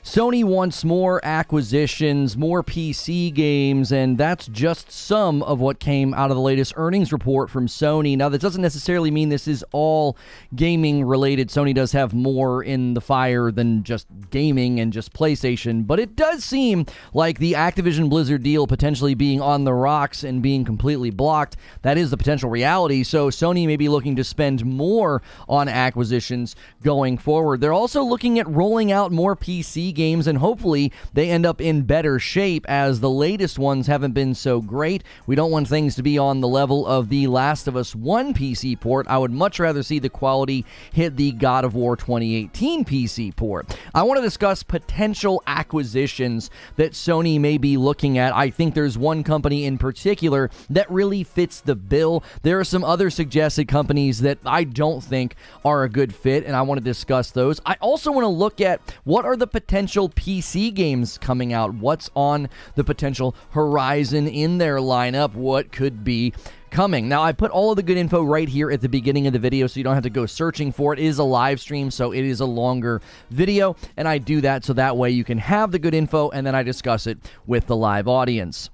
Sony wants more acquisitions, more PC games, and that's just some of what came out of the latest earnings report from Sony. Now, that doesn't necessarily mean this is all gaming related. Sony does have more in the fire than just gaming and just PlayStation, but it does seem like the Activision Blizzard deal potentially being on the rocks and being completely blocked, that is the potential reality. So Sony may be looking to spend more on acquisitions going forward. They're also looking at rolling out more PC games, and hopefully they end up in better shape, as the latest ones haven't been so great. We don't want things to be on the level of the Last of Us 1 PC port. I would much rather see the quality hit the God of War 2018 PC port. I want to discuss potential acquisitions that Sony may be looking at. I think there's one company in particular that really fits the bill. There are some other suggested companies that I don't think are a good fit, and I want to discuss those. I also want to look at what are the potential PC games coming out, what's on the potential horizon in their lineup, what could be coming. Now, I put all of the good info right here at the beginning of the video, so you don't have to go searching for it. It is a live stream, so it is a longer video, and I do that so that way you can have the good info, and then I discuss it with the live audience.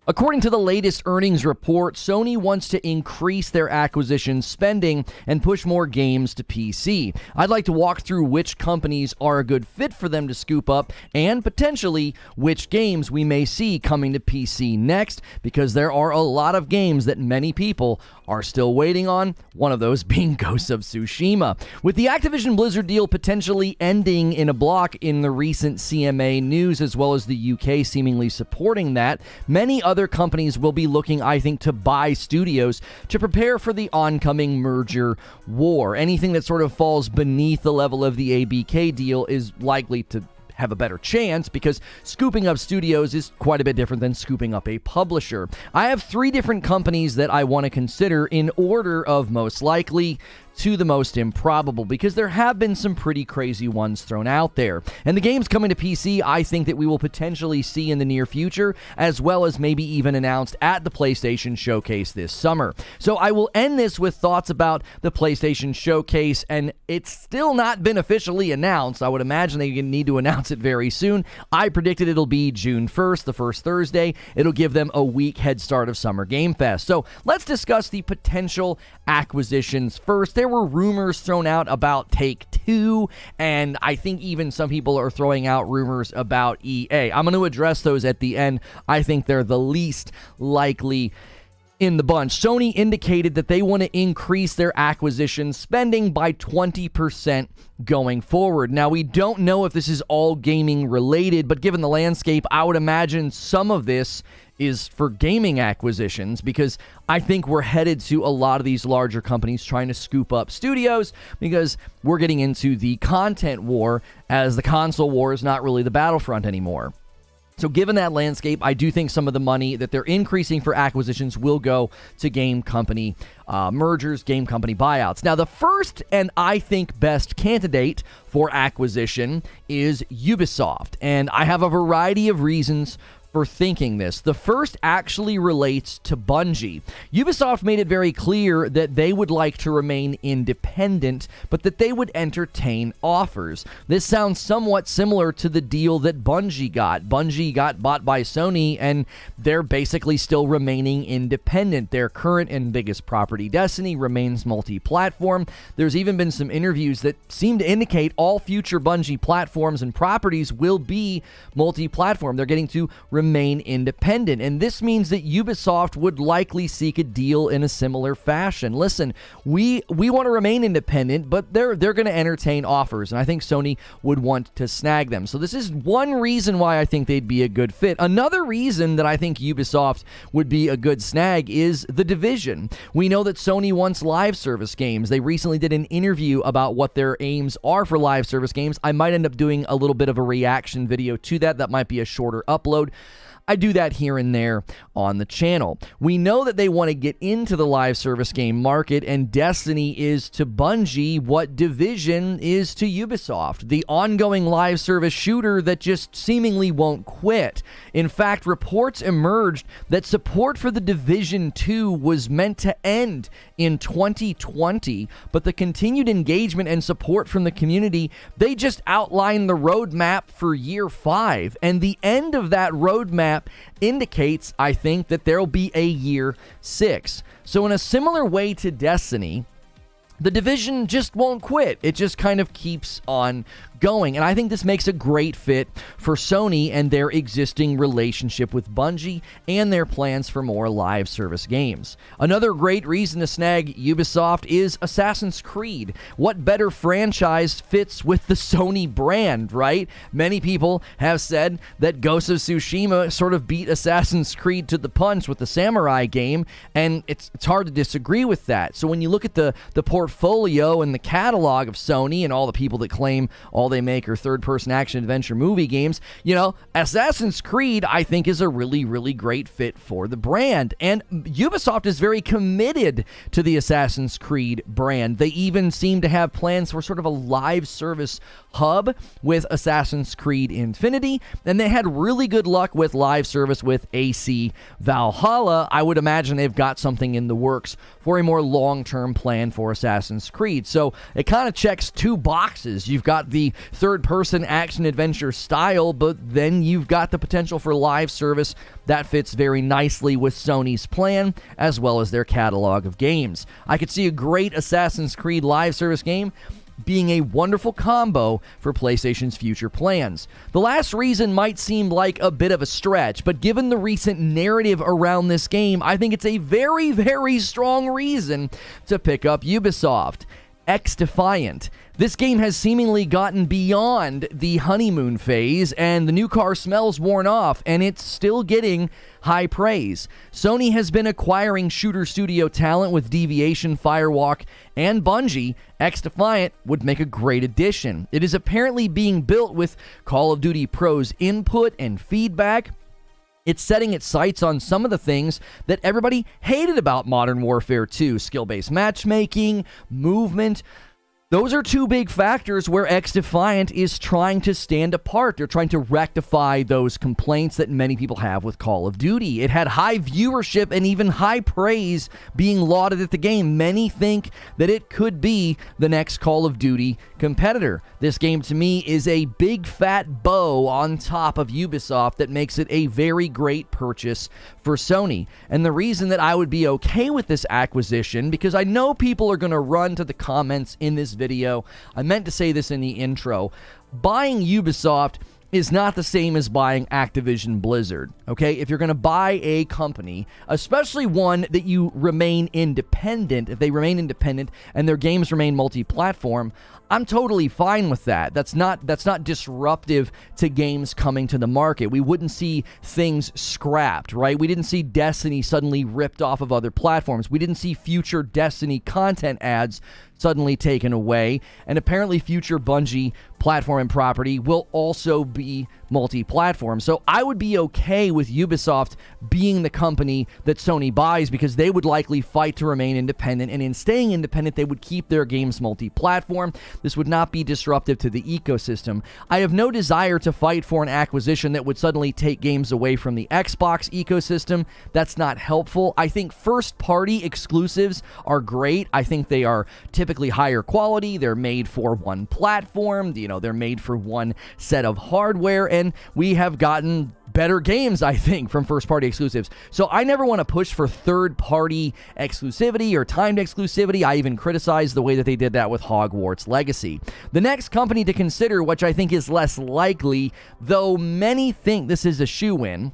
According to the latest earnings report, Sony wants to increase their acquisition spending and push more games to PC. I'd like to walk through which companies are a good fit for them to scoop up, and potentially which games we may see coming to PC next, because there are a lot of games that many people are still waiting on, one of those being Ghost of Tsushima. With the Activision Blizzard deal potentially ending in a block in the recent CMA news, as well as the UK seemingly supporting that, many other companies will be looking, I think, to buy studios to prepare for the oncoming merger war. Anything that sort of falls beneath the level of the ABK deal is likely to have a better chance, because scooping up studios is quite a bit different than scooping up a publisher. I have 3 different companies that I want to consider in order of most likely to the most improbable, because there have been some pretty crazy ones thrown out there. And the games coming to PC, I think that we will potentially see in the near future, as well as maybe even announced at the PlayStation Showcase this summer. So I will end this with thoughts about the PlayStation Showcase, and it's still not been officially announced. I would imagine they need to announce it very soon. I predicted it'll be June 1st, the first Thursday. It'll give them a week head start of Summer Game Fest. So let's discuss the potential acquisitions first. There were rumors thrown out about Take-Two, and I think even some people are throwing out rumors about EA. I'm going to address those at the end. I think they're the least likely in the bunch. Sony indicated that they want to increase their acquisition spending by 20% going forward. Now, we don't know if this is all gaming related, but given the landscape, I would imagine some of this is for gaming acquisitions, because I think we're headed to a lot of these larger companies trying to scoop up studios, because we're getting into the content war, as the console war is not really the battlefront anymore. So given that landscape, I do think some of the money that they're increasing for acquisitions will go to game company mergers, game company buyouts. Now, the first and I think best candidate for acquisition is Ubisoft, and I have a variety of reasons for thinking this. The first actually relates to Bungie. Ubisoft made it very clear that they would like to remain independent, but that they would entertain offers. This sounds somewhat similar to the deal that Bungie got. Bungie got bought by Sony, and they're basically still remaining independent. Their current and biggest property, Destiny, remains multi-platform. There's even been some interviews that seem to indicate all future Bungie platforms and properties will be multi-platform. They're getting to remain independent, and this means that Ubisoft would likely seek a deal in a similar fashion. Listen, we want to remain independent, but they're going to entertain offers, and I think Sony would want to snag them. So this is one reason why I think they'd be a good fit. Another reason that I think Ubisoft would be a good snag is The Division. We know that Sony wants live service games. They recently did an interview about what their aims are for live service games. I might end up doing a little bit of a reaction video to that. That might be a shorter upload. I do that here and there on the channel. We know that they want to get into the live service game market, and Destiny is to Bungie what Division is to Ubisoft, the ongoing live service shooter that just seemingly won't quit. In fact, reports emerged that support for the Division 2 was meant to end in 2020, but the continued engagement and support from the community, they just outlined the roadmap for year 5, and the end of that roadmap indicates, I think, that there'll be a year 6. So in a similar way to Destiny, the Division just won't quit. It just kind of keeps on going. And I think this makes a great fit for Sony and their existing relationship with Bungie and their plans for more live service games. Another great reason to snag Ubisoft is Assassin's Creed. What better franchise fits with the Sony brand, right? Many people have said that Ghost of Tsushima sort of beat Assassin's Creed to the punch with the samurai game, and it's hard to disagree with that. So when you look at the portfolio and the catalog of Sony and all the people that claim all they make are third-person action-adventure movie games, you know, Assassin's Creed, I think, is a really, really great fit for the brand. And Ubisoft is very committed to the Assassin's Creed brand. They even seem to have plans for sort of a live service hub with Assassin's Creed Infinity, and they had really good luck with live service with AC Valhalla. I would imagine they've got something in the works for a more long-term plan for Assassin's Creed. So it kind of checks two boxes. You've got the third-person action-adventure style, but then you've got the potential for live service that fits very nicely with Sony's plan, as well as their catalog of games. I could see a great Assassin's Creed live service game being a wonderful combo for PlayStation's future plans. The last reason might seem like a bit of a stretch, but given the recent narrative around this game, I think it's a very, very strong reason to pick up Ubisoft. XDefiant. This game has seemingly gotten beyond the honeymoon phase, and the new car smells worn off, and it's still getting high praise. Sony has been acquiring shooter studio talent with Deviation, Firewalk, and Bungie. XDefiant would make a great addition. It is apparently being built with Call of Duty Pro's input and feedback. It's setting its sights on some of the things that everybody hated about Modern Warfare 2. Skill-based matchmaking, movement. Those are two big factors where XDefiant is trying to stand apart. They're trying to rectify those complaints that many people have with Call of Duty. It had high viewership and even high praise being lauded at the game. Many think that it could be the next Call of Duty competitor. This game, to me, is a big fat bow on top of Ubisoft that makes it a very great purchase for Sony. And the reason that I would be okay with this acquisition, because I know people are going to run to the comments in this video. I meant to say this in the intro. Buying Ubisoft is not the same as buying Activision Blizzard, okay? If you're going to buy a company, especially one that you remain independent, if they remain independent and their games remain multi-platform, I'm totally fine with that. That's not disruptive to games coming to the market. We wouldn't see things scrapped, right? We didn't see Destiny suddenly ripped off of other platforms. We didn't see future Destiny content ads suddenly taken away, and apparently future Bungie platform and property will also be multi-platform. So I would be okay with Ubisoft being the company that Sony buys, because they would likely fight to remain independent, and in staying independent, they would keep their games multi-platform. This would not be disruptive to the ecosystem. I have no desire to fight for an acquisition that would suddenly take games away from the Xbox ecosystem. That's not helpful. I think first-party exclusives are great. I think they are typically higher quality. They're made for one platform. You know, they're made for one set of hardware, and we have gotten better games, I think, from first-party exclusives. So I never want to push for third-party exclusivity or timed exclusivity. I even criticize the way that they did that with Hogwarts Legacy. The next company to consider, which I think is less likely, though many think this is a shoo-in,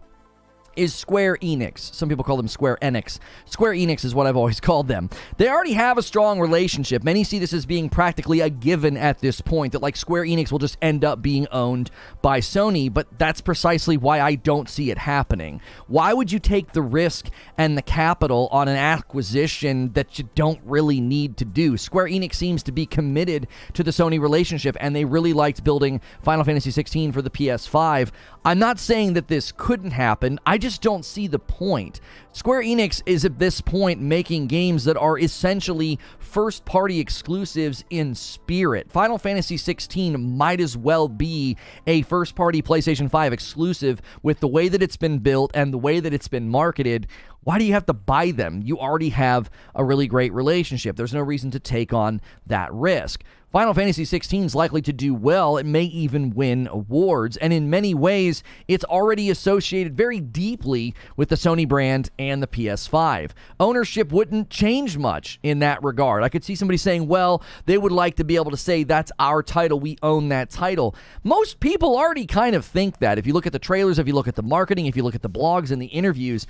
is Square Enix. Some people call them Square Enix. Square Enix is what I've always called them. They already have a strong relationship. Many see this as being practically a given at this point, that like Square Enix will just end up being owned by Sony, but that's precisely why I don't see it happening. Why would you take the risk and the capital on an acquisition that you don't really need to do? Square Enix seems to be committed to the Sony relationship, and they really liked building Final Fantasy 16 for the PS5. I'm not saying that this couldn't happen. I just don't see the point. Square Enix is at this point making games that are essentially first-party exclusives in spirit. Final Fantasy 16 might as well be a first-party PlayStation 5 exclusive with the way that it's been built and the way that it's been marketed. Why do you have to buy them? You already have a really great relationship. There's no reason to take on that risk. Final Fantasy 16 is likely to do well. It may even win awards, and in many ways, it's already associated very deeply with the Sony brand and the PS5. Ownership wouldn't change much in that regard. I could see somebody saying, well, they would like to be able to say, that's our title, we own that title. Most people already kind of think that. If you look at the trailers, if you look at the marketing, if you look at the blogs and the interviews,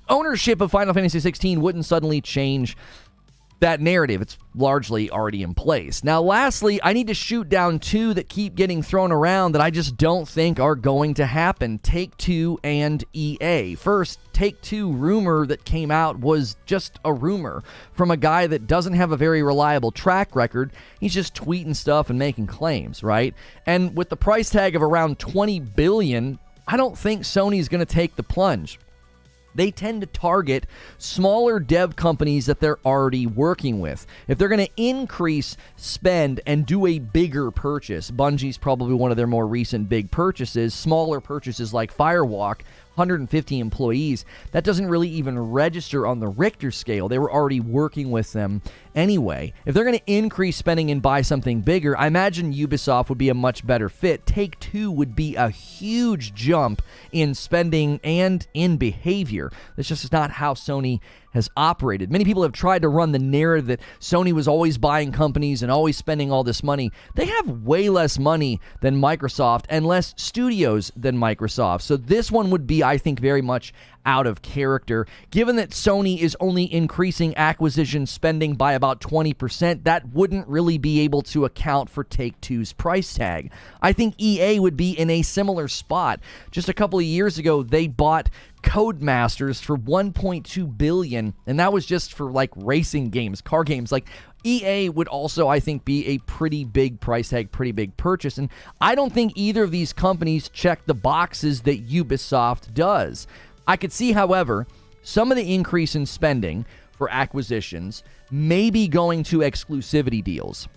ownership of Final Fantasy 16 wouldn't suddenly change that narrative. It's largely already in place. Now, lastly, I need to shoot down two that keep getting thrown around that I just don't think are going to happen. Take-Two and EA. First, Take-Two rumor that came out was just a rumor from a guy that doesn't have a very reliable track record. He's just tweeting stuff and making claims, right? And with the price tag of around $20 billion, I don't think Sony's going to take the plunge. They tend to target smaller dev companies that they're already working with. If they're going to increase spend and do a bigger purchase, Bungie's probably one of their more recent big purchases, smaller purchases like Firewalk, 150 employees, that doesn't really even register on the Richter scale. They were already working with them anyway. If they're going to increase spending and buy something bigger, I imagine Ubisoft would be a much better fit. Take-Two would be a huge jump in spending and in behavior. That's just not how Sony has operated. Many people have tried to run the narrative that Sony was always buying companies and always spending all this money. They have way less money than Microsoft and less studios than Microsoft. So this one would be, I think, very much out of character. Given that Sony is only increasing acquisition spending by about 20%, that wouldn't really be able to account for Take-Two's price tag. I think EA would be in a similar spot. Just a couple of years ago, they bought Codemasters for $1.2 billion, and that was just for like racing games, car games. Like EA would also, I think, be a pretty big price tag, pretty big purchase, and I don't think either of these companies check the boxes that Ubisoft does. I could see, however, some of the increase in spending for acquisitions may be going to exclusivity deals.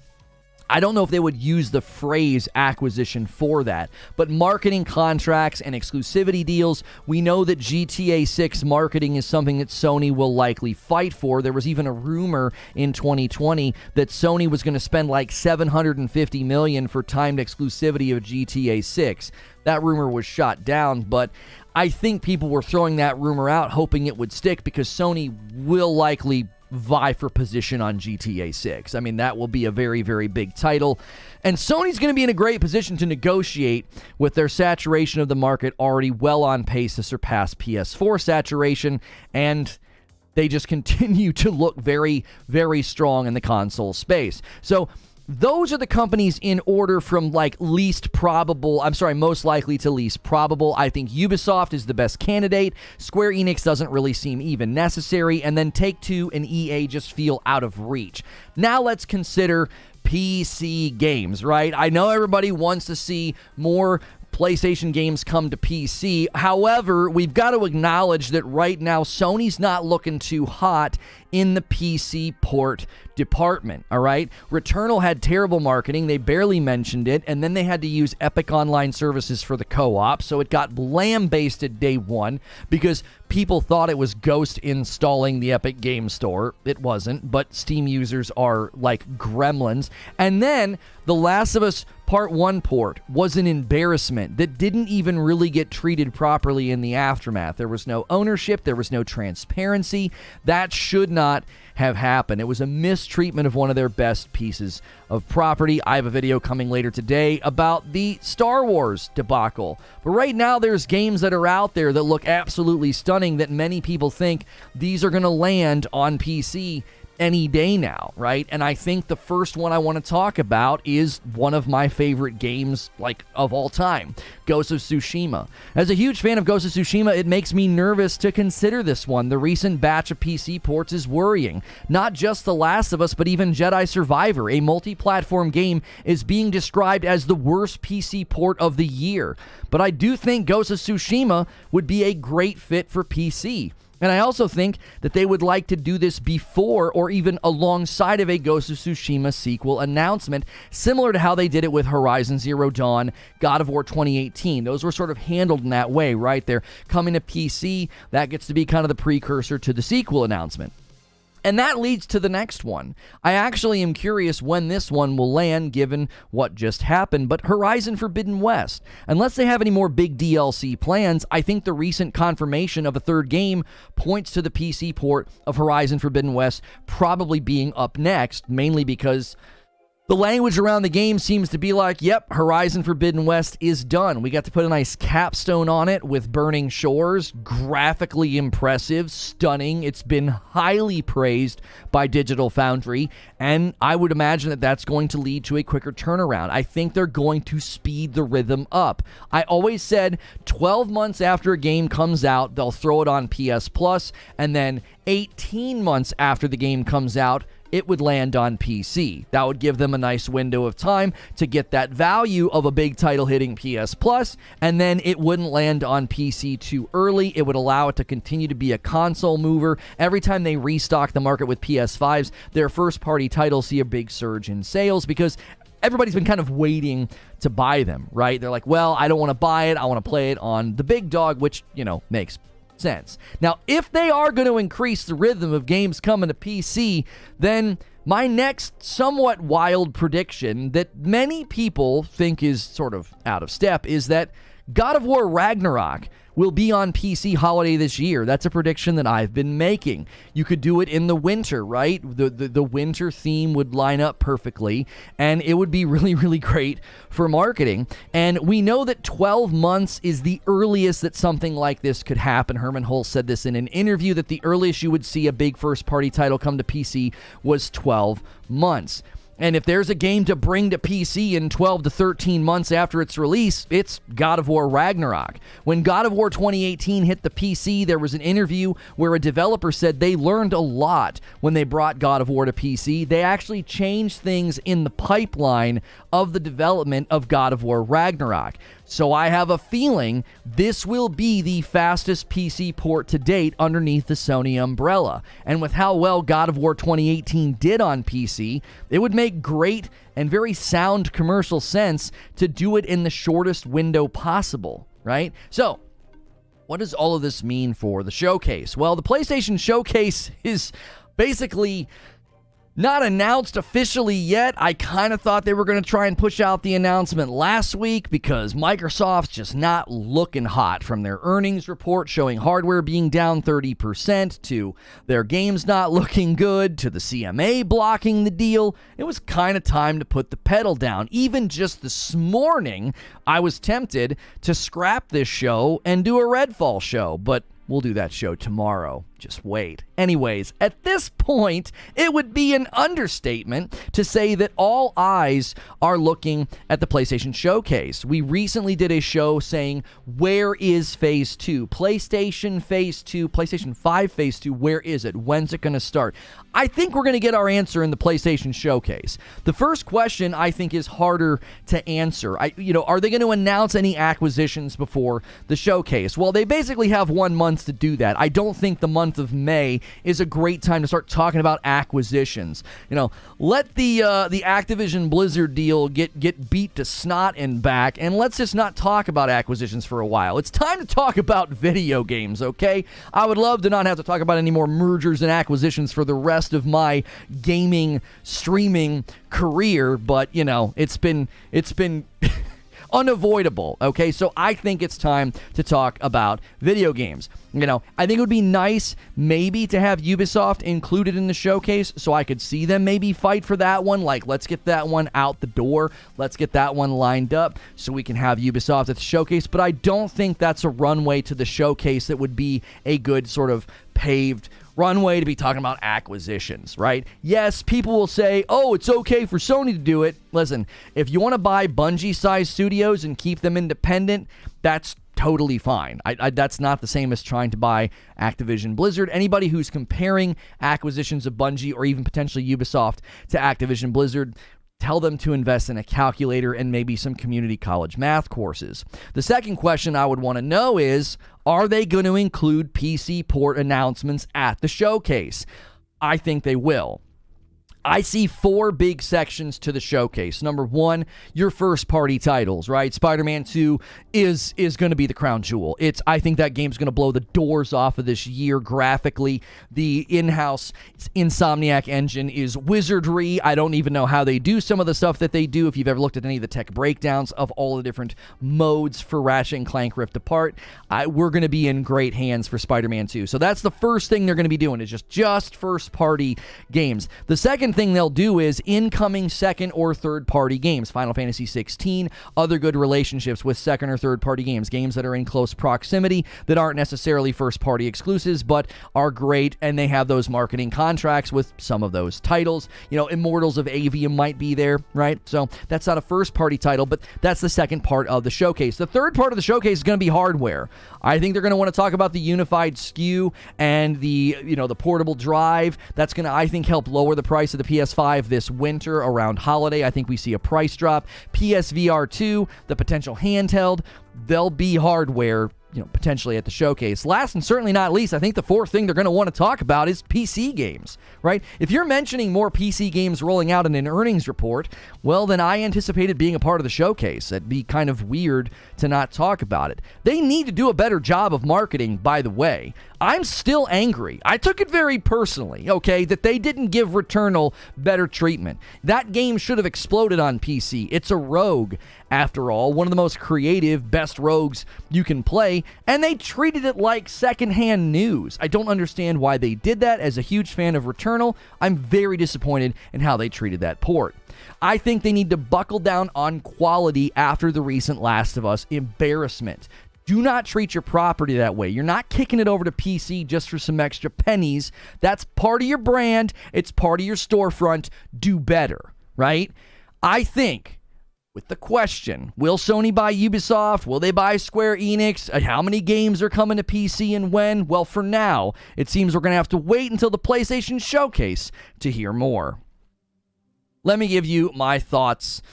I don't know if they would use the phrase acquisition for that, but marketing contracts and exclusivity deals, we know that GTA 6 marketing is something that Sony will likely fight for. There was even a rumor in 2020 that Sony was going to spend like $750 million for timed exclusivity of GTA 6. That rumor was shot down, but I think people were throwing that rumor out hoping it would stick because Sony will likely vie for position on GTA 6. I mean, that will be a very, very big title. And Sony's going to be in a great position to negotiate with their saturation of the market already well on pace to surpass PS4 saturation. And they just continue to look very, very strong in the console space. So those are the companies in order from like most likely to least probable. I think Ubisoft is the best candidate. Square Enix doesn't really seem even necessary. And then Take-Two and EA just feel out of reach. Now let's consider PC games, right? I know everybody wants to see more PlayStation games come to PC. However, we've got to acknowledge that right now Sony's not looking too hot in the PC port department, all right? Returnal had terrible marketing. They barely mentioned it, and then they had to use Epic Online Services for the co-op, so it got lambasted day one because people thought it was Ghost installing the Epic Game Store. It wasn't, but Steam users are like gremlins. And then The Last of Us Part 1 port was an embarrassment that didn't even really get treated properly in the aftermath. There was no ownership. There was no transparency. That should not have happened. It was a missed mistreatment of one of their best pieces of property. I have a video coming later today about the Star Wars debacle. But right now, there's games that are out there that look absolutely stunning that many people think these are going to land on PC any day now, right? And I think the first one I want to talk about is one of my favorite games, like, of all time, Ghost of Tsushima. As a huge fan of Ghost of Tsushima, it makes me nervous to consider this one. The recent batch of PC ports is worrying. Not just The Last of Us, but even Jedi Survivor, a multi-platform game, is being described as the worst PC port of the year. But I do think Ghost of Tsushima would be a great fit for PC. And I also think that they would like to do this before or even alongside of a Ghost of Tsushima sequel announcement, similar to how they did it with Horizon Zero Dawn, God of War 2018. Those were sort of handled in that way, right? They're coming to PC. That gets to be kind of the precursor to the sequel announcement. And that leads to the next one. I actually am curious when this one will land, given what just happened, but Horizon Forbidden West. Unless they have any more big DLC plans, I think the recent confirmation of a third game points to the PC port of Horizon Forbidden West probably being up next, mainly because the language around the game seems to be like, yep, Horizon Forbidden West is done. We got to put a nice capstone on it with Burning Shores. Graphically impressive, stunning. It's been highly praised by Digital Foundry, and I would imagine that that's going to lead to a quicker turnaround. I think they're going to speed the rhythm up. I always said 12 months after a game comes out, they'll throw it on PS Plus, and then 18 months after the game comes out, it would land on PC. That would give them a nice window of time to get that value of a big title hitting PS Plus, and then it wouldn't land on PC too early. It would allow it to continue to be a console mover. Every time they restock the market with PS5s, their first-party titles see a big surge in sales because everybody's been kind of waiting to buy them, right? They're like, well, I don't want to buy it. I want to play it on the big dog, which, makes sense. Now, if they are going to increase the rhythm of games coming to PC, then my next somewhat wild prediction that many people think is sort of out of step is that God of War Ragnarok will be on PC holiday this year. That's a prediction that I've been making. You could do it in the winter, right? The winter theme would line up perfectly, and it would be really, really great for marketing. And we know that 12 months is the earliest that something like this could happen. Herman Hulse said this in an interview, that the earliest you would see a big first-party title come to PC was 12 months. And if there's a game to bring to PC in 12 to 13 months after its release, it's God of War Ragnarok. When God of War 2018 hit the PC, there was an interview where a developer said they learned a lot when they brought God of War to PC. They actually changed things in the pipeline of the development of God of War Ragnarok. So I have a feeling this will be the fastest PC port to date underneath the Sony umbrella. And with how well God of War 2018 did on PC, it would make great and very sound commercial sense to do it in the shortest window possible, right? So, what does all of this mean for the showcase? Well, the PlayStation Showcase is basically not announced officially yet. I kind of thought they were going to try and push out the announcement last week because Microsoft's just not looking hot, from their earnings report showing hardware being down 30% to their games not looking good to the CMA blocking the deal. It was kind of time to put the pedal down. Even just this morning, I was tempted to scrap this show and do a Redfall show, but we'll do that show tomorrow. Just wait. Anyways, at this point, it would be an understatement to say that all eyes are looking at the PlayStation Showcase. We recently did a show saying, where is Phase 2? PlayStation Phase 2, PlayStation 5 Phase 2, where is it? When's it going to start? I think we're going to get our answer in the PlayStation Showcase. The first question, I think, is harder to answer. Are they going to announce any acquisitions before the showcase? Well, they basically have 1 month to do that. I don't think the month of May is a great time to start talking about acquisitions. Let the Activision Blizzard deal get beat to snot and back, and let's just not talk about acquisitions for a while. It's time to talk about video games, okay? I would love to not have to talk about any more mergers and acquisitions for the rest of my gaming streaming career, but it's been unavoidable, okay? So I think it's time to talk about video games. You know, I think it would be nice maybe to have Ubisoft included in the showcase so I could see them maybe fight for that one. Like, let's get that one out the door. Let's get that one lined up so we can have Ubisoft at the showcase. But I don't think that's a runway to the showcase that would be a good sort of paved runway to be talking about acquisitions, right? Yes, people will say, oh, it's okay for Sony to do it. Listen, if you want to buy Bungie-sized studios and keep them independent, that's totally fine. That's not the same as trying to buy Activision Blizzard. Anybody who's comparing acquisitions of Bungie or even potentially Ubisoft to Activision Blizzard, tell them to invest in a calculator and maybe some community college math courses. The second question I would want to know is, are they going to include PC port announcements at the showcase? I think they will. I see 4 big sections to the showcase. Number 1, your first-party titles, right? Spider-Man 2 is going to be the crown jewel. I think that game's going to blow the doors off of this year graphically. The in-house Insomniac engine is wizardry. I don't even know how they do some of the stuff that they do. If you've ever looked at any of the tech breakdowns of all the different modes for Ratchet and Clank Rift Apart, we're going to be in great hands for Spider-Man 2. So that's the first thing they're going to be doing, is just first-party games. The second thing they'll do is incoming second or third party games. Final Fantasy 16, other good relationships with second or third party games that are in close proximity, that aren't necessarily first party exclusives, but are great, and they have those marketing contracts with some of those titles. You know, Immortals of Avium might be there, right? So that's not a first party title, but that's the second part of the showcase. The third part of the showcase is going to be hardware. I think they're going to want to talk about the unified SKU and the portable drive. That's going to, I think, help lower the price of the PS5 this winter around holiday. I think we see a price drop. PSVR 2, the potential handheld, there'll be hardware, potentially at the showcase. Last and certainly not least, I think the fourth thing they're going to want to talk about is PC games, right? If you're mentioning more PC games rolling out in an earnings report, well, then I anticipated being a part of the showcase. It'd be kind of weird to not talk about it. They need to do a better job of marketing, by the way. I'm still angry. I took it very personally, okay, that they didn't give Returnal better treatment. That game should have exploded on PC. It's a rogue, after all, one of the most creative, best rogues you can play, and they treated it like secondhand news. I don't understand why they did that. As a huge fan of Returnal, I'm very disappointed in how they treated that port. I think they need to buckle down on quality after the recent Last of Us embarrassment. Do not treat your property that way. You're not kicking it over to PC just for some extra pennies. That's part of your brand. It's part of your storefront. Do better, right? I think, with the question, will Sony buy Ubisoft? Will they buy Square Enix? How many games are coming to PC and when? Well, for now, it seems we're going to have to wait until the PlayStation Showcase to hear more. Let me give you my thoughts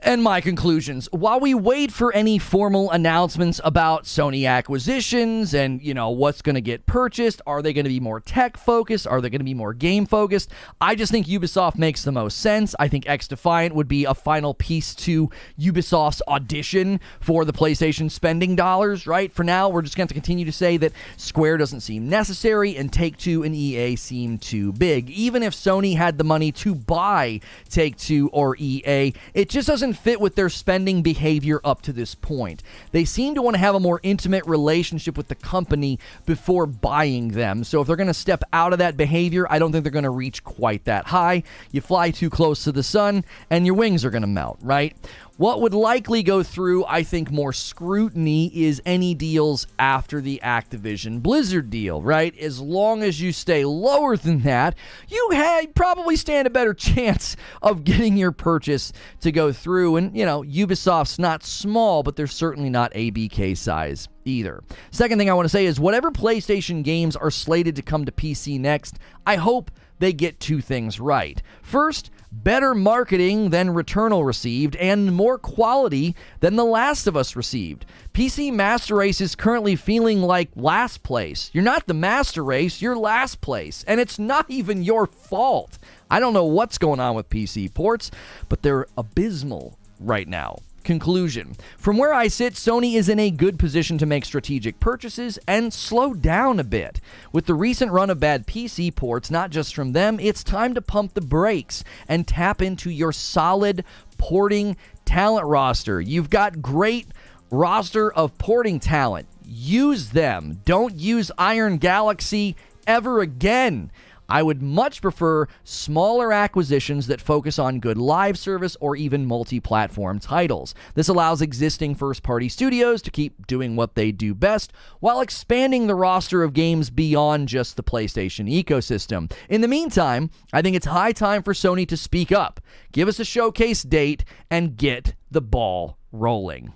and my conclusions. While we wait for any formal announcements about Sony acquisitions and, what's going to get purchased, are they going to be more tech-focused? Are they going to be more game-focused? I just think Ubisoft makes the most sense. I think XDefiant would be a final piece to Ubisoft's audition for the PlayStation spending dollars, right? For now, we're just going to have to continue to say that Square doesn't seem necessary and Take-Two and EA seem too big. Even if Sony had the money to buy Take-Two or EA, it just doesn't fit with their spending behavior up to this point. They seem to want to have a more intimate relationship with the company before buying them. So if they're going to step out of that behavior, I don't think they're going to reach quite that high. You fly too close to the sun and your wings are going to melt, right? What would likely go through, I think, more scrutiny is any deals after the Activision Blizzard deal, right? As long as you stay lower than that, you probably stand a better chance of getting your purchase to go through. And, Ubisoft's not small, but they're certainly not ABK size either. Second thing I want to say is whatever PlayStation games are slated to come to PC next, I hope they get 2 things right. First, better marketing than Returnal received, and more quality than The Last of Us received. PC Master Race is currently feeling like last place. You're not the Master Race, you're last place, and it's not even your fault. I don't know what's going on with PC ports, but they're abysmal right now. Conclusion. From where I sit, Sony is in a good position to make strategic purchases and slow down a bit. With the recent run of bad PC ports, not just from them, it's time to pump the brakes and tap into your solid porting talent roster. You've got great roster of porting talent. Use them. Don't use Iron Galaxy ever again. I would much prefer smaller acquisitions that focus on good live service or even multi-platform titles. This allows existing first-party studios to keep doing what they do best while expanding the roster of games beyond just the PlayStation ecosystem. In the meantime, I think it's high time for Sony to speak up, give us a showcase date, and get the ball rolling.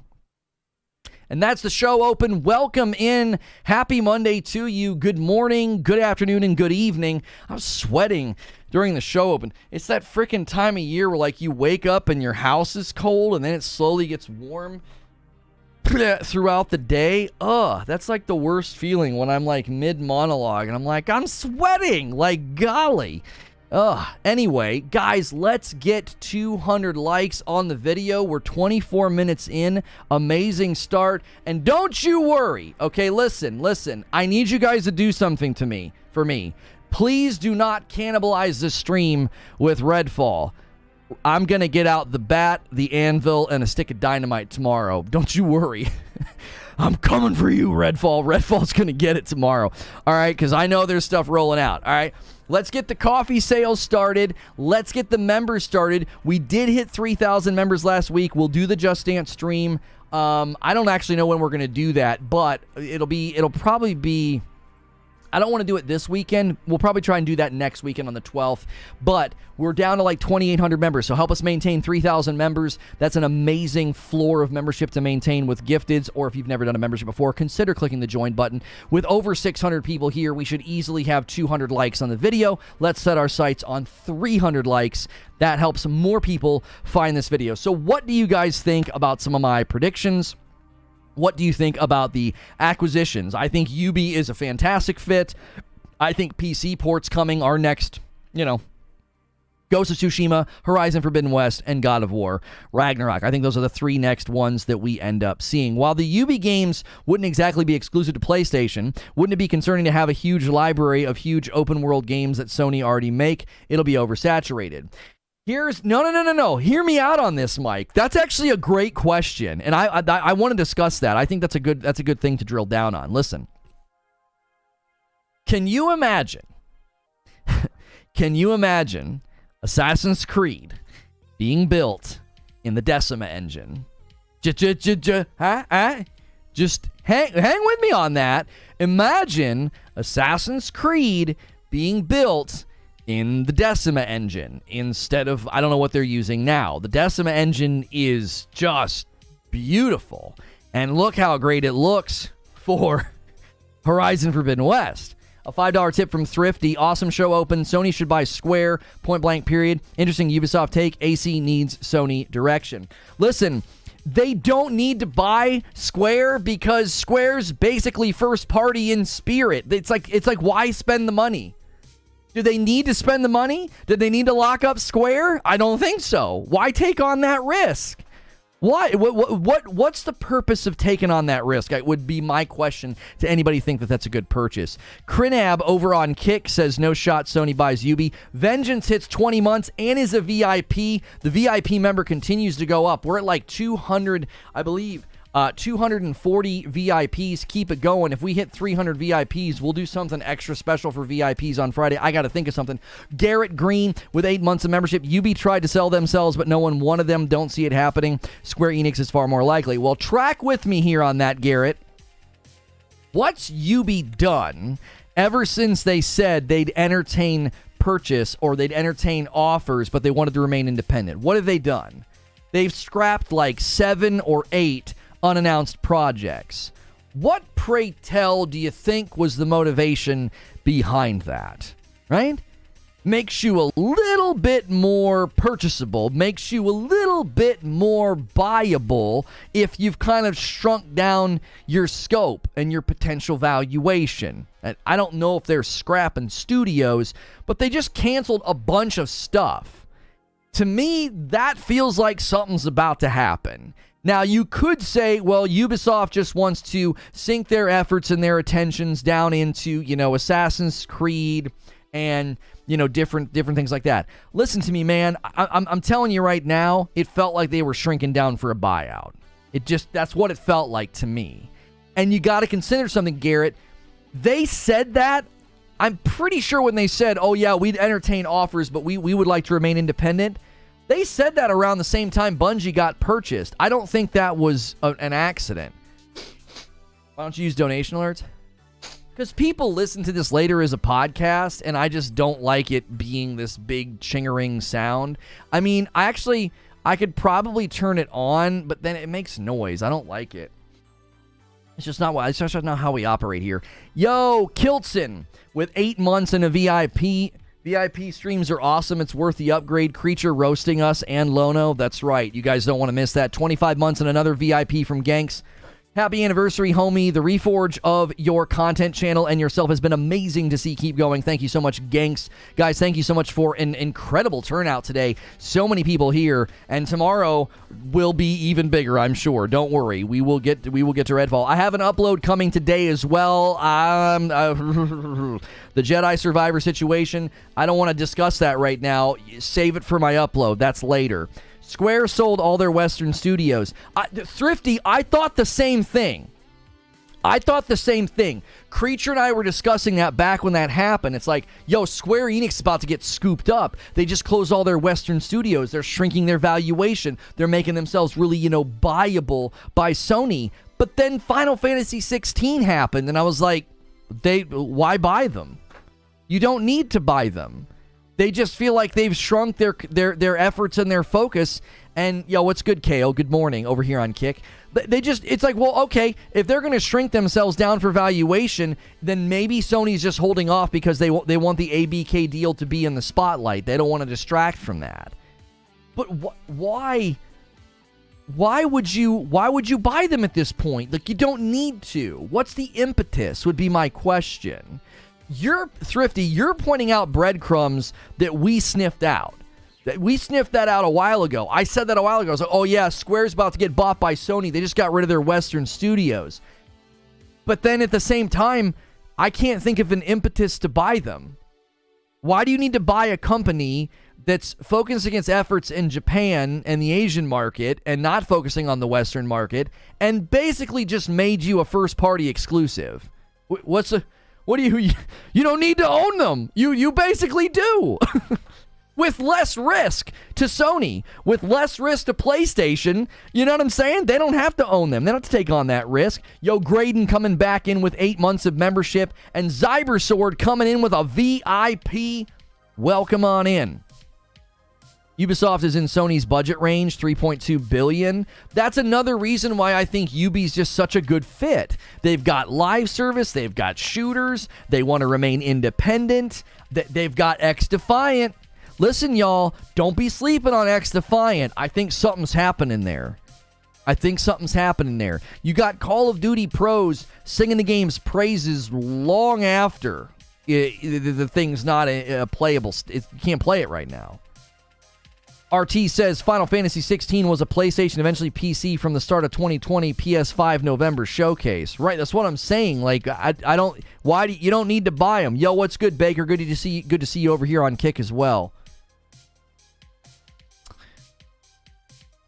And that's the show open. Welcome in. Happy Monday to you. Good morning, good afternoon, and good evening. I was sweating during the show open. It's that freaking time of year where, like, you wake up and your house is cold and then it slowly gets warm throughout the day. That's like the worst feeling when I'm like mid-monologue and I'm like, I'm sweating. Like, golly. Anyway, guys, let's get 200 likes on the video. We're 24 minutes in. Amazing start. And don't you worry. Okay, listen. I need you guys to do something for me. Please do not cannibalize the stream with Redfall. I'm going to get out the bat, the anvil, and a stick of dynamite tomorrow. Don't you worry. I'm coming for you, Redfall. Redfall's going to get it tomorrow. All right, because I know there's stuff rolling out. All right. Let's get the coffee sales started. Let's get the members started. We did hit 3,000 members last week. We'll do the Just Dance stream. I don't actually know when we're going to do that, but it'll probably be... I don't want to do it this weekend. We'll probably try and do that next weekend on the 12th. But we're down to like 2,800 members. So help us maintain 3,000 members. That's an amazing floor of membership to maintain with gifteds. Or if you've never done a membership before, consider clicking the join button. With over 600 people here, we should easily have 200 likes on the video. Let's set our sights on 300 likes. That helps more people find this video. So what do you guys think about some of my predictions? What do you think about the acquisitions? I think Ubi is a fantastic fit. I think PC ports coming are next, Ghost of Tsushima, Horizon Forbidden West, and God of War Ragnarok. I think those are the three next ones that we end up seeing. While the Ubi games wouldn't exactly be exclusive to PlayStation, wouldn't it be concerning to have a huge library of huge open world games that Sony already make? It'll be oversaturated. No. Hear me out on this, Mike. That's actually a great question, and I want to discuss that. I think that's a good thing to drill down on. Listen, can you imagine Assassin's Creed being built in the Decima engine? Just hang with me on that. Imagine Assassin's Creed being built in the Decima engine instead of, I don't know what they're using now. The Decima engine is just beautiful. And look how great it looks for Horizon Forbidden West. A $5 tip from Thrifty. Awesome show open. Sony should buy Square. Point blank, period. Interesting Ubisoft take. AC needs Sony direction. Listen, they don't need to buy Square because Square's basically first party in spirit. It's like why spend the money? Do they need to spend the money? Did they need to lock up Square? I don't think so. Why take on that risk? Why? What's the purpose of taking on that risk? It would be my question to anybody think that that's a good purchase. Crinab over on Kick says no shot Sony buys Ubi. Vengeance hits 20 months and is a VIP. The VIP member continues to go up. We're at like 200, I believe. 240 VIPs. Keep it going. If we hit 300 VIPs, we'll do something extra special for VIPs on Friday. I got to think of something. Garrett Green with 8 months of membership. Ubi tried to sell themselves, but no one wanted them. Don't see it happening. Square Enix is far more likely. Well, track with me here on that, Garrett. What's Ubi done ever since they said they'd entertain purchase or they'd entertain offers, but they wanted to remain independent? What have they done? They've scrapped like 7 or 8 unannounced projects. What, pray tell, do you think was the motivation behind that? Right? Makes you a little bit more purchasable, makes you a little bit more buyable if you've kind of shrunk down your scope and your potential valuation. And I don't know if they're scrapping studios, but they just canceled a bunch of stuff. To me, that feels like something's about to happen. Now, you could say, well, Ubisoft just wants to sink their efforts and their attentions down into, Assassin's Creed and different things like that. Listen to me, man. I'm telling you right now, it felt like they were shrinking down for a buyout. That's what it felt like to me. And you got to consider something, Garrett. They said that. I'm pretty sure when they said, oh yeah, we'd entertain offers, but we would like to remain independent. They said that around the same time Bungie got purchased. I don't think that was an accident. Why don't you use donation alerts? Because people listen to this later as a podcast, and I just don't like it being this big chingering sound. I mean, I could probably turn it on, but then it makes noise. I don't like it. It's just not how we operate here. Yo, Kiltson with 8 months in a VIP. VIP streams are awesome. It's worth the upgrade. Creature roasting us and Lono. That's right. You guys don't want to miss that. 25 months and another VIP from Ganks. Happy anniversary, homie. The reforge of your content channel and yourself has been amazing to see keep going. Thank you so much, Ganks. Guys, thank you so much for an incredible turnout today. So many people here, and tomorrow will be even bigger, I'm sure. Don't worry. We will get to Redfall. I have an upload coming today as well. The Jedi Survivor situation, I don't want to discuss that right now. Save it for my upload. That's later. Square sold all their Western studios. Thrifty, I thought the same thing. Creature and I were discussing that back when that happened. It's like, yo, Square Enix is about to get scooped up. They just closed all their Western studios. They're shrinking their valuation. They're making themselves really, buyable by Sony. But then Final Fantasy 16 happened, and I was like, why buy them? You don't need to buy them. They just feel like they've shrunk their efforts and their focus. And, yo, what's good, KO? Good morning over here on Kick. It's like, well, okay, if they're going to shrink themselves down for valuation, then maybe Sony's just holding off because they want the ABK deal to be in the spotlight. They don't want to distract from that. But why would you buy them at this point? Like, you don't need to. What's the impetus would be my question. You're Thrifty, you're pointing out breadcrumbs that we sniffed out. We sniffed that out a while ago. I said that a while ago. I was like, oh yeah, Square's about to get bought by Sony. They just got rid of their Western studios. But then at the same time, I can't think of an impetus to buy them. Why do you need to buy a company that's focusing its efforts in Japan and the Asian market and not focusing on the Western market and basically just made you a first-party exclusive? What do you don't need to own them. You basically do. With less risk to Sony, with less risk to PlayStation, you know what I'm saying? They don't have to own them. They don't have to take on that risk. Yo, Graydon coming back in with 8 months of membership, and Zybersword coming in with a VIP. Welcome on in. Ubisoft is in Sony's budget range, $3.2 billion. That's another reason why I think Ubi's just such a good fit. They've got live service, they've got shooters, they want to remain independent, they've got XDefiant. Listen, y'all, don't be sleeping on XDefiant. I think something's happening there. You got Call of Duty pros singing the game's praises long after the thing's not playable. You can't play it right now. RT says Final Fantasy 16 was a PlayStation, eventually PC from the start of 2020, PS5 November showcase. Right, that's what I'm saying. Like, you don't need to buy them. Yo, what's good, Baker? Good to see you over here on Kick as well.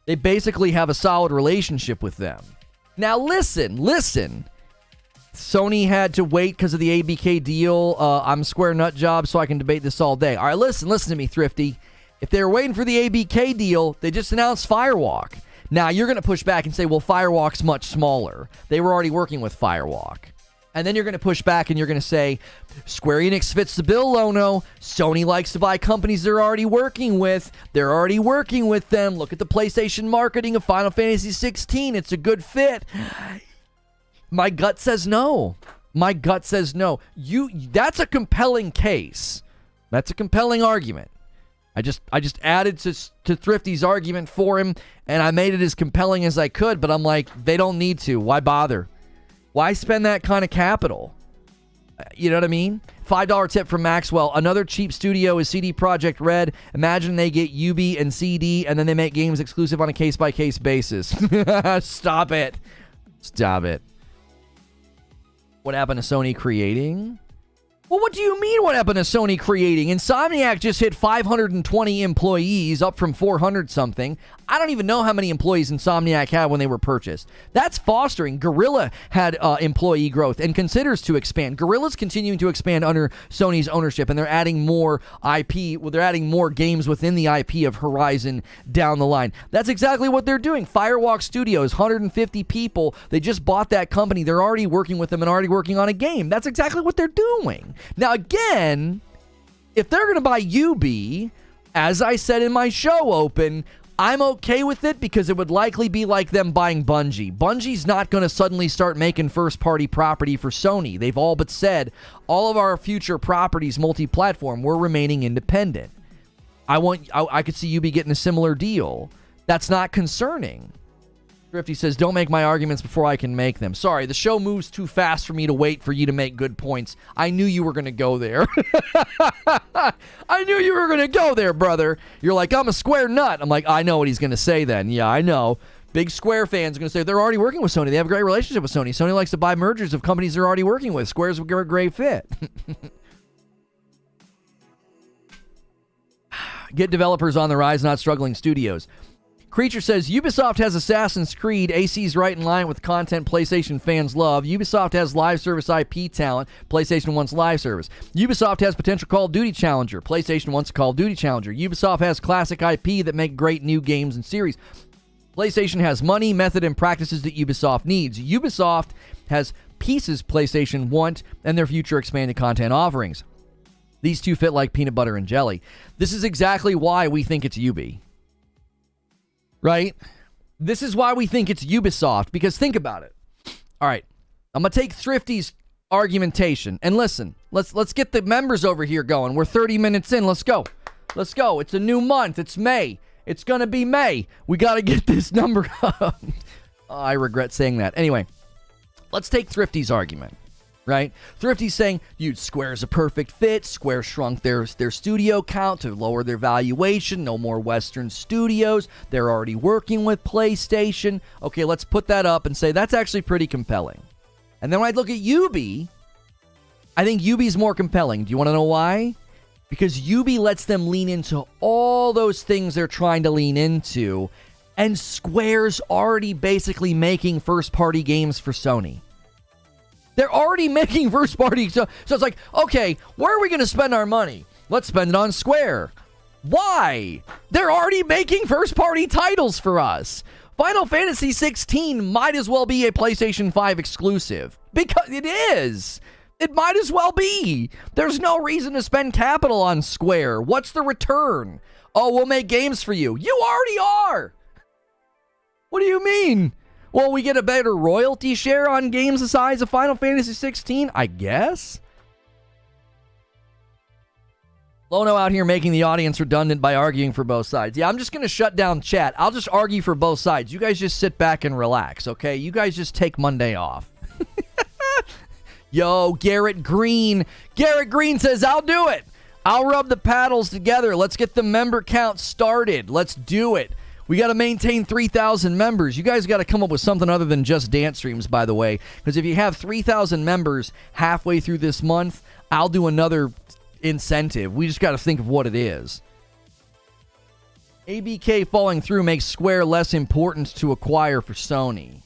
They basically have a solid relationship with them. Now, listen. Sony had to wait because of the ABK deal. I'm Square nut job, so I can debate this all day. All right, listen to me, Thrifty. If they were waiting for the ABK deal, they just announced Firewalk. Now, you're going to push back and say, well, Firewalk's much smaller. They were already working with Firewalk. And then you're going to push back and you're going to say, Square Enix fits the bill, Lono. Sony likes to buy companies they're already working with. They're already working with them. Look at the PlayStation marketing of Final Fantasy 16. It's a good fit. My gut says no. That's a compelling case. That's a compelling argument. I just added to Thrifty's argument for him, and I made it as compelling as I could, but I'm like, they don't need to. Why bother? Why spend that kind of capital? You know what I mean? $5 tip from Maxwell. Another cheap studio is CD Projekt Red. Imagine they get Ubi and CD, and then they make games exclusive on a case-by-case basis. Stop it. What happened to Sony creating? Well, what do you mean what happened to Sony creating? Insomniac just hit 520 employees, up from 400 something. I don't even know how many employees Insomniac had when they were purchased. That's fostering. Guerrilla had employee growth and considers to expand. Guerrilla's continuing to expand under Sony's ownership, and they're adding more IP. Well, they're adding more games within the IP of Horizon down the line. That's exactly what they're doing. Firewalk Studios, 150 people. They just bought that company. They're already working with them and already working on a game. That's exactly what they're doing. Now, again, if they're going to buy Ubi, as I said in my show open, I'm okay with it because it would likely be like them buying Bungie. Bungie's not going to suddenly start making first-party property for Sony. They've all but said, all of our future properties multi-platform, we're remaining independent. I could see Ubi getting a similar deal. That's not concerning. Thrifty says, don't make my arguments before I can make them. Sorry, the show moves too fast for me to wait for you to make good points. I knew you were going to go there. I knew you were going to go there, brother. You're like, I'm a Square nut. I'm like, I know what he's going to say then. Yeah, I know. Big Square fans are going to say they're already working with Sony. They have a great relationship with Sony. Sony likes to buy mergers of companies they're already working with. Square's a great fit. Get developers on the rise, not struggling studios. Creature says, Ubisoft has Assassin's Creed. AC's right in line with content PlayStation fans love. Ubisoft has live service IP talent. PlayStation wants live service. Ubisoft has potential Call of Duty challenger. PlayStation wants a Call of Duty challenger. Ubisoft has classic IP that make great new games and series. PlayStation has money, method, and practices that Ubisoft needs. Ubisoft has pieces PlayStation want and their future expanded content offerings. These two fit like peanut butter and jelly. This is exactly why we think it's Ubi. Right? This is why we think it's Ubisoft, because think about it. All right, I'm going to take Thrifty's argumentation, and listen, let's get the members over here going. We're 30 minutes in. Let's go. Let's go. It's a new month. It's May. It's going to be May. We got to get this number up. I regret saying that. Anyway, let's take Thrifty's argument. Right? Thrifty's saying, Square's a perfect fit. Square shrunk their studio count to lower their valuation. No more Western studios. They're already working with PlayStation. Okay, let's put that up and say that's actually pretty compelling. And then when I look at Ubi, I think Ubi's more compelling. Do you want to know why? Because Ubi lets them lean into all those things they're trying to lean into, and Square's already basically making first-party games for Sony. They're already making first party. So it's like, okay, where are we going to spend our money? Let's spend it on Square. Why? They're already making first party titles for us. Final Fantasy 16 might as well be a PlayStation 5 exclusive. Because it is. It might as well be. There's no reason to spend capital on Square. What's the return? Oh, we'll make games for you. You already are. What do you mean? Well, we get a better royalty share on games the size of Final Fantasy 16, I guess? Lono out here making the audience redundant by arguing for both sides. Yeah, I'm just going to shut down chat. I'll just argue for both sides. You guys just sit back and relax, okay? You guys just take Monday off. Yo, Garrett Green. Garrett Green says, I'll do it. I'll rub the paddles together. Let's get the member count started. Let's do it. We got to maintain 3,000 members. You guys got to come up with something other than just dance streams, by the way. Because if you have 3,000 members halfway through this month, I'll do another incentive. We just got to think of what it is. ABK falling through makes Square less important to acquire for Sony.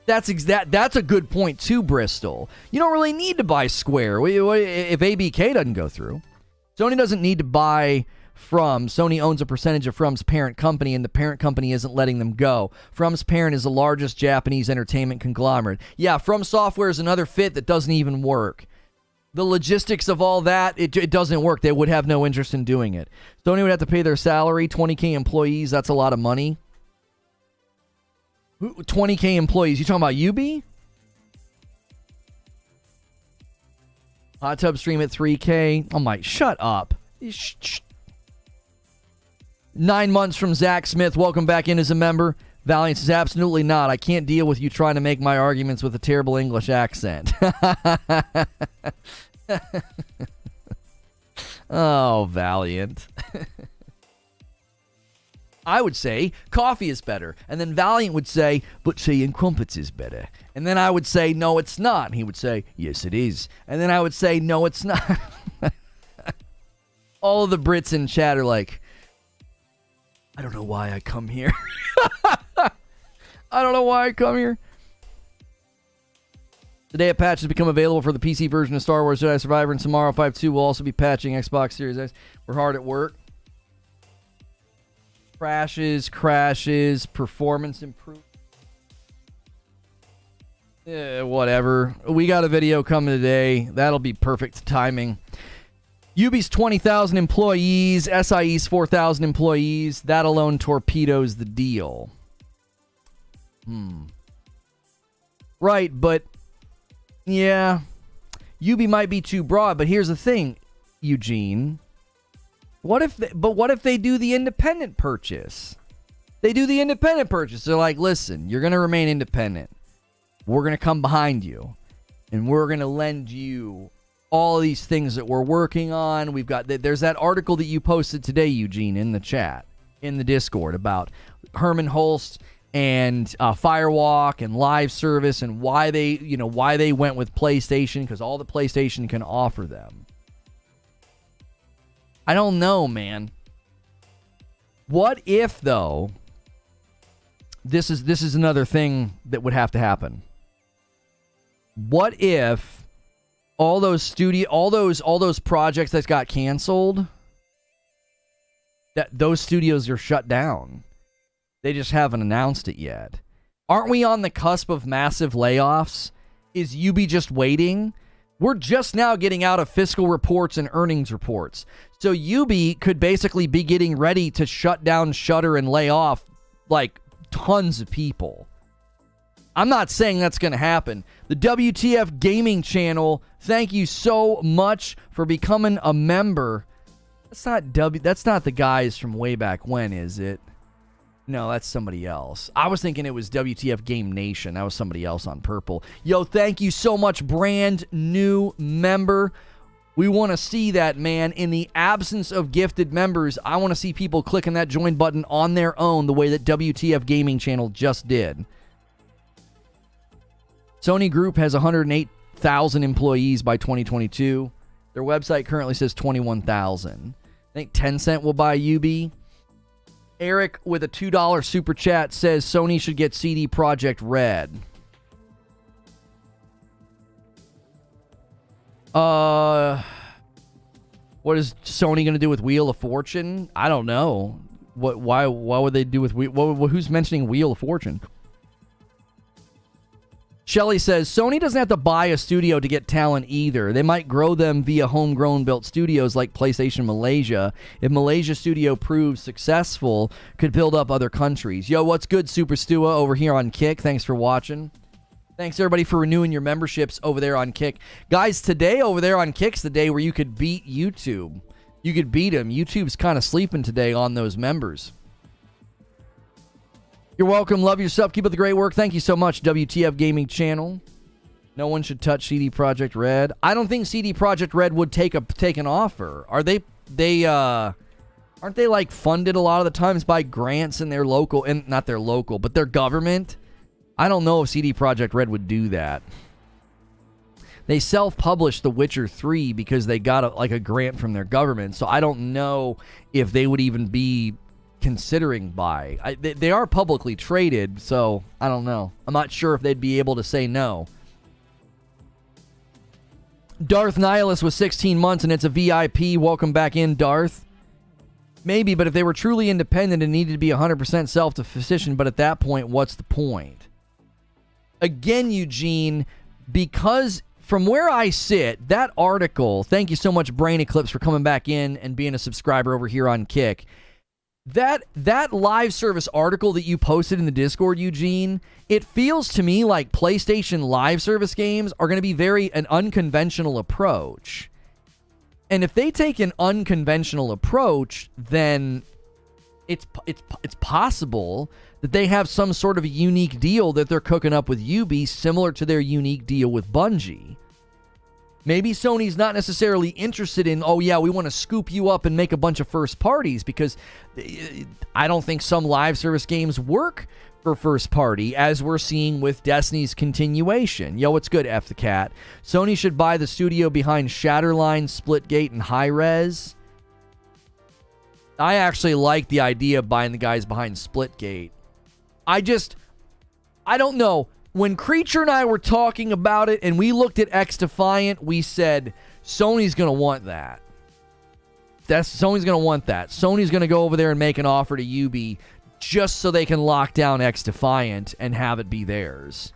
That's a good point too, Bristol. You don't really need to buy Square if ABK doesn't go through. Sony doesn't need to buy From. Sony owns a percentage of From's parent company, and the parent company isn't letting them go. From's parent is the largest Japanese entertainment conglomerate. Yeah, From Software is another fit that doesn't even work. The logistics of all that, it doesn't work. They would have no interest in doing it. Sony would have to pay their salary, 20K employees. That's a lot of money. 20K employees. You talking about Ubi? Hot tub stream at 3K. Oh my, shut up. 9 months from Zach Smith. Welcome back in as a member. Valiant says, absolutely not. I can't deal with you trying to make my arguments with a terrible English accent. Oh, Valiant. I would say coffee is better. And then Valiant would say, but tea and crumpets is better. And then I would say, no, it's not. And he would say, yes, it is. And then I would say, no, it's not. All of the Brits in chat are like, I don't know why I come here. I don't know why I come here. Today, a patch has become available for the PC version of Star Wars Jedi Survivor, and tomorrow, 5.2 will also be patching Xbox Series X. We're hard at work. Crashes, performance improvement. Whatever. We got a video coming today. That'll be perfect timing. Ubi's 20,000 employees, SIE's 4,000 employees. That alone torpedoes the deal. Right, but yeah, Ubi might be too broad. But here's the thing, Eugene. What if they do the independent purchase? They do the independent purchase. They're like, listen, you're going to remain independent. We're going to come behind you, and we're going to lend you all these things that we're working on. We've got there's that article that you posted today, Eugene, in the chat, in the Discord, about Herman Holst and Firewalk and live service and why they went with PlayStation, because all the PlayStation can offer them. I don't know, man. What if, though, this is another thing that would have to happen. What if all those projects that got canceled, that those studios are shut down? They just haven't announced it yet. Aren't we on the cusp of massive layoffs? Is Ubi just waiting? We're just now getting out of fiscal reports and earnings reports. So Ubi could basically be getting ready to shut down, shutter, and lay off like tons of people. I'm not saying that's going to happen. The WTF Gaming channel, thank you so much for becoming a member. That's not the guys from way back when, is it? No, that's somebody else. I was thinking it was WTF Game Nation. That was somebody else on purple. Yo, thank you so much, brand new member. We want to see that, man. In the absence of gifted members, I want to see people clicking that join button on their own the way that WTF Gaming channel just did. Sony Group has 108,000 employees by 2022. Their website currently says 21,000. I think Tencent will buy Ubi. Eric with a $2 super chat says Sony should get CD Projekt Red. What is Sony going to do with Wheel of Fortune? I don't know. Why would they do with who's mentioning Wheel of Fortune? Shelly says, Sony doesn't have to buy a studio to get talent either. They might grow them via homegrown built studios like PlayStation Malaysia. If Malaysia studio proves successful, could build up other countries. Yo, what's good, Super Stua over here on Kick? Thanks for watching. Thanks, everybody, for renewing your memberships over there on Kick. Guys, today over there on Kick's the day where you could beat YouTube. You could beat them. YouTube's kind of sleeping today on those members. You're welcome. Love yourself. Keep up the great work. Thank you so much, WTF Gaming channel. No one should touch CD Projekt Red. I don't think CD Projekt Red would take an offer. Are they aren't they like funded a lot of the times by grants in their local, and not their local, but their government? I don't know if CD Projekt Red would do that. They self-published The Witcher 3 because they got a grant from their government. So I don't know if they would even be considering buy. They are publicly traded, so I don't know. I'm not sure if they'd be able to say no. Darth Nihilus was 16 months and it's a VIP. Welcome back in, Darth. Maybe, but if they were truly independent and needed to be 100% self-sufficient, but at that point, what's the point? Again, Eugene, because from where I sit, that article, thank you so much, Brain Eclipse, for coming back in and being a subscriber over here on Kick. That live service article that you posted in the Discord, Eugene, it feels to me like PlayStation live service games are going to be an unconventional approach. And if they take an unconventional approach, then it's possible that they have some sort of a unique deal that they're cooking up with Ubi, similar to their unique deal with Bungie. Maybe Sony's not necessarily interested in, oh yeah, we want to scoop you up and make a bunch of first parties, because I don't think some live service games work for first party, as we're seeing with Destiny's continuation. Yo, what's good, F the Cat? Sony should buy the studio behind Shatterline, Splitgate, and Hi-Rez. I actually like the idea of buying the guys behind Splitgate. I don't know. When Creature and I were talking about it and we looked at XDefiant, we said, Sony's going to want that. Sony's going to want that. Sony's going to go over there and make an offer to Ubi just so they can lock down XDefiant and have it be theirs.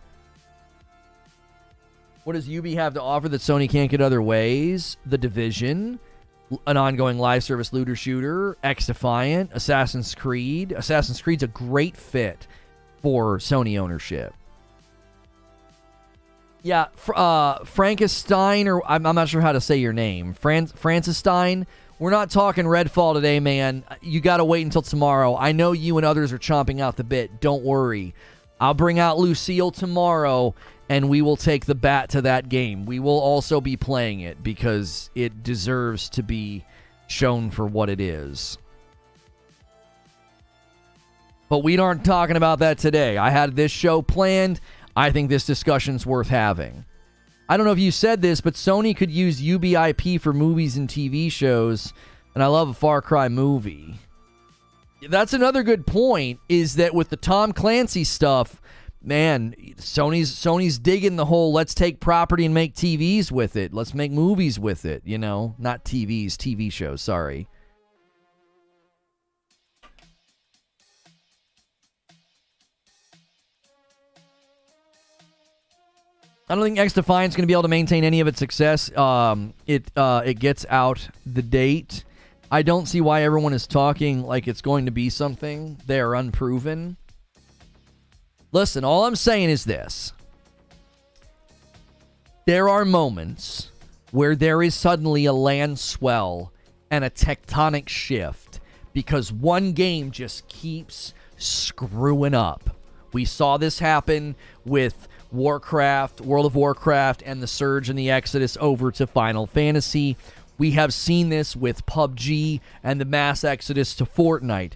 What does Ubi have to offer that Sony can't get other ways? The Division, an ongoing live service looter shooter, XDefiant, Assassin's Creed. Assassin's Creed's a great fit for Sony ownership. Yeah, Frankenstein, or I'm not sure how to say your name. Frankenstein. We're not talking Redfall today, man. You got to wait until tomorrow. I know you and others are chomping out the bit. Don't worry. I'll bring out Lucille tomorrow, and we will take the bat to that game. We will also be playing it because it deserves to be shown for what it is. But we aren't talking about that today. I had this show planned. I think this discussion's worth having. I don't know if you said this, but Sony could use Ubi IP for movies and TV shows, and I love a Far Cry movie. That's another good point, is that with the Tom Clancy stuff, man, Sony's digging the whole let's take property and make TVs with it. Let's make movies with it, you know? Not TVs, TV shows, sorry. I don't think XDefiant's going to be able to maintain any of its success. It gets out the date. I don't see why everyone is talking like it's going to be something. They are unproven. Listen, all I'm saying is this. There are moments where there is suddenly a land swell and a tectonic shift because one game just keeps screwing up. We saw this happen with Warcraft, World of Warcraft, and the surge and the exodus over to Final Fantasy. We have seen this with PUBG and the mass exodus to Fortnite.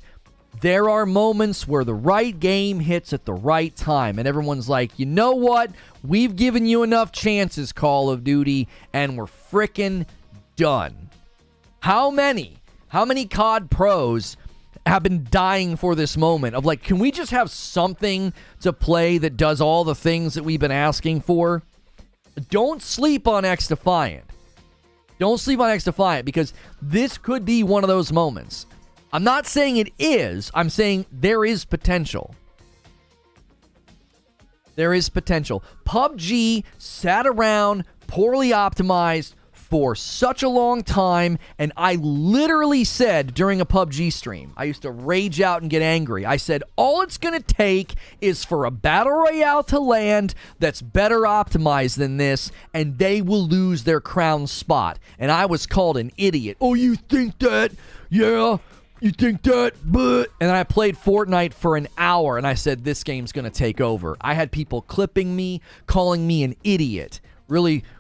There are moments where the right game hits at the right time, and everyone's like, you know what? We've given you enough chances, Call of Duty, and we're frickin' done. How many COD pros have been dying for this moment of like, can we just have something to play that does all the things that we've been asking for? Don't sleep on XDefiant. Don't sleep on XDefiant, because this could be one of those moments. I'm not saying it is. I'm saying there is potential. There is potential. PUBG sat around, poorly optimized for such a long time, and I literally said during a PUBG stream, I used to rage out and get angry. I said, all it's going to take is for a battle royale to land that's better optimized than this, and they will lose their crown spot. And I was called an idiot. Oh, you think that? Yeah, you think that? But and then I played Fortnite for an hour, and I said, this game's going to take over. I had people clipping me, calling me an idiot.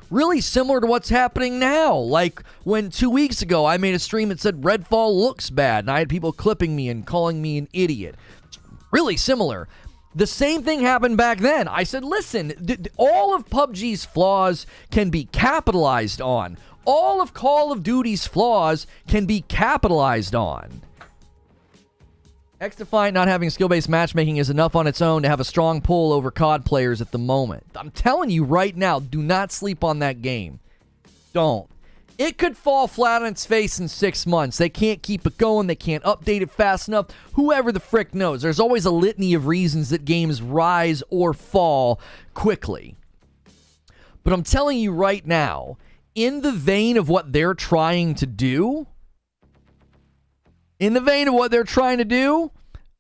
Really similar to what's happening now. Like when 2 weeks ago I made a stream that said Redfall looks bad, and I had people clipping me and calling me an idiot. Really similar. The same thing happened back then. I said, listen, all of PUBG's flaws can be capitalized on. All of Call of Duty's flaws can be capitalized on. XDefiant not having skill-based matchmaking is enough on its own to have a strong pull over COD players at the moment. I'm telling you right now, do not sleep on that game. Don't. It could fall flat on its face in 6 months. They can't keep it going. They can't update it fast enough. Whoever the frick knows. There's always a litany of reasons that games rise or fall quickly. But I'm telling you right now, in the vein of what they're trying to do,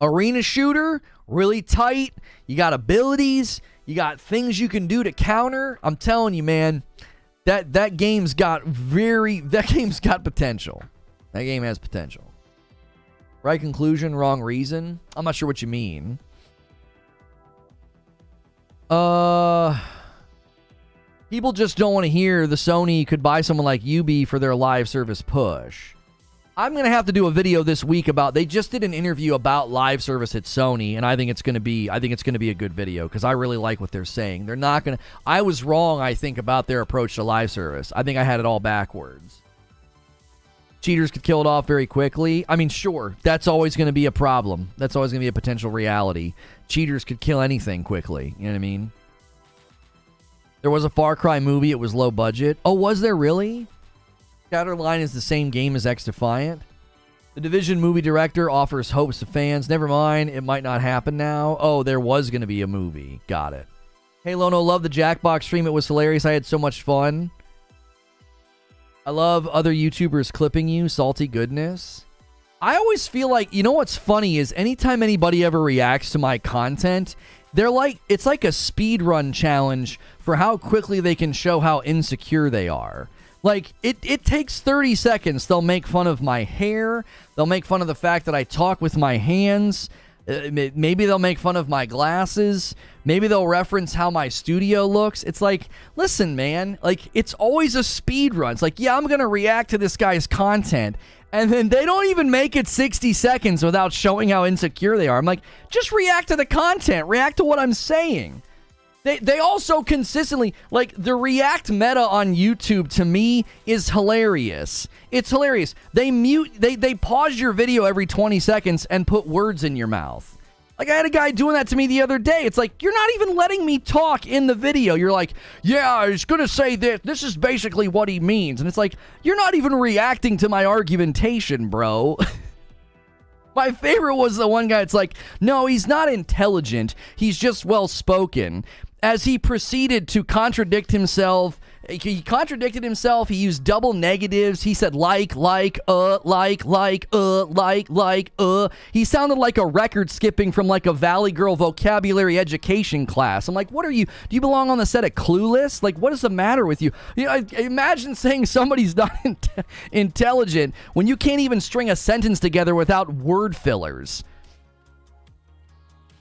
arena shooter, really tight, you got abilities, you got things you can do to counter. I'm telling you, man, that game's got potential. That game has potential. Right conclusion, wrong reason. I'm not sure what you mean. People just don't want to hear the Sony could buy someone like Ubi for their live service push. I'm going to have to do a video this week about, they just did an interview about live service at Sony, and I think it's going to be a good video because I really like what they're saying. They're not going to, I was wrong, I think, about their approach to live service. I think I had it all backwards. Cheaters could kill it off very quickly. I mean, sure, that's always going to be a problem. That's always going to be a potential reality. Cheaters could kill anything quickly. You know what I mean? There was a Far Cry movie. It was low budget. Oh, was there really? Shatterline is the same game as XDefiant. The Division movie director offers hopes to fans. Never mind, it might not happen now. Oh, there was going to be a movie. Got it. Hey, Lono, love the Jackbox stream. It was hilarious. I had so much fun. I love other YouTubers clipping you. Salty goodness. I always feel like, you know what's funny is anytime anybody ever reacts to my content, they're like, it's like a speed run challenge for how quickly they can show how insecure they are. Like, it takes 30 seconds. They'll make fun of my hair. They'll make fun of the fact that I talk with my hands. Maybe they'll make fun of my glasses. Maybe they'll reference how my studio looks. It's like, listen, man, like, it's always a speed run. It's like, yeah, I'm going to react to this guy's content. And then they don't even make it 60 seconds without showing how insecure they are. I'm like, just react to the content. React to what I'm saying. They also consistently, like, the react meta on YouTube to me is hilarious. It's hilarious. They pause your video every 20 seconds and put words in your mouth. Like, I had a guy doing that to me the other day. It's like, you're not even letting me talk in the video. You're like, yeah, I was going to say this. This is basically what he means. And it's like, you're not even reacting to my argumentation, bro. My favorite was the one guy, it's like, no, he's not intelligent. He's just well-spoken. As he proceeded to contradict himself, he contradicted himself. He used double negatives. He said like. He sounded like a record skipping from like a Valley Girl vocabulary education class. I'm like, what are you? Do you belong on the set of Clueless? Like, what is the matter with you? You know, imagine saying somebody's not intelligent when you can't even string a sentence together without word fillers.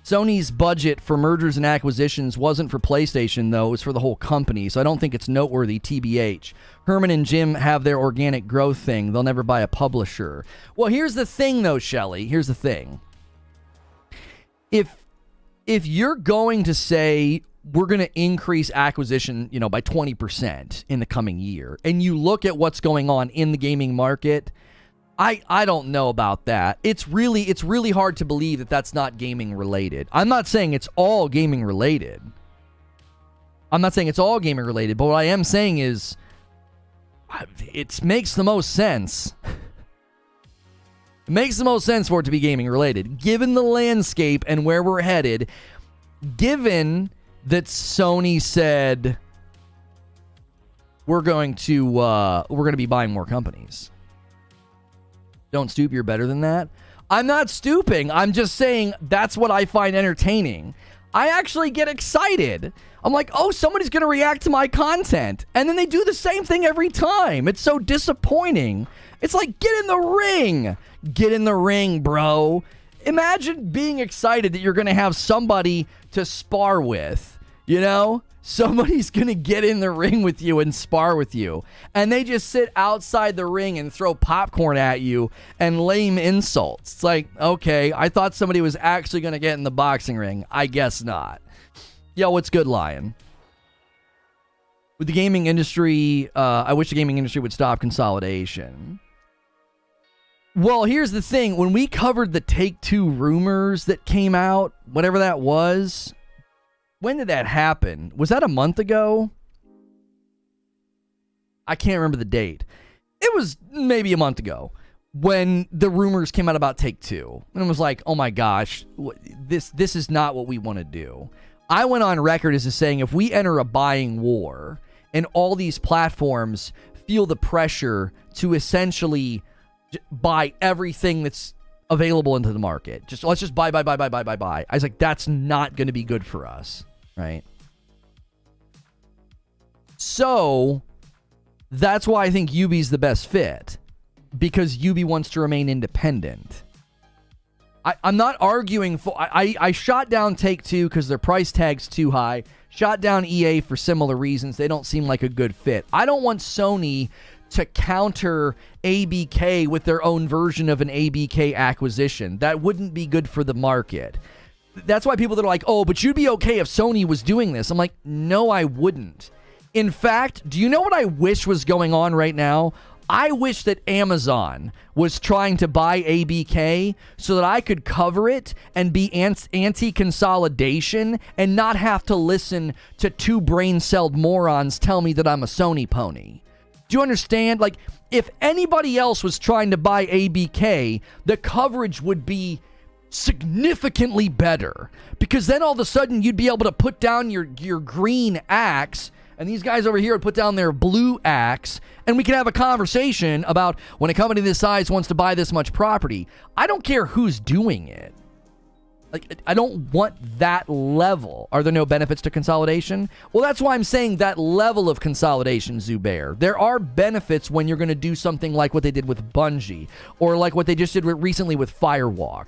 Sony's budget for mergers and acquisitions wasn't for PlayStation, though. It was for the whole company, so I don't think it's noteworthy, TBH. Herman and Jim have their organic growth thing. They'll never buy a publisher. Well, here's the thing, though, Shelly. Here's the thing. If you're going to say we're going to increase acquisition, you know, by 20% in the coming year, and you look at what's going on in the gaming market, I don't know about that. It's really hard to believe that that's not gaming related. I'm not saying it's all gaming related. But what I am saying is it makes the most sense. It makes the most sense for it to be gaming related, given the landscape and where we're headed, given that Sony said we're going to be buying more companies. Don't stoop, you're better than that. I'm not stooping. I'm just saying that's what I find entertaining. I actually get excited. I'm like, oh, somebody's going to react to my content. And then they do the same thing every time. It's so disappointing. It's like, get in the ring. Get in the ring, bro. Imagine being excited that you're going to have somebody to spar with, you know? Somebody's going to get in the ring with you and spar with you. And they just sit outside the ring and throw popcorn at you and lame insults. It's like, okay, I thought somebody was actually going to get in the boxing ring. I guess not. Yo, what's good, Lion? With the gaming industry, I wish the gaming industry would stop consolidation. Well, here's the thing. When we covered the Take-Two rumors that came out, whatever that was... When did that happen? Was that a month ago? I can't remember the date. It was maybe a month ago when the rumors came out about Take-Two. And it was like, oh my gosh, this is not what we want to do. I went on record as saying if we enter a buying war and all these platforms feel the pressure to essentially buy everything that's available into the market. Let's just buy. I was like, that's not going to be good for us, right? So that's why I think Ubi's the best fit, because Ubi wants to remain independent. I'm not arguing for... I shot down Take-Two because their price tag's too high. Shot down EA for similar reasons. They don't seem like a good fit. I don't want Sony to counter ABK with their own version of an ABK acquisition. That wouldn't be good for the market. That's why people that are like, oh, but you'd be okay if Sony was doing this. I'm like, no, I wouldn't. In fact, do you know what I wish was going on right now? I wish that Amazon was trying to buy ABK so that I could cover it and be anti-consolidation and not have to listen to two brain-celled morons tell me that I'm a Sony pony. Do you understand? Like, if anybody else was trying to buy ABK, the coverage would be significantly better, because then all of a sudden you'd be able to put down your green axe, and these guys over here would put down their blue axe, and we can have a conversation about when a company this size wants to buy this much property. I don't care who's doing it. Like, I don't want that level. Are there no benefits to consolidation? Well, that's why I'm saying that level of consolidation, Zubair. There are benefits when you're going to do something like what they did with Bungie, or like what they just did recently with Firewalk.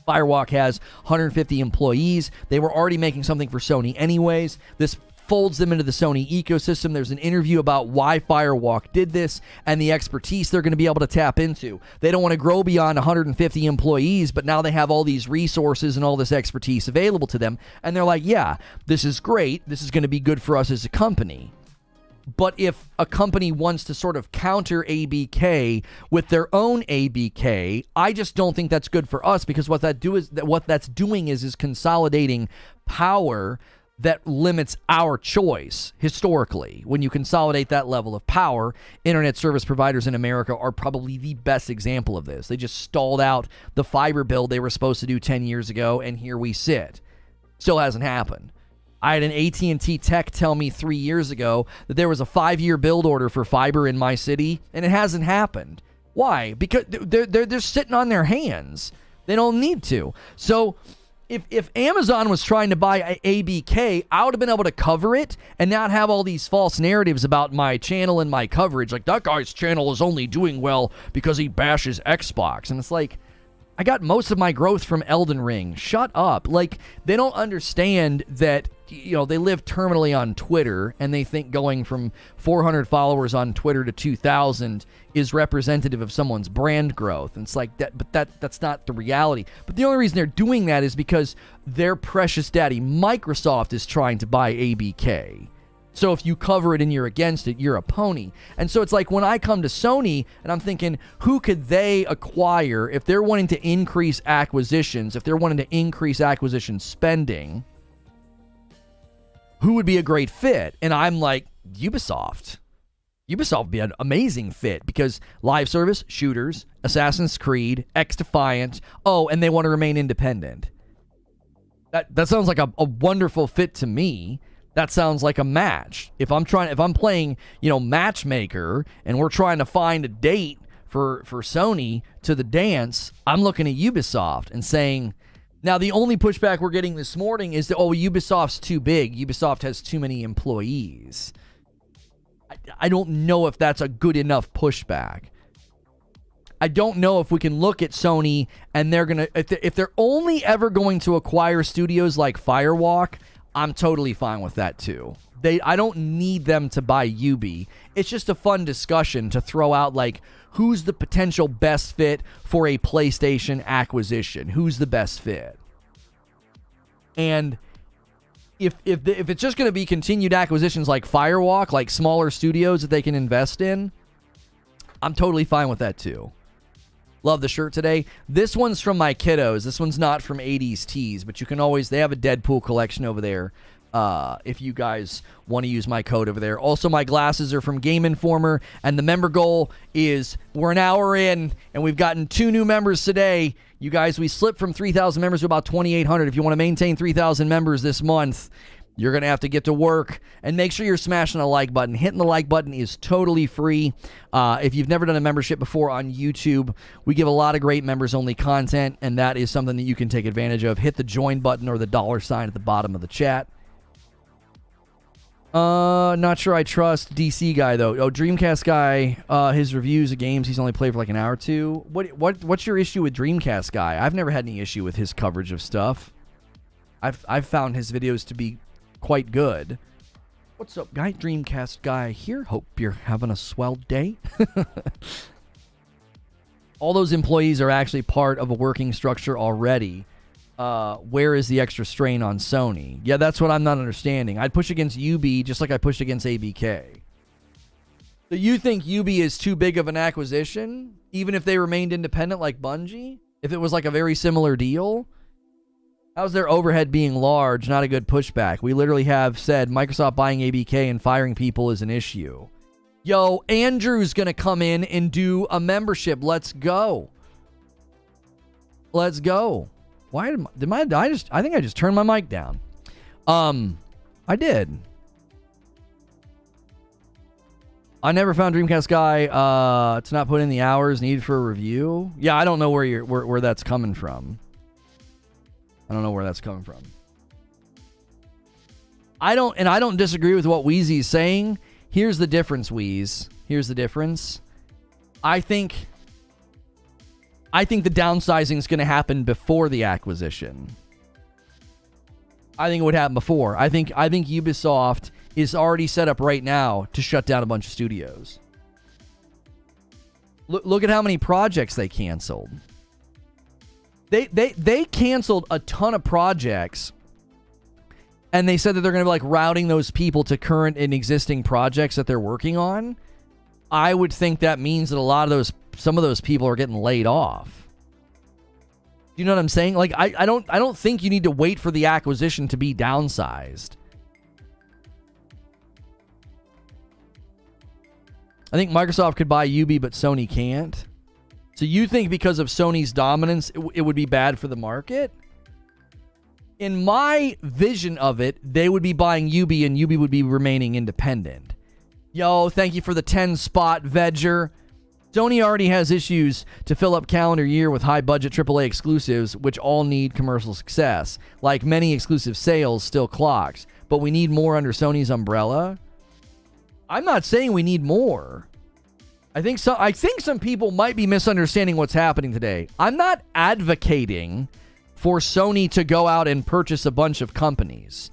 Firewalk has 150 employees. They were already making something for Sony anyways. This folds them into the Sony ecosystem. There's an interview about why Firewalk did this and the expertise they're going to be able to tap into. They don't want to grow beyond 150 employees, but now they have all these resources and all this expertise available to them. And they're like, yeah, this is great. This is going to be good for us as a company. But if a company wants to sort of counter ABK with their own ABK, I just don't think that's good for us, because what that's doing is consolidating power that limits our choice. Historically, when you consolidate that level of power, internet service providers in America are probably the best example of this. They just stalled out the fiber build they were supposed to do 10 years ago, and here we sit. Still hasn't happened. I had an AT&T tech tell me 3 years ago that there was a 5-year build order for fiber in my city, and it hasn't happened. Why? Because they're sitting on their hands. They don't need to. So if Amazon was trying to buy ABK, I would have been able to cover it and not have all these false narratives about my channel and my coverage. Like, that guy's channel is only doing well because he bashes Xbox. And it's like, I got most of my growth from Elden Ring. Shut up. Like, they don't understand that, you know, they live terminally on Twitter, and they think going from 400 followers on Twitter to 2,000 is representative of someone's brand growth. And it's like that, but that's not the reality. But the only reason they're doing that is because their precious daddy Microsoft is trying to buy ABK. So if you cover it and you're against it, you're a pony. And so it's like when I come to Sony and I'm thinking, who could they acquire if they're wanting to increase acquisitions, if they're wanting to increase acquisition spending, who would be a great fit? And I'm like, Ubisoft. Ubisoft would be an amazing fit, because live service, shooters, Assassin's Creed, XDefiant. Oh, and they want to remain independent. That sounds like a wonderful fit to me. That sounds like a match. If I'm playing, you know, matchmaker, and we're trying to find a date for Sony to the dance, I'm looking at Ubisoft and saying, now the only pushback we're getting this morning is that, oh, Ubisoft's too big. Ubisoft has too many employees. I don't know if that's a good enough pushback. I don't know if we can look at Sony and they're going to, if they're only ever going to acquire studios like Firewalk, I'm totally fine with that too. I don't need them to buy Ubi. It's just a fun discussion to throw out, like, who's the potential best fit for a PlayStation acquisition? Who's the best fit? And if it's just going to be continued acquisitions like Firewalk, like smaller studios that they can invest in, I'm totally fine with that too. Love the shirt today. This one's from my kiddos. This one's not from 80s Tees, but you can always, they have a Deadpool collection over there if you guys want to use my code over there. Also, my glasses are from Game Informer, and the member goal is, we're an hour in, and we've gotten 2 new members today. You guys, we slipped from 3,000 members to about 2,800. If you want to maintain 3,000 members this month, you're going to have to get to work, and make sure you're smashing the like button. Hitting the like button is totally free. If you've never done a membership before on YouTube, we give a lot of great members-only content, and that is something that you can take advantage of. Hit the join button or the $ sign at the bottom of the chat. Not sure I trust DC guy though. Oh, Dreamcast guy. His reviews of games he's only played for like an hour or two. What's your issue with Dreamcast guy? I've never had any issue with his coverage of stuff. I've found his videos to be quite good. What's up, guy? Dreamcast guy here. Hope you're having a swell day. All those employees are actually part of a working structure already. Where is the extra strain on Sony? Yeah, that's what I'm not understanding. I'd push against UB just like I pushed against ABK. So you think UB is too big of an acquisition, even if they remained independent like Bungie? If it was like a very similar deal? How's their overhead being large not a good pushback? We literally have said Microsoft buying ABK and firing people is an issue. Yo, Andrew's gonna come in and do a membership. Let's go. Let's go. Why I think I just turned my mic down. I did. I never found Dreamcast guy to not put in the hours needed for a review. Yeah, I don't know where that's coming from. I don't know where that's coming from. I don't disagree with what Wheezy's saying. Here's the difference, Wheeze. Here's the difference. I think the downsizing is going to happen before the acquisition. I think it would happen before. I think Ubisoft is already set up right now to shut down a bunch of studios. Look at how many projects they canceled. They canceled a ton of projects, and they said that they're going to be like routing those people to current and existing projects that they're working on. I would think that means that some of those people are getting laid off. You know what I'm saying? Like I don't think you need to wait for the acquisition to be downsized. I think Microsoft could buy UB, but Sony can't. So you think because of Sony's dominance, it would be bad for the market? In my vision of it, they would be buying UB and UB would be remaining independent. Yo, thank you for the 10 spot, Vedger. Sony already has issues to fill up calendar year with high-budget AAA exclusives, which all need commercial success. Like many exclusive sales still clocks. But we need more under Sony's umbrella? I'm not saying we need more. I think some people might be misunderstanding what's happening today. I'm not advocating for Sony to go out and purchase a bunch of companies.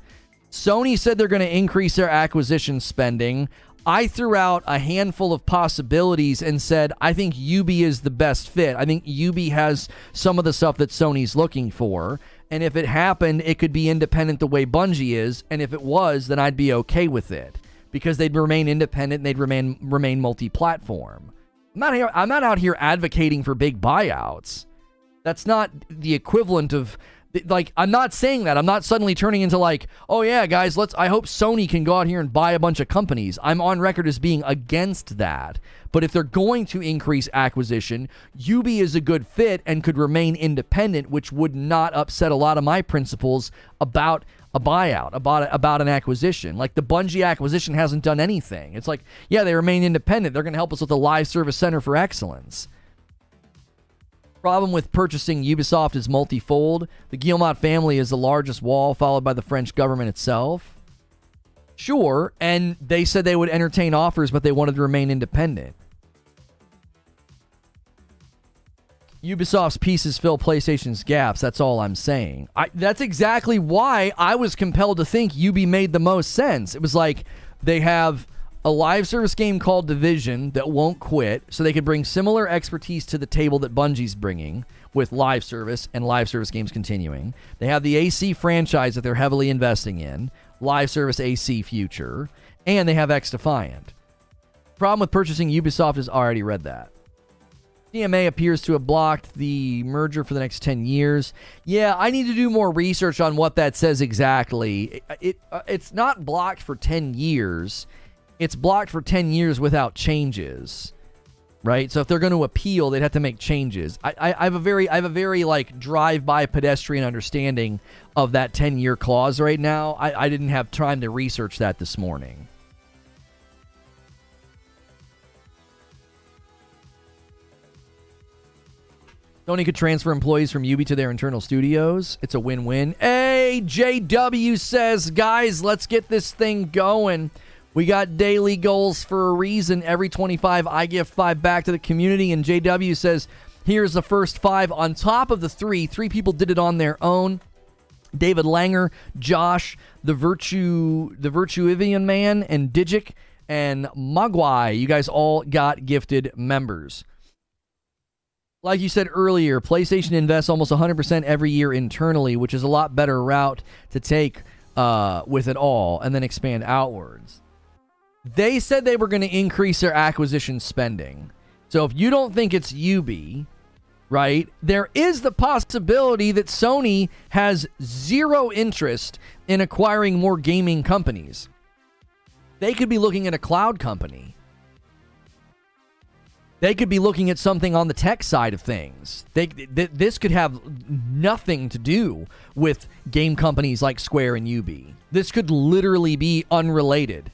Sony said they're going to increase their acquisition spending. I threw out a handful of possibilities and said, I think UB is the best fit. I think UB has some of the stuff that Sony's looking for. And if it happened, it could be independent the way Bungie is. And if it was, then I'd be okay with it. Because they'd remain independent and they'd remain multi-platform. I'm not out here advocating for big buyouts. That's not the equivalent of... Like, I'm not saying that. I'm not suddenly turning into like, oh yeah, guys, I hope Sony can go out here and buy a bunch of companies. I'm on record as being against that. But if they're going to increase acquisition, UB is a good fit and could remain independent, which would not upset a lot of my principles about a buyout, about an acquisition. Like the Bungie acquisition hasn't done anything. It's like, yeah, they remain independent. They're going to help us with the live service center for excellence. Problem with purchasing Ubisoft is multifold. The Guillemot family is the largest wall, followed by the French government itself. Sure, and they said they would entertain offers, but they wanted to remain independent. Ubisoft's pieces fill PlayStation's gaps. That's all I'm saying. That's exactly why I was compelled to think UB made the most sense. It was like they have a live service game called Division that won't quit, so they could bring similar expertise to the table that Bungie's bringing with live service and live service games continuing. They have the AC franchise that they're heavily investing in, live service AC future, and they have XDefiant. Problem with purchasing Ubisoft is already read that. CMA appears to have blocked the merger for the next 10 years. Yeah, I need to do more research on what that says exactly. It's not blocked for 10 years. It's blocked for 10 years without changes, right? So if they're going to appeal, they'd have to make changes. I have a very like drive-by pedestrian understanding of that 10-year clause right now. I didn't have time to research that this morning. Sony could transfer employees from UB to their internal studios. It's a win-win. Hey, way. JW says, guys, let's get this thing going. We got daily goals for a reason. Every 25, I give 5 back to the community. And JW says, here's the first 5 on top of the 3. 3 people did it on their own. David Langer, Josh, the Virtuivian Man, and Digic, and Magwai. You guys all got gifted members. Like you said earlier, PlayStation invests almost 100% every year internally, which is a lot better route to take with it all, and then expand outwards. They said they were going to increase their acquisition spending. So if you don't think it's Ubi, right, there is the possibility that Sony has zero interest in acquiring more gaming companies. They could be looking at a cloud company. They could be looking at something on the tech side of things. This could have nothing to do with game companies like Square and Ubi. This could literally be unrelated.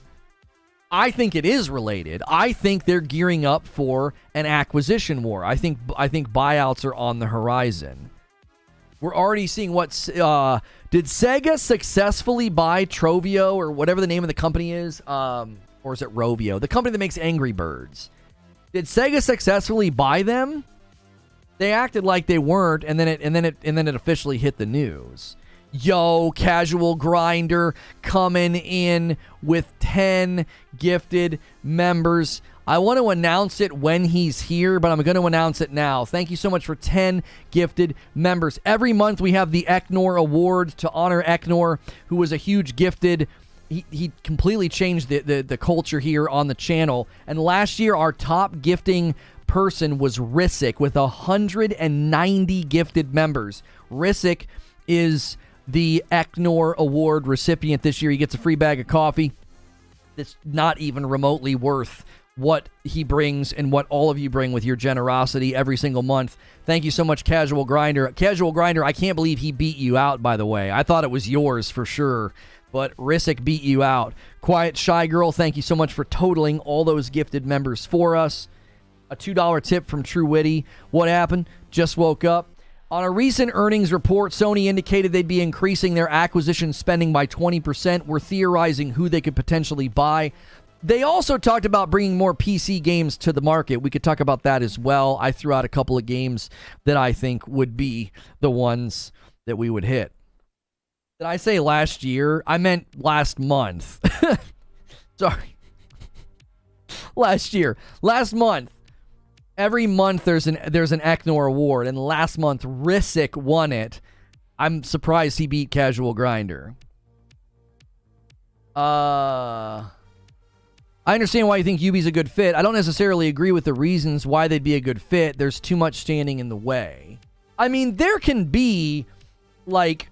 I think it is related. I think they're gearing up for an acquisition war. I think buyouts are on the horizon. We're already seeing what did Sega successfully buy Trovio or whatever the name of the company is, or is it Rovio, the company that makes Angry Birds? Did Sega successfully buy them? They acted like they weren't, and then it officially hit the news. Yo, Casual Grinder coming in with 10 gifted members. I want to announce it when he's here, but I'm going to announce it now. Thank you so much for 10 gifted members. Every month we have the Eknor Award to honor Eknor, who was a huge gifted. He completely changed the culture here on the channel. And last year, our top gifting person was Risic with 190 gifted members. Risic is the Eknor Award recipient this year. He gets a free bag of coffee. That's not even remotely worth what he brings and what all of you bring with your generosity every single month. Thank you so much, Casual Grinder. Casual Grinder, I can't believe he beat you out, by the way. I thought it was yours for sure, but Risic beat you out. Quiet Shy Girl, thank you so much for totaling all those gifted members for us. A $2 tip from True Witty. What happened? Just woke up. On a recent earnings report, Sony indicated they'd be increasing their acquisition spending by 20%. We're theorizing who they could potentially buy. They also talked about bringing more PC games to the market. We could talk about that as well. I threw out a couple of games that I think would be the ones that we would hit. Did I say last year? I meant last month. Sorry. Last year. Last month. Every month there's an Eknor Award, and last month Risic won it. I'm surprised he beat Casual Grinder. I understand why you think Ubi's a good fit. I don't necessarily agree with the reasons why they'd be a good fit. There's too much standing in the way. I mean, there can be like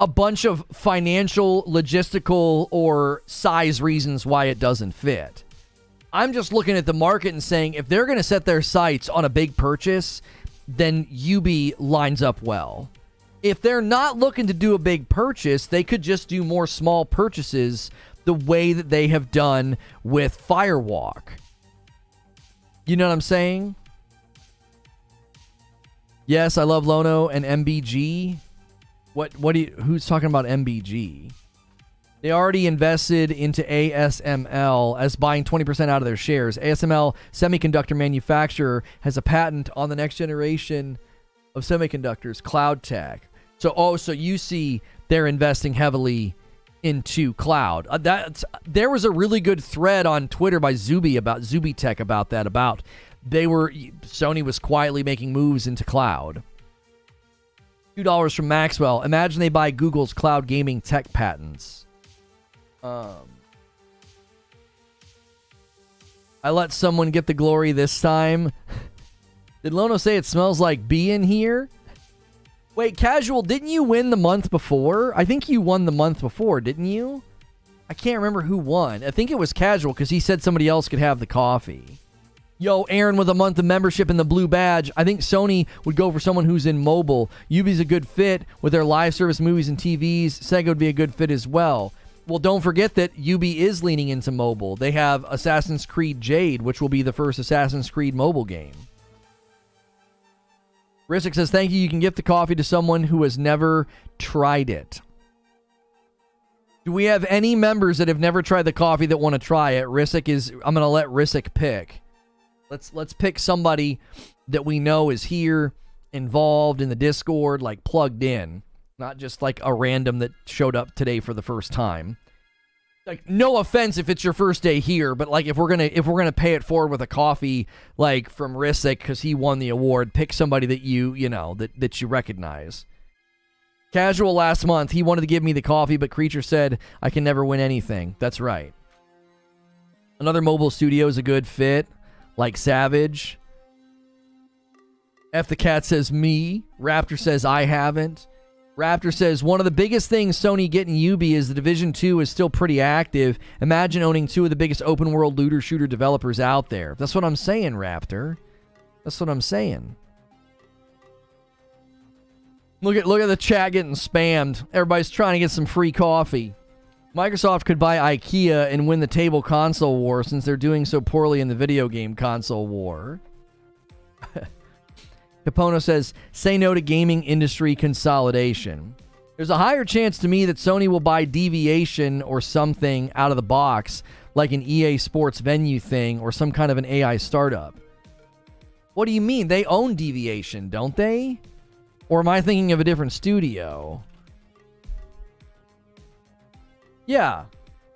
a bunch of financial, logistical, or size reasons why it doesn't fit. I'm just looking at the market and saying if they're going to set their sights on a big purchase, then Ubi lines up well. If they're not looking to do a big purchase, they could just do more small purchases the way that they have done with Firewalk. You know what I'm saying? Yes, I love Lono and MBG. Who's talking about MBG? They already invested into ASML as buying 20% out of their shares. ASML semiconductor manufacturer has a patent on the next generation of semiconductors, cloud tech. So you see they're investing heavily into cloud. There was a really good thread on Twitter by Zuby Tech about that. Sony was quietly making moves into cloud. $2 from Maxwell. Imagine they buy Google's cloud gaming tech patents. I let someone get the glory this time. Did Lono say it smells like bee in here? Wait, Casual, didn't you win the month before? I think you won the month before, didn't you? I can't remember who won. I think it was Casual because he said somebody else could have the coffee. Yo, Aaron with a month of membership and the blue badge. I think Sony would go for someone who's in mobile. Ubi's a good fit with their live service movies and TVs. Sega would be a good fit as well. Well, don't forget that Ubi is leaning into mobile. They have Assassin's Creed Jade, which will be the first Assassin's Creed mobile game. Risic says, thank you. You can gift the coffee to someone who has never tried it. Do we have any members that have never tried the coffee that want to try it? I'm going to let Risik pick. Let's pick somebody that we know is here, involved in the Discord, like plugged in. Not just like a random that showed up today for the first time. Like, no offense if it's your first day here, but like if we're gonna pay it forward with a coffee, like from Risik because he won the award, pick somebody that you know that you recognize. Casual last month, he wanted to give me the coffee, but Creature said I can never win anything. That's right. Another mobile studio is a good fit, like Savage. F the Cat says me. Raptor says I haven't. Raptor says, one of the biggest things Sony getting Ubi is the Division 2 is still pretty active. Imagine owning two of the biggest open world looter shooter developers out there. That's what I'm saying, Raptor. That's what I'm saying. Look at the chat getting spammed. Everybody's trying to get some free coffee. Microsoft could buy IKEA and win the table console war since they're doing so poorly in the video game console war. Capono says, say no to gaming industry consolidation. There's a higher chance to me that Sony will buy Deviation or something out of the box, like an EA Sports venue thing or some kind of an AI startup. What do you mean? They own Deviation, don't they? Or am I thinking of a different studio? Yeah.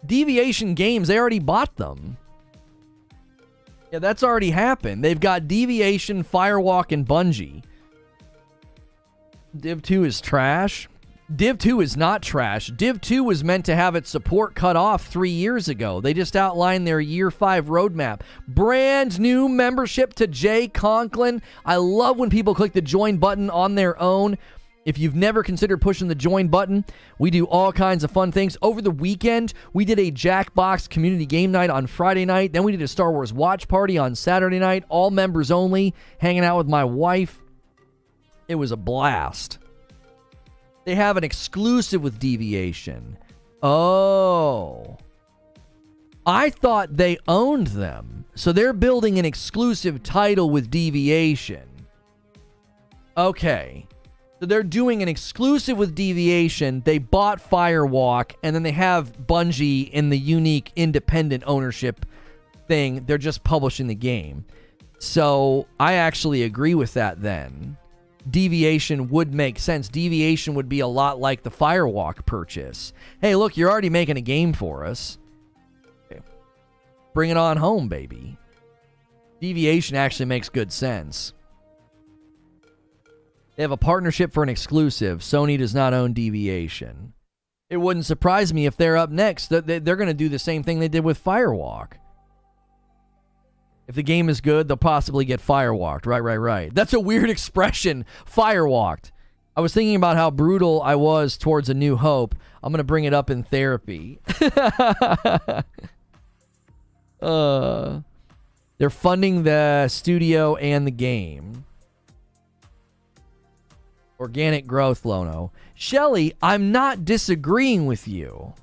Deviation Games, they already bought them. Yeah, that's already happened. They've got Deviation, Firewalk, and Bungie. Div 2 is trash. Div 2 is not trash. Div 2 was meant to have its support cut off 3 years ago. They just outlined their Year 5 roadmap. Brand new membership to Jay Conklin. I love when people click the join button on their own. If you've never considered pushing the join button, we do all kinds of fun things. Over the weekend, we did a Jackbox community game night on Friday night. Then we did a Star Wars watch party on Saturday night. All members only, hanging out with my wife. It was a blast. They have an exclusive with Deviation. Oh. I thought they owned them. So they're building an exclusive title with Deviation. Okay. So they're doing an exclusive with Deviation. They bought Firewalk, and then they have Bungie in the unique independent ownership thing. They're just publishing the game. So I actually agree with that then. Deviation would make sense. Deviation would be a lot like the Firewalk purchase. Hey, look, you're already making a game for us. Okay. Bring it on home, baby. Deviation actually makes good sense. They have a partnership for an exclusive. Sony does not own Deviation. It wouldn't surprise me if they're up next. They're going to do the same thing they did with Firewalk. If the game is good, they'll possibly get Firewalked. Right. That's a weird expression. Firewalked. I was thinking about how brutal I was towards A New Hope. I'm going to bring it up in therapy. They're funding the studio and the game. Organic growth, Lono. Shelly, I'm not disagreeing with you.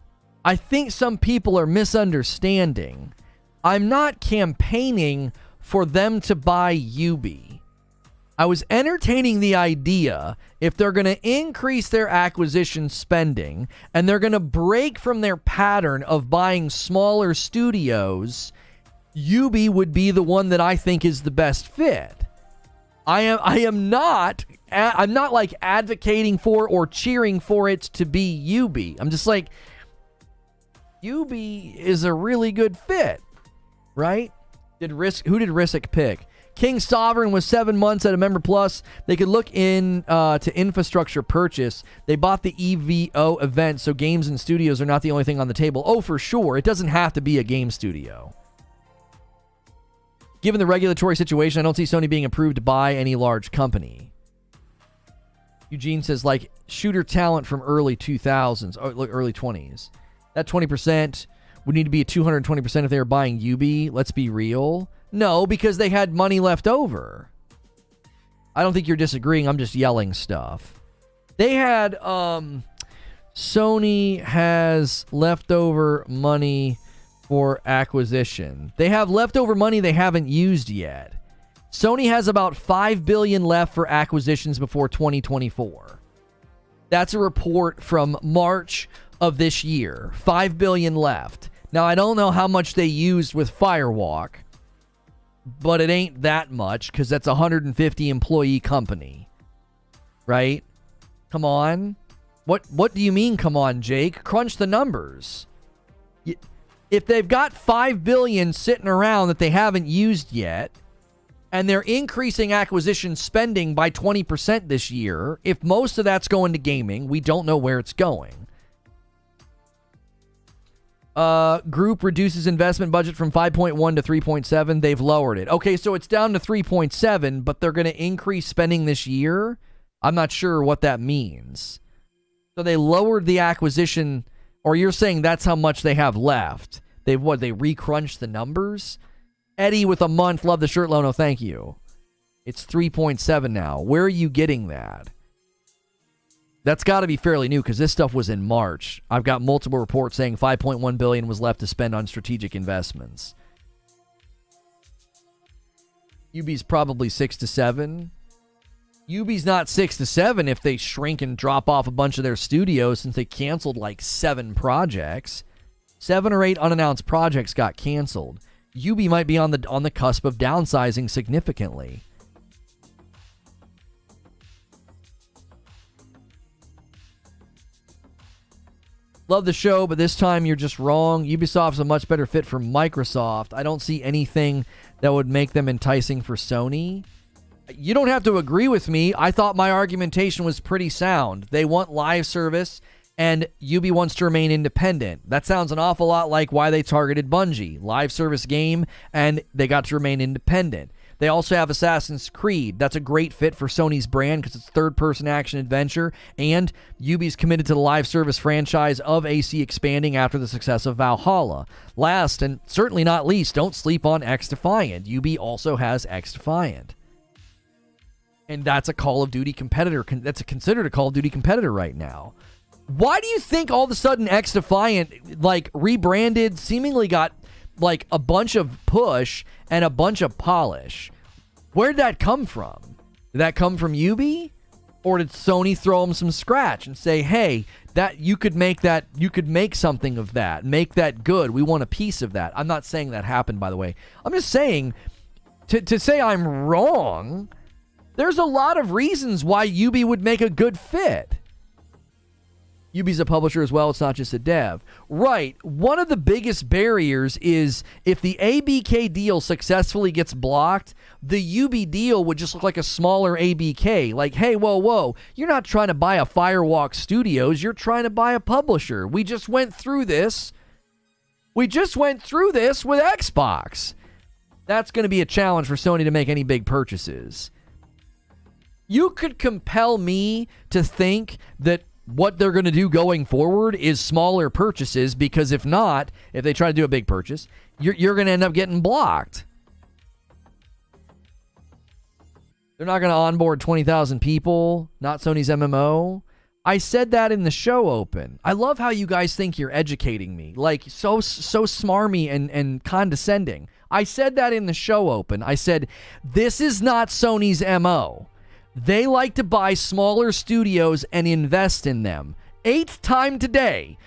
I think some people are misunderstanding. I'm not campaigning for them to buy Ubi. I was entertaining the idea if they're going to increase their acquisition spending and they're going to break from their pattern of buying smaller studios, Ubi would be the one that I think is the best fit. I'm not like advocating for or cheering for it to be Ubi. I'm just like, Ubi is a really good fit, right? Who did Risik pick? King Sovereign was 7 months at a member plus. They could look in to infrastructure purchase. They bought the EVO event, so games and studios are not the only thing on the table. Oh, for sure. It doesn't have to be a game studio. Given the regulatory situation, I don't see Sony being approved to buy any large company. Eugene says, like, shooter talent from early 2000s, or early 20s. That 20% would need to be a 220% if they were buying Ubi. Let's be real. No, because they had money left over. I don't think you're disagreeing. I'm just yelling stuff. They had, Sony has leftover money for acquisition. They have leftover money they haven't used yet. Sony has about $5 billion left for acquisitions before 2024. That's a report from March of this year. $5 billion left. Now, I don't know how much they used with Firewalk, but it ain't that much because that's a 150 employee company, right? Come on. What do you mean, come on, Jake? Crunch the numbers. If they've got $5 billion sitting around that they haven't used yet, and they're increasing acquisition spending by 20% this year, if most of that's going to gaming, we don't know where it's going. Group reduces investment budget from 5.1 to 3.7. They've lowered it. Okay, so it's down to 3.7, but they're going to increase spending this year? I'm not sure what that means. So they lowered the acquisition, or you're saying that's how much they have left. They recrunched the numbers? Eddie with a month, love the shirt, Lono, thank you. It's 3.7 now. Where are you getting that? That's got to be fairly new because this stuff was in March. I've got multiple reports saying $5.1 billion was left to spend on strategic investments. Ubi's probably 6 to 7. Ubi's not 6 to 7 if they shrink and drop off a bunch of their studios since they canceled like 7 projects. 7 or 8 unannounced projects got canceled. Ubi might be on the cusp of downsizing significantly. Love the show, but this time you're just wrong. Ubisoft's a much better fit for Microsoft. I don't see anything that would make them enticing for Sony. You don't have to agree with me. I thought my argumentation was pretty sound. They want live service, and Ubi wants to remain independent. That sounds an awful lot like why they targeted Bungie. Live service game, and they got to remain independent. They also have Assassin's Creed. That's a great fit for Sony's brand because it's third-person action adventure, and Ubi's committed to the live service franchise of AC expanding after the success of Valhalla. Last, and certainly not least, don't sleep on XDefiant. Ubi also has XDefiant. And that's a Call of Duty competitor. That's considered a Call of Duty competitor right now. Why do you think all of a sudden XDefiant, like, rebranded, seemingly got like a bunch of push and a bunch of polish? Where'd that come from? Did that come from Ubi? Or did Sony throw them some scratch and say, hey, you could make something of that, make that good. We want a piece of that. I'm not saying that happened, by the way. I'm just saying, to say I'm wrong, there's a lot of reasons why Ubi would make a good fit. Ubi's a publisher as well. It's not just a dev. Right. One of the biggest barriers is if the ABK deal successfully gets blocked, the Ubi deal would just look like a smaller ABK. Like, hey, whoa. You're not trying to buy a Firewalk Studios. You're trying to buy a publisher. We just went through this. with Xbox. That's going to be a challenge for Sony to make any big purchases. You could compel me to think that what they're going to do going forward is smaller purchases, because if not, if they try to do a big purchase, you're going to end up getting blocked. They're not going to onboard 20,000 people, not Sony's MMO. I said that in the show open. I love how you guys think you're educating me, like so smarmy and condescending. I said that in the show open. I said, this is not Sony's MO. They like to buy smaller studios and invest in them. 8th time today.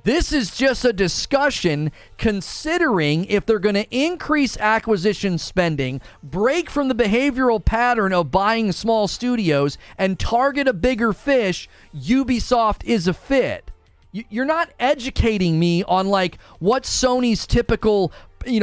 This is just a discussion considering if they're going to increase acquisition spending, break from the behavioral pattern of buying small studios, and target a bigger fish. Ubisoft is a fit. You're not educating me on like what's Sony's typical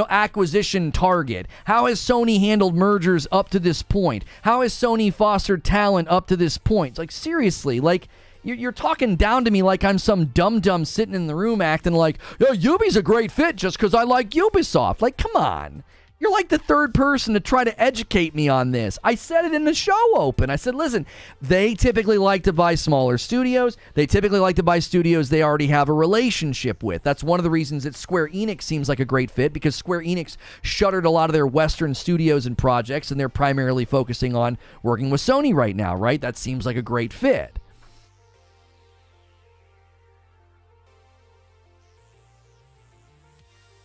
acquisition target. How has Sony handled mergers up to this point? How has Sony fostered talent up to this point? It's like, seriously, like, you're talking down to me like I'm some dum-dum sitting in the room acting like, yeah, Ubi's a great fit just because I like Ubisoft. Like, come on. You're like the third person to try to educate me on this. I said it in the show open. I said, listen, they typically like to buy smaller studios. They typically like to buy studios they already have a relationship with. That's one of the reasons that Square Enix seems like a great fit, because Square Enix shuttered a lot of their Western studios and projects, and they're primarily focusing on working with Sony right now, right? That seems like a great fit.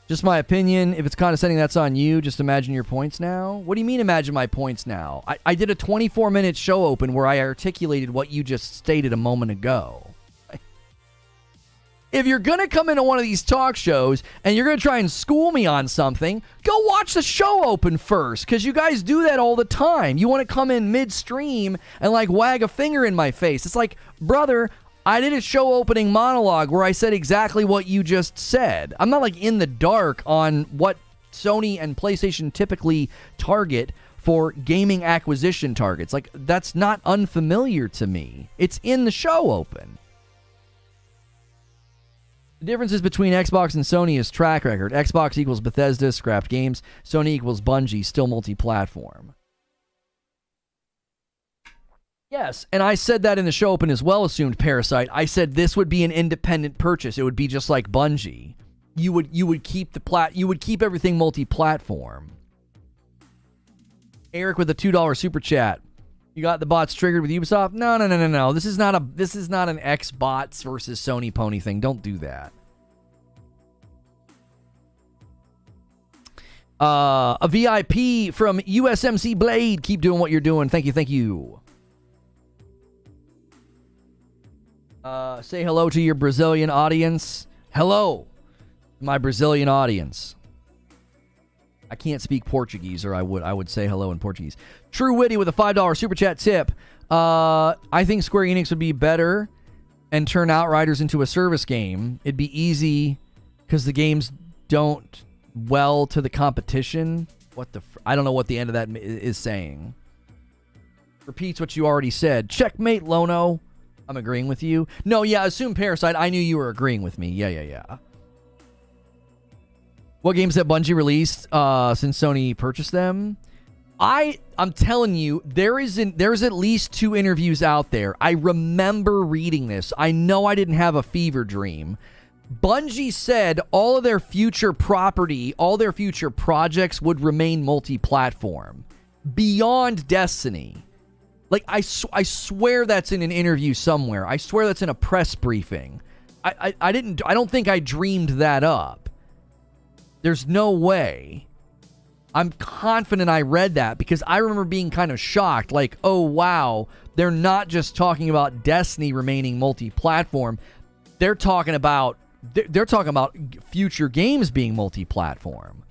Just my opinion. If it's condescending, that's on you. Just imagine your points now. What do you mean imagine my points now? I did a 24-minute show open where I articulated what you just stated a moment ago. If you're going to come into one of these talk shows and you're going to try and school me on something, go watch the show open first, because you guys do that all the time. You want to come in midstream and like wag a finger in my face. It's like, brother, I did a show opening monologue where I said exactly what you just said. I'm not like in the dark on what Sony and PlayStation typically target for gaming acquisition targets. Like, that's not unfamiliar to me. It's in the show open. The differences between Xbox and Sony is track record. Xbox equals Bethesda, scrapped games. Sony equals Bungie, still multi-platform. Yes, and I said that in the show open as well, assumed Parasite. I said this would be an independent purchase. It would be just like Bungie. You would keep everything multi-platform. Eric with a $2 super chat. You got the bots triggered with Ubisoft? No. This is not an Xbots versus Sony pony thing. Don't do that. A VIP from USMC Blade. Keep doing what you're doing. Thank you. Say hello to your Brazilian audience. Hello, my Brazilian audience. I can't speak Portuguese, or I would say hello in Portuguese. True Witty with a $5 super chat tip. I think Square Enix would be better and turn Outriders into a service game. It'd be easy because the games don't well to the competition. I don't know what the end of that is saying. Repeats what you already said. Checkmate, Lono. I'm agreeing with you. No, yeah, assume Parasite. I knew you were agreeing with me. Yeah. What games have Bungie released since Sony purchased them? I'm telling you, there's at least 2 interviews out there. I remember reading this. I know I didn't have a fever dream. Bungie said all of their future property, all their future projects would remain multi-platform. Beyond Destiny. Like, I swear that's in an interview somewhere. I swear that's in a press briefing. I don't think I dreamed that up. There's no way. I'm confident I read that because I remember being kind of shocked. Like, oh, wow. They're not just talking about Destiny remaining multi-platform. They're talking about future games being multi-platform.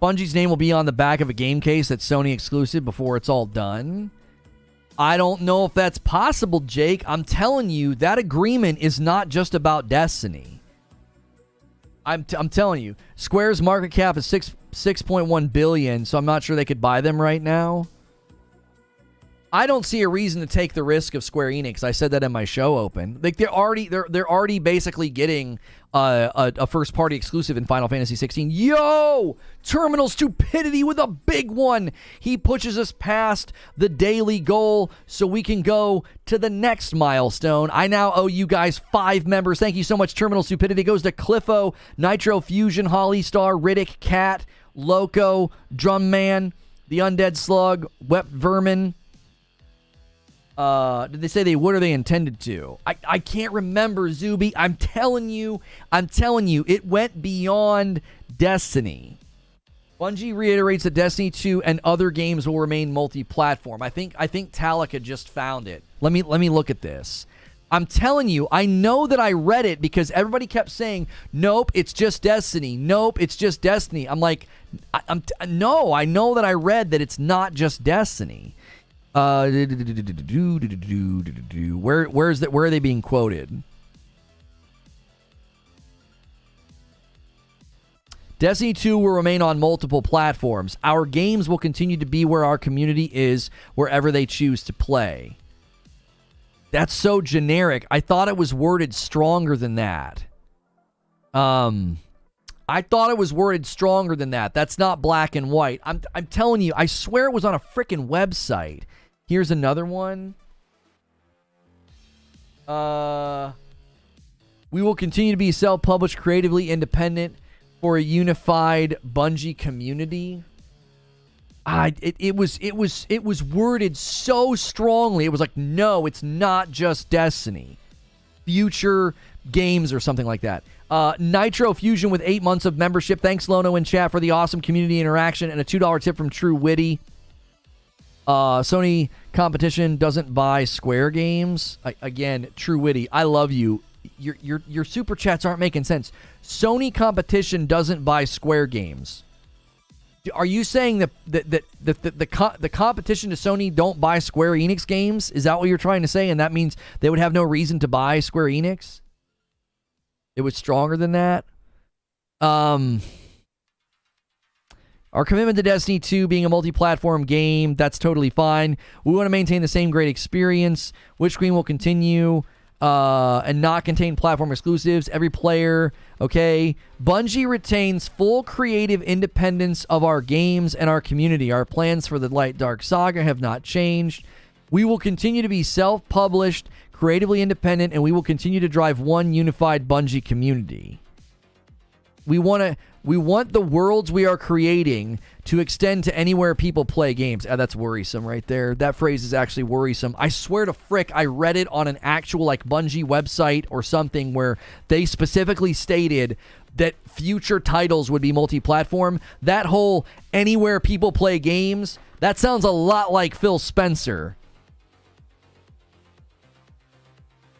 Bungie's name will be on the back of a game case that's Sony exclusive before it's all done. I don't know if that's possible, Jake. I'm telling you, that agreement is not just about Destiny. I'm telling you, Square's market cap is 6.1 billion, so I'm not sure they could buy them right now. I don't see a reason to take the risk of Square Enix. I said that in my show open. Like, they're already basically getting a first party exclusive in Final Fantasy 16. Yo, Terminal Stupidity with a big one. He pushes us past the daily goal so we can go to the next milestone. I now owe you guys 5 members. Thank you so much. Terminal Stupidity goes to Cliffo, Nitro Fusion, Holly Star, Riddick, Cat, Loco, Drum Man, the Undead Slug, Wept Vermin. Did they say they would or they intended to? I can't remember, Zuby. I'm telling you, it went beyond Destiny. Bungie reiterates that Destiny 2 and other games will remain multi-platform. I think Talica just found it. Let me look at this. I'm telling you, I know that I read it because everybody kept saying, nope, it's just Destiny. Nope, it's just Destiny. I'm like, no, I know that I read that it's not just Destiny. Where are they being quoted? Destiny 2 will remain on multiple platforms. Our games will continue to be where our community is, wherever they choose to play. That's so generic. I thought it was worded stronger than that. That's not black and white. I'm telling you, I swear it was on a freaking website. Here's another one. We will continue to be self-published, creatively independent for a unified Bungie community. It was worded so strongly. It was like, no, it's not just Destiny. Future games or something like that. Nitro Fusion with 8 months of membership. Thanks, Lono, in chat for the awesome community interaction and a $2 tip from True Witty. Sony Competition doesn't buy Square games. Again, True Witty, I love you. Your super chats aren't making sense. Sony Competition doesn't buy Square games. Are you saying that the competition to Sony don't buy Square Enix games? Is that what you're trying to say? And that means they would have no reason to buy Square Enix? It was stronger than that? Our commitment to Destiny 2 being a multi-platform game, that's totally fine. We want to maintain the same great experience. Witch Queen will continue and not contain platform exclusives. Every player, okay? Bungie retains full creative independence of our games and our community. Our plans for the Light Dark Saga have not changed. We will continue to be self-published, creatively independent, and we will continue to drive one unified Bungie community. We want the worlds we are creating to extend to anywhere people play games. That's worrisome right there. That phrase is actually worrisome. I swear to frick, I read it on an actual like Bungie website or something where they specifically stated that future titles would be multi-platform. That whole anywhere people play games, that sounds a lot like Phil Spencer.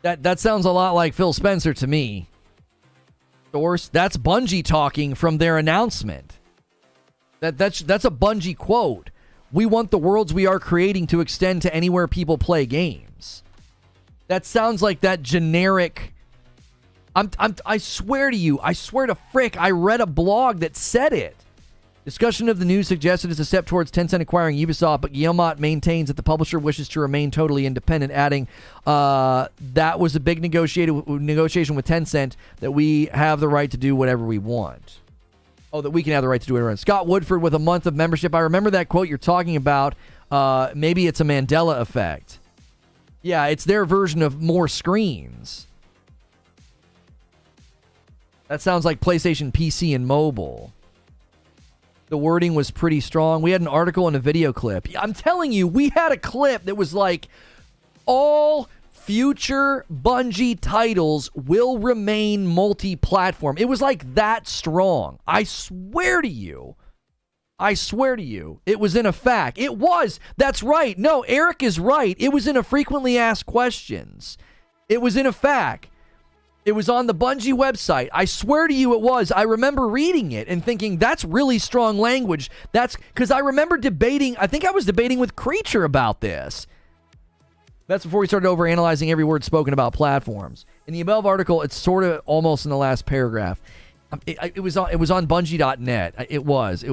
That sounds a lot like Phil Spencer to me. Source, that's Bungie talking from their announcement. That's a Bungie quote. We want the worlds we are creating to extend to anywhere people play games. That sounds like that generic. I swear to you, I swear to frick, I read a blog that said it. Discussion of the news suggested it's a step towards Tencent acquiring Ubisoft, but Guillemot maintains that the publisher wishes to remain totally independent, adding, that was a big negotiation with Tencent, that we have the right to do whatever we want. Oh, that we can have the right to do whatever we want. Scott Woodford with a month of membership. I remember that quote you're talking about. Maybe it's a Mandela effect. Yeah, it's their version of more screens. That sounds like PlayStation PC and mobile. The wording was pretty strong. We had an article and a video clip. I'm telling you, we had a clip that was like, all future Bungie titles will remain multi-platform. It was like that strong. I swear to you. I swear to you. It was in a fact. It was. That's right. No, Eric is right. It was in a frequently asked questions. It was in a fact. It was on the Bungie website. I swear to you it was. I remember reading it and thinking, that's really strong language. That's because I remember debating. I think I was debating with Creature about this. That's before we started overanalyzing every word spoken about platforms. In the above article, it's sort of almost in the last paragraph. It was on Bungie.net. It was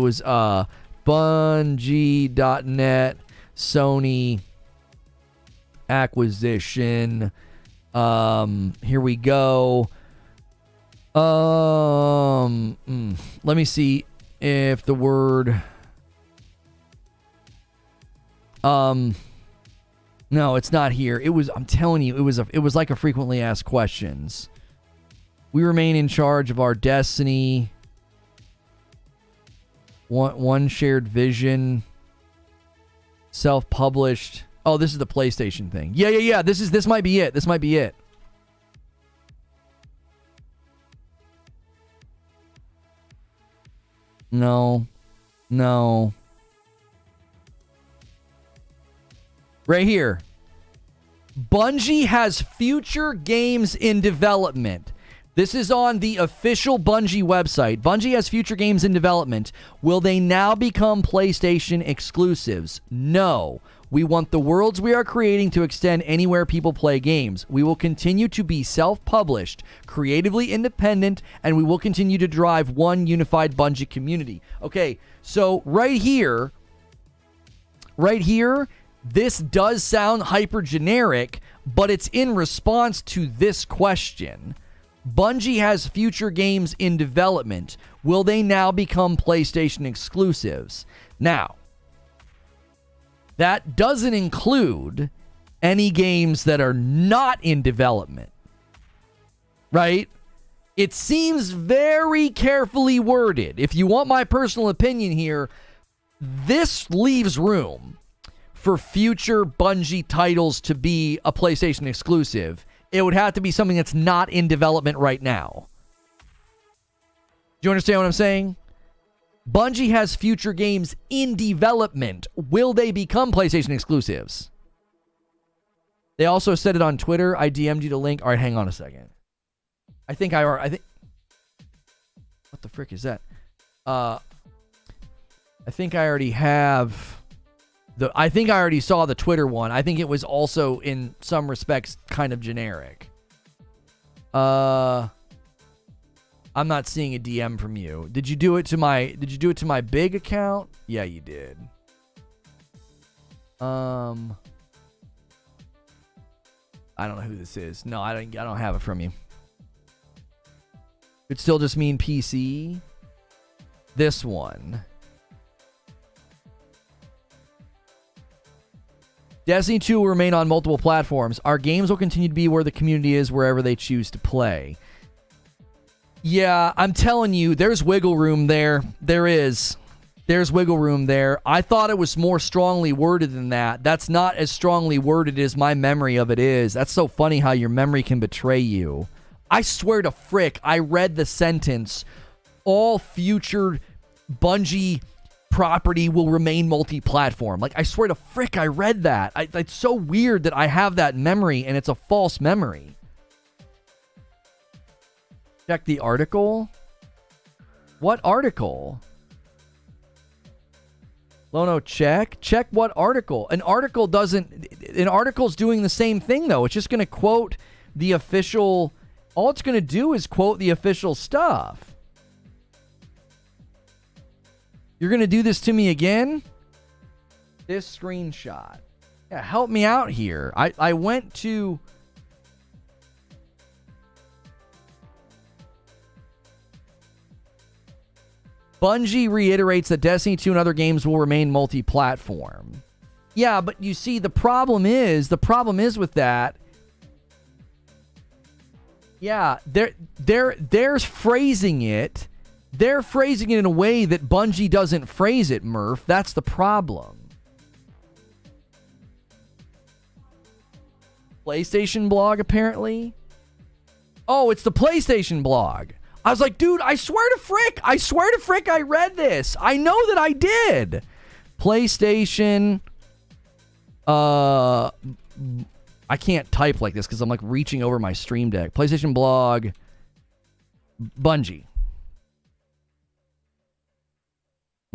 Bungie.net, Sony acquisition. Here we go. Let me see if the word. No, it's not here. It was. I'm telling you, it was like a frequently asked questions. We remain in charge of our destiny. One shared vision. Self-published. Oh, this is the PlayStation thing. Yeah. This might be it. This might be it. No. Right here. Bungie has future games in development. This is on the official Bungie website. Bungie has future games in development. Will they now become PlayStation exclusives? No. We want the worlds we are creating to extend anywhere people play games. We will continue to be self-published, creatively independent, and we will continue to drive one unified Bungie community. Okay, so right here, this does sound hyper generic, but it's in response to this question. Bungie has future games in development. Will they now become PlayStation exclusives? Now, that doesn't include any games that are not in development, right? It seems very carefully worded. If you want my personal opinion here, this leaves room for future Bungie titles to be a PlayStation exclusive. It would have to be something that's not in development right now. Do you understand what I'm saying? Bungie has future games in development. Will they become PlayStation exclusives? They also said it on Twitter. I DM'd you the link. All right, hang on a second. I think what the frick is that? I think I already have I think I already saw the Twitter one. I think it was also in some respects kind of generic. I'm not seeing a DM from you. Did you do it to my big account? Yeah, you did. I don't know who this is. No, I don't have it from you. Could still just mean PC. This one. Destiny 2 will remain on multiple platforms. Our games will continue to be where the community is, wherever they choose to play. Yeah, I'm telling you, there's wiggle room there. There is. There's wiggle room there. I thought it was more strongly worded than that. That's not as strongly worded as my memory of it is. That's so funny how your memory can betray you. I swear to frick, I read the sentence, all future Bungie property will remain multi-platform. Like, I swear to frick, I read that. It's so weird that I have that memory and it's a false memory. Check the article. What article? Lono, check. Check what article? An article's doing the same thing, though. It's just going to quote the official. All it's going to do is quote the official stuff. You're going to do this to me again? This screenshot. Yeah, help me out here. I went to... Bungie reiterates that Destiny 2 and other games will remain multi-platform. Yeah, but you see, the problem is with that. Yeah, they're phrasing it. They're phrasing it in a way that Bungie doesn't phrase it, Murph. That's the problem. PlayStation blog, apparently. Oh, it's the PlayStation blog. I was like, dude, I swear to frick, I read this. I know that I did. PlayStation. I can't type like this because I'm like reaching over my Stream Deck. PlayStation blog. Bungie.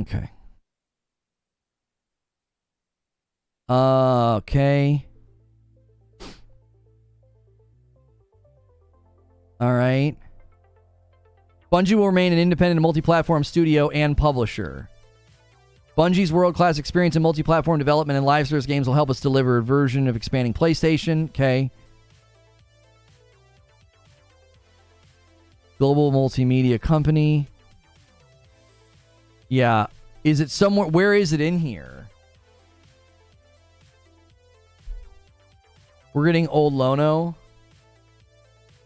Okay. Okay. All right. Bungie will remain an independent multi-platform studio and publisher. Bungie's world-class experience in multi-platform development and live service games will help us deliver a version of expanding PlayStation. Okay. Global multimedia company. Yeah. Is it somewhere? Where is it in here? We're getting old Lono.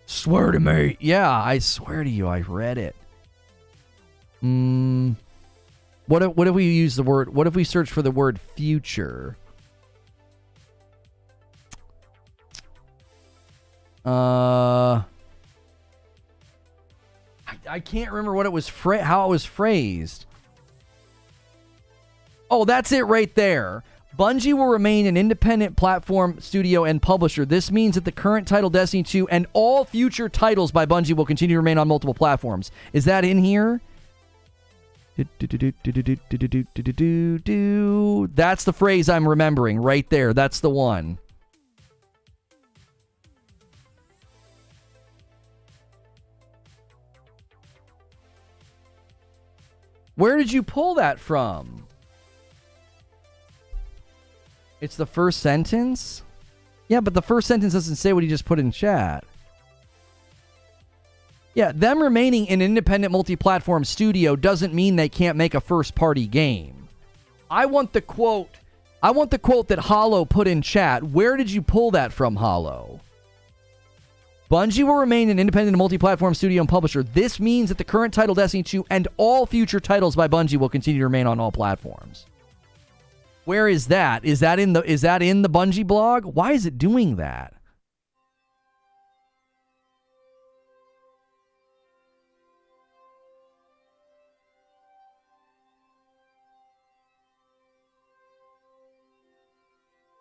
Swear to me. Yeah, I swear to you, I read it. What if we use the word, what if we search for the word future? I can't remember what it was, how it was phrased. Oh, that's it right there. Bungie will remain an independent platform, studio, and publisher. This means that the current title, Destiny 2, and all future titles by Bungie will continue to remain on multiple platforms. Is that in here? That's the phrase I'm remembering right there. That's the one. Where did you pull that from? It's the first sentence? Yeah, but the first sentence doesn't say what he just put in chat. Yeah, them remaining an independent multi-platform studio doesn't mean they can't make a first-party game. I want the quote that Hollow put in chat. Where did you pull that from, Hollow? Bungie will remain an independent multi-platform studio and publisher. This means that the current title, Destiny 2, and all future titles by Bungie will continue to remain on all platforms. Where is that? Is that in the Bungie blog? Why is it doing that?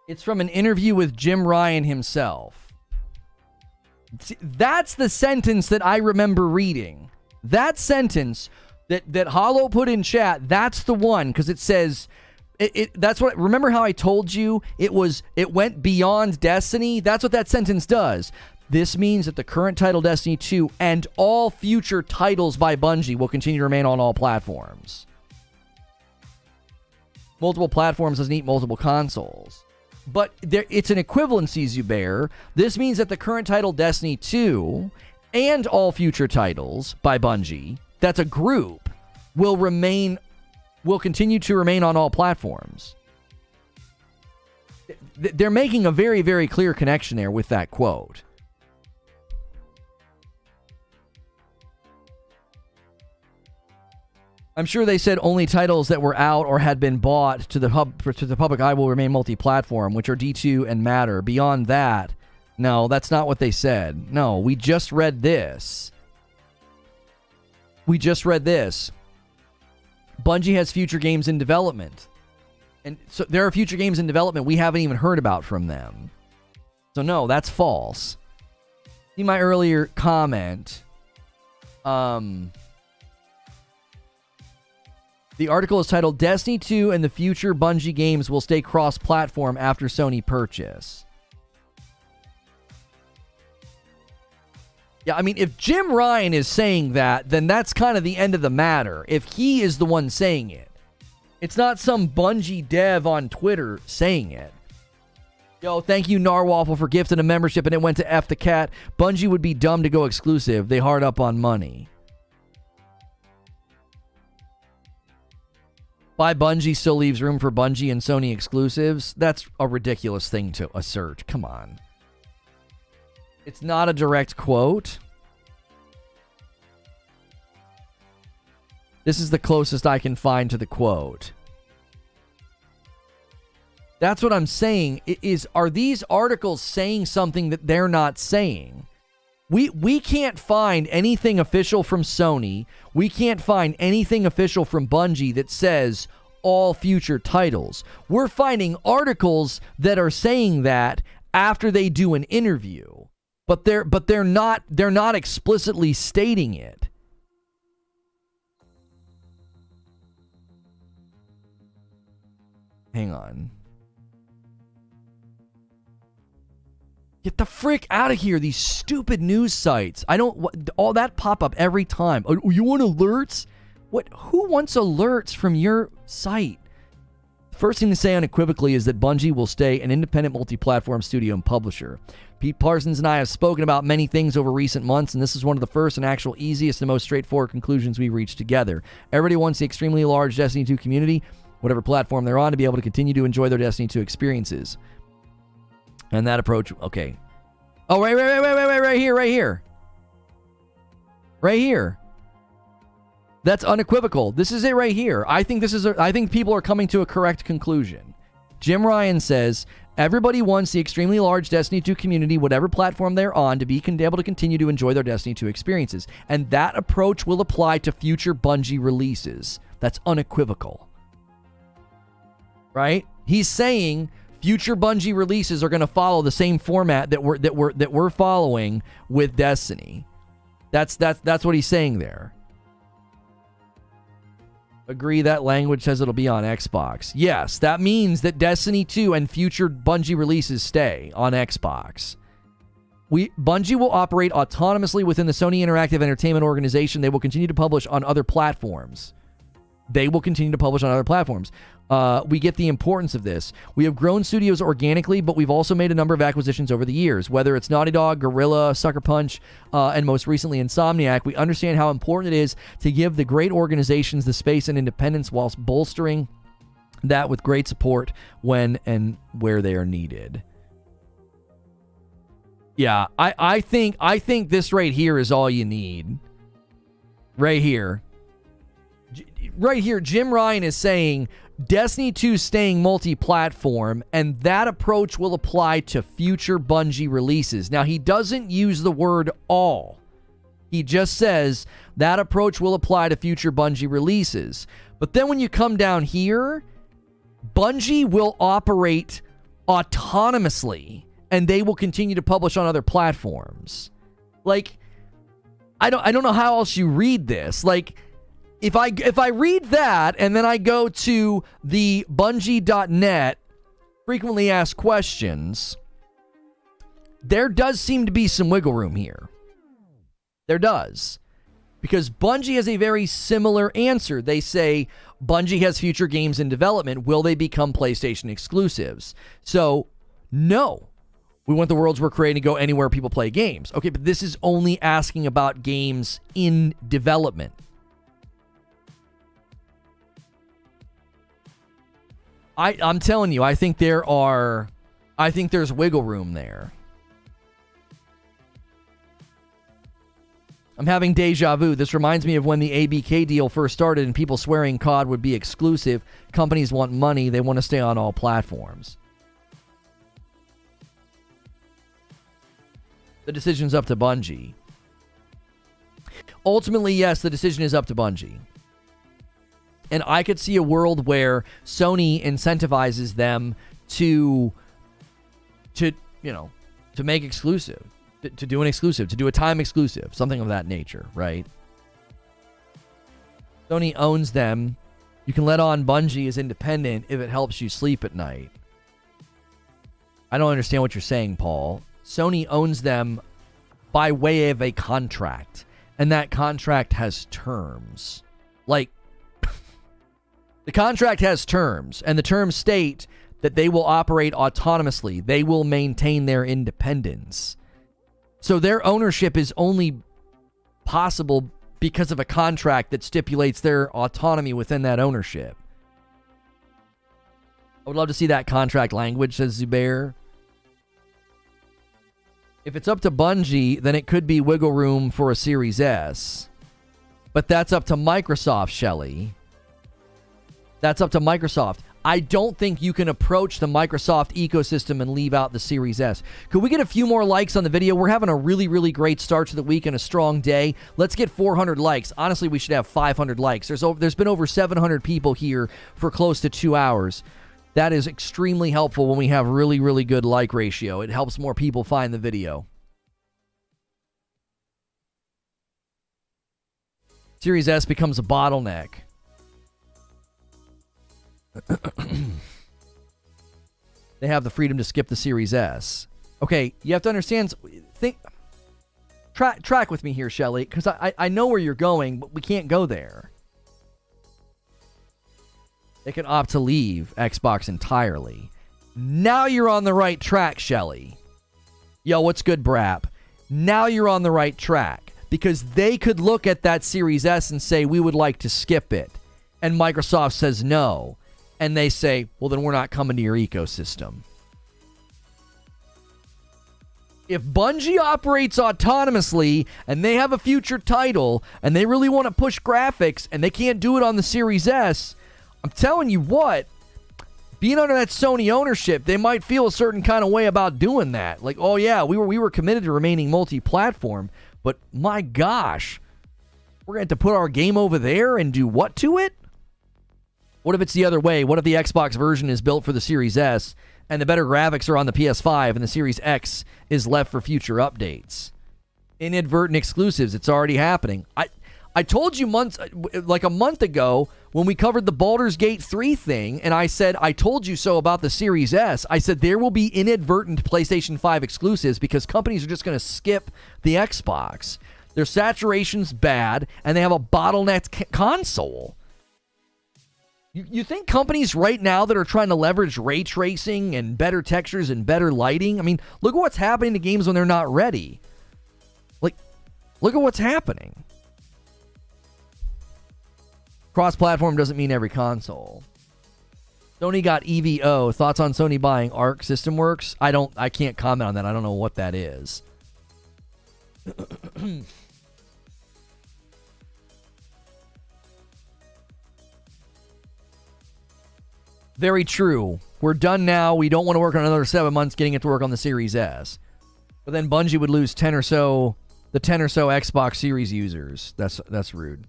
It's from an interview with Jim Ryan himself. See, that's the sentence that I remember reading. That sentence that Hollow put in chat, that's the one, because it says, that's what, remember how I told you it went beyond Destiny? That's what that sentence does. This means that the current title Destiny 2 and all future titles by Bungie will continue to remain on all platforms. Multiple platforms doesn't eat multiple consoles. But it's an equivalency, Zubair. This means that the current title Destiny 2 and all future titles by Bungie, that's a group, will continue to remain on all platforms. They're making a very, very clear connection there with that quote. I'm sure they said only titles that were out or had been bought to the public eye will remain multi-platform, which are D2 and Matter. Beyond that, no, that's not what they said. No, we just read this. Bungie has future games in development. And so there are future games in development we haven't even heard about from them. So no, that's false. See my earlier comment. The article is titled, Destiny 2 and the future Bungie games will stay cross-platform after Sony purchase. Yeah, I mean, if Jim Ryan is saying that, then that's kind of the end of the matter. If he is the one saying it. It's not some Bungie dev on Twitter saying it. Yo, thank you, Narwaffle, for gifting a membership, and it went to F the Cat. Bungie would be dumb to go exclusive. They hard up on money. Buy Bungie still leaves room for Bungie and Sony exclusives. That's a ridiculous thing to assert. Come on. It's not a direct quote. This is the closest I can find to the quote. That's what I'm saying. Are these articles saying something that they're not saying? We can't find anything official from Sony. We can't find anything official from Bungie that says all future titles. We're finding articles that are saying that after they do an interview, but they're not explicitly stating it. Hang on. Get the frick out of here, these stupid news sites. I don't... all that pop up every time. Oh, you want alerts? What? Who wants alerts from your site? First thing to say unequivocally is that Bungie will stay an independent multi-platform studio and publisher. Pete Parsons and I have spoken about many things over recent months, and this is one of the first and actual easiest and most straightforward conclusions we reached together. Everybody wants the extremely large Destiny 2 community, whatever platform they're on, to be able to continue to enjoy their Destiny 2 experiences. And that approach, okay. Oh, right here. Right here. That's unequivocal. This is it right here. I think people are coming to a correct conclusion. Jim Ryan says, everybody wants the extremely large Destiny 2 community, whatever platform they're on, to be able to continue to enjoy their Destiny 2 experiences. And that approach will apply to future Bungie releases. That's unequivocal. Right? He's saying future Bungie releases are going to follow the same format that we're following with Destiny. That's what he's saying there. Agree that language says it'll be on Xbox. Yes, that means that Destiny 2 and future Bungie releases stay on Xbox. Bungie will operate autonomously within the Sony Interactive Entertainment organization. They will continue to publish on other platforms. We get the importance of this. We have grown studios organically, but we've also made a number of acquisitions over the years. Whether it's Naughty Dog, Guerrilla, Sucker Punch, and most recently Insomniac, we understand how important it is to give the great organizations the space and independence whilst bolstering that with great support when and where they are needed. Yeah, I think this right here is all you need. Right here. Right here, Jim Ryan is saying Destiny 2 staying multi-platform, and that approach will apply to future Bungie releases. Now, he doesn't use the word all. He just says that approach will apply to future Bungie releases. But then when you come down here, Bungie will operate autonomously, and they will continue to publish on other platforms. Like, I don't know how else you read this. Like, if I read that and then I go to the Bungie.net frequently asked questions, there does seem to be some wiggle room here. There does. Because Bungie has a very similar answer. They say, Bungie has future games in development. Will they become PlayStation exclusives? So, no. We want the worlds we're creating to go anywhere people play games. Okay, but this is only asking about games in development. I'm telling you, I think there's wiggle room there. I'm having deja vu. This reminds me of when the ABK deal first started and people swearing COD would be exclusive. Companies want money. They want to stay on all platforms. The decision's up to Bungie. Ultimately, yes, the decision is up to Bungie. And I could see a world where Sony incentivizes them to make exclusive. To do an exclusive, to do a time exclusive, something of that nature, right? Sony owns them. You can let on Bungie as independent if it helps you sleep at night. I don't understand what you're saying, Paul. Sony owns them by way of a contract, and that contract has terms. Like, the contract has terms, and the terms state that they will operate autonomously. They will maintain their independence. So their ownership is only possible because of a contract that stipulates their autonomy within that ownership. I would love to see that contract language, says Zubair. If it's up to Bungie, then it could be wiggle room for a Series S. But that's up to Microsoft, Shelley. That's up to Microsoft. I don't think you can approach the Microsoft ecosystem and leave out the Series S. Could we get a few more likes on the video? We're having a really, really great start to the week and a strong day. Let's get 400 likes. Honestly, we should have 500 likes. There's been over 700 people here for close to 2 hours. That is extremely helpful when we have really, really good like ratio. It helps more people find the video. Series S becomes a bottleneck. They have the freedom to skip the Series S. Okay, you have to understand. Track with me here, Shelley, because I know where you're going, but we can't go there. They can opt to leave Xbox entirely. Now you're on the right track, Shelley. Yo, what's good, Brap? Now you're on the right track, because they could look at that Series S and say, we would like to skip it. And Microsoft says no. And they say, well, then we're not coming to your ecosystem. If Bungie operates autonomously and they have a future title and they really want to push graphics and they can't do it on the Series S, I'm telling you what, being under that Sony ownership, they might feel a certain kind of way about doing that. Like, oh yeah, we were committed to remaining multi-platform, but my gosh, we're going to have to put our game over there and do what to it? What if it's the other way? What if the Xbox version is built for the Series S and the better graphics are on the PS5 and the Series X is left for future updates? Inadvertent exclusives. It's already happening. I told you like a month ago when we covered the Baldur's Gate 3 thing, and I said, I told you so about the Series S. I said there will be inadvertent PlayStation 5 exclusives because companies are just going to skip the Xbox. Their saturation's bad, and they have a bottleneck console. You think companies right now that are trying to leverage ray tracing and better textures and better lighting? I mean, look at what's happening to games when they're not ready. Like, look at what's happening. Cross-platform doesn't mean every console. Sony got EVO. Thoughts on Sony buying Arc System Works? I can't comment on that. I don't know what that is. Very true. We're done now. We don't want to work on another 7 months getting it to work on the Series S. But then Bungie would lose 10 or so Xbox Series users. That's rude.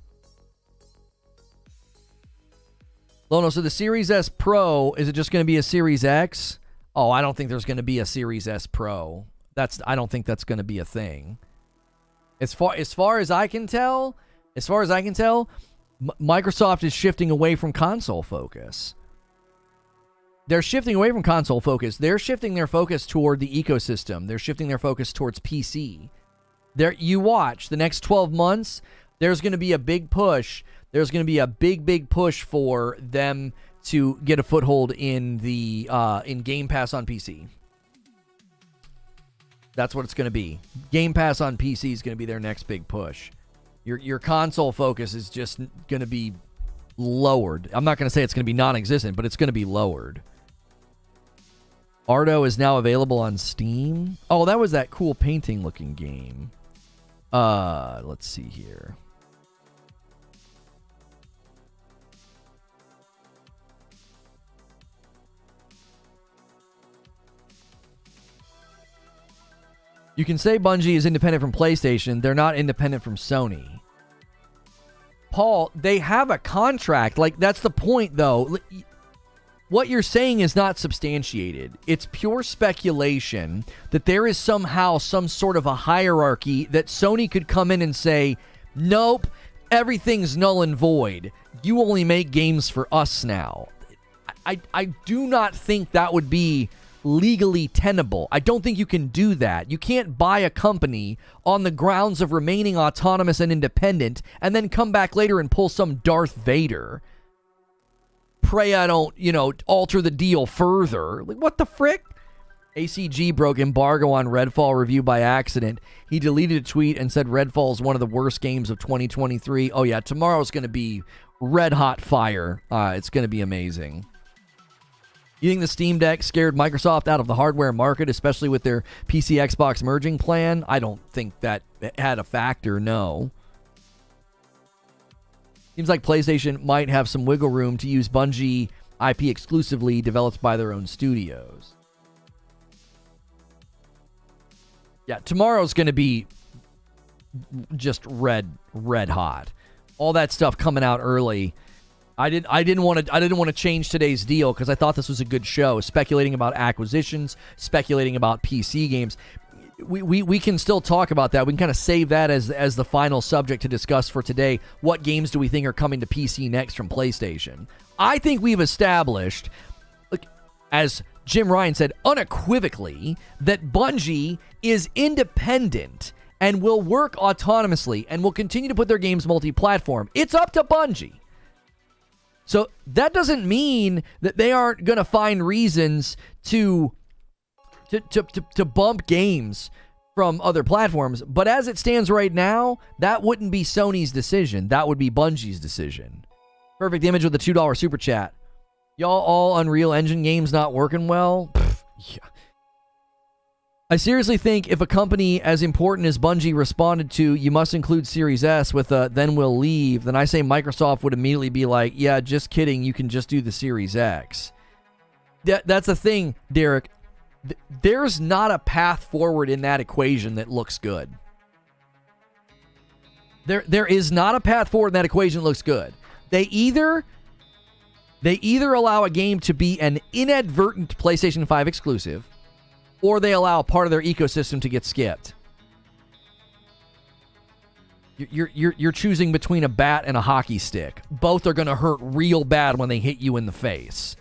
Lono, so the Series S Pro, is it just going to be a Series X? oh, I don't think there's going to be a Series S Pro. I don't think that's going to be a thing. As far as I can tell, Microsoft is shifting away from console focus. They're shifting away from console focus. They're shifting their focus toward the ecosystem. They're shifting their focus towards PC. You watch the next 12 months, there's going to be a big push. There's going to be a big push for them to get a foothold in the in Game Pass on PC. That's what it's going to be. Game Pass on PC is going to be their next big push. Your console focus is just going to be lowered. I'm not going to say it's going to be non-existent, but it's going to be lowered. Ardo is now available on Steam. Oh, that was that cool painting-looking game. Let's see here. You can say Bungie is independent from PlayStation. They're not independent from Sony. Paul, they have a contract. Like, that's the point, though. What you're saying is not substantiated. It's pure speculation that there is somehow some sort of a hierarchy that Sony could come in and say, nope, everything's null and void. You only make games for us now. I do not think that would be legally tenable. I don't think you can do that. You can't buy a company on the grounds of remaining autonomous and independent and then come back later and pull some Darth Vader. Pray I don't, alter the deal further. Like, what the frick? ACG broke embargo on Redfall review by accident. He deleted a tweet and said Redfall is one of the worst games of 2023. Oh yeah, tomorrow's going to be red hot fire. It's going to be amazing. You think the Steam Deck scared Microsoft out of the hardware market, especially with their PC Xbox merging plan? I don't think that had a factor, no. Seems like PlayStation might have some wiggle room to use Bungie IP exclusively developed by their own studios. Yeah, tomorrow's going to be just red hot. All that stuff coming out early. I didn't want to change today's deal because I thought this was a good show, speculating about acquisitions, speculating about PC games. We can still talk about that. We can kind of save that as the final subject to discuss for today. What games do we think are coming to PC next from PlayStation? I think we've established, as Jim Ryan said unequivocally, that Bungie is independent and will work autonomously and will continue to put their games multi-platform. It's up to Bungie. So that doesn't mean that they aren't going to find reasons to bump games from other platforms. But as it stands right now, that wouldn't be Sony's decision. That would be Bungie's decision. Perfect image with the $2 super chat. Y'all all Unreal Engine games not working well? Yeah. I seriously think if a company as important as Bungie responded to, you must include Series S with a then we'll leave, then I say Microsoft would immediately be like, yeah, just kidding, you can just do the Series X. That's the thing, Derek. There's not a path forward in that equation that looks good. There is not a path forward in that equation that looks good. They either allow a game to be an inadvertent PlayStation 5 exclusive, or they allow part of their ecosystem to get skipped. You're choosing between a bat and a hockey stick. Both are going to hurt real bad when they hit you in the face.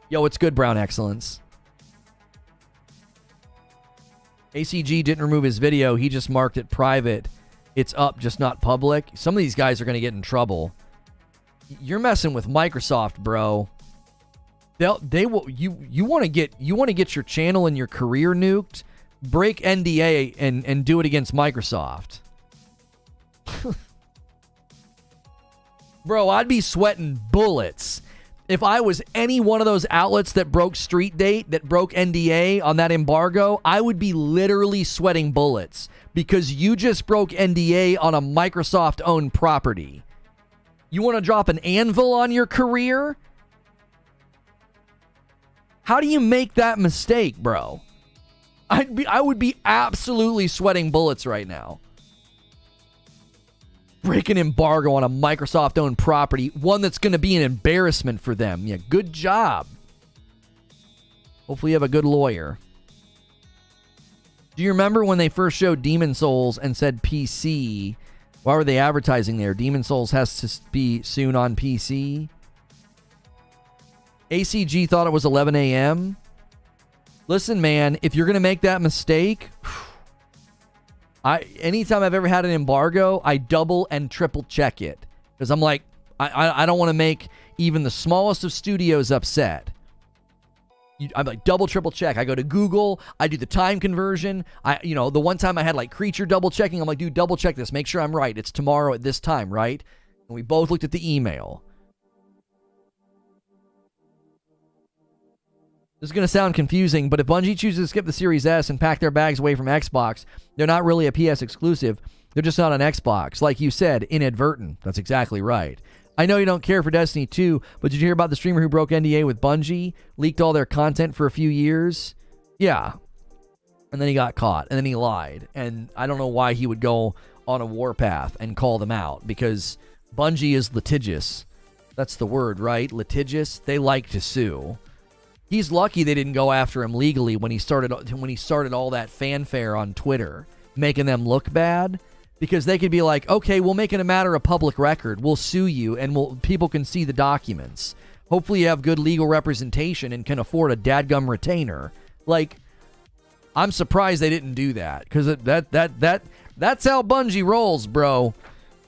Yo, it's good, Brown Excellence. ACG didn't remove his video. He just marked it private. It's up, just not public. Some of these guys are going to get in trouble. You're messing with Microsoft, bro. They will. You want to get your channel and your career nuked? Break NDA and do it against Microsoft. Bro, I'd be sweating bullets if I was any one of those outlets that broke Street Date, that broke NDA on that embargo. I would be literally sweating bullets because you just broke NDA on a Microsoft-owned property. You want to drop an anvil on your career? How do you make that mistake, bro? I would be absolutely sweating bullets right now. Break an embargo on a Microsoft-owned property, one that's going to be an embarrassment for them. Yeah, good job. Hopefully you have a good lawyer. Do you remember when they first showed Demon Souls and said PC? Why were they advertising there? Demon Souls has to be soon on PC. ACG thought it was 11 a.m. Listen, man, if you're going to make that mistake, anytime I've ever had an embargo, I double and triple check it. Because I'm like, I don't want to make even the smallest of studios upset. I'm like, double, triple check. I go to Google. I do the time conversion. The one time I had like Creature double checking. I'm like, dude, double check this. Make sure I'm right. It's tomorrow at this time, right? And we both looked at the email. This is going to sound confusing, but if Bungie chooses to skip the Series S and pack their bags away from Xbox, they're not really a PS exclusive. They're just not on Xbox. Like you said, inadvertent. That's exactly right. I know you don't care for Destiny 2, but did you hear about the streamer who broke NDA with Bungie? Leaked all their content for a few years? Yeah. And then he got caught, and then he lied. And I don't know why he would go on a warpath and call them out, because Bungie is litigious. That's the word, right? Litigious. They like to sue. He's lucky they didn't go after him legally when he started all that fanfare on Twitter, making them look bad. Because they could be like, okay, we'll make it a matter of public record. We'll sue you, and people can see the documents. Hopefully you have good legal representation and can afford a dadgum retainer. Like, I'm surprised they didn't do that. Because that's how Bungie rolls, bro.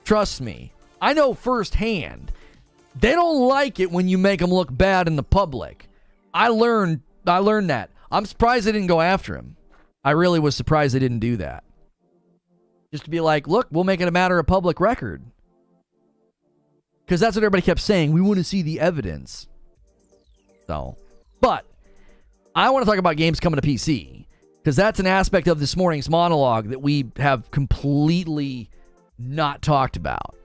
Trust me. I know firsthand. They don't like it when you make them look bad in the public. I learned that. I'm surprised they didn't go after him. I really was surprised they didn't do that. Just to be like, look, we'll make it a matter of public record. Because that's what everybody kept saying. We want to see the evidence. So, but I want to talk about games coming to PC. Because that's an aspect of this morning's monologue that we have completely not talked about.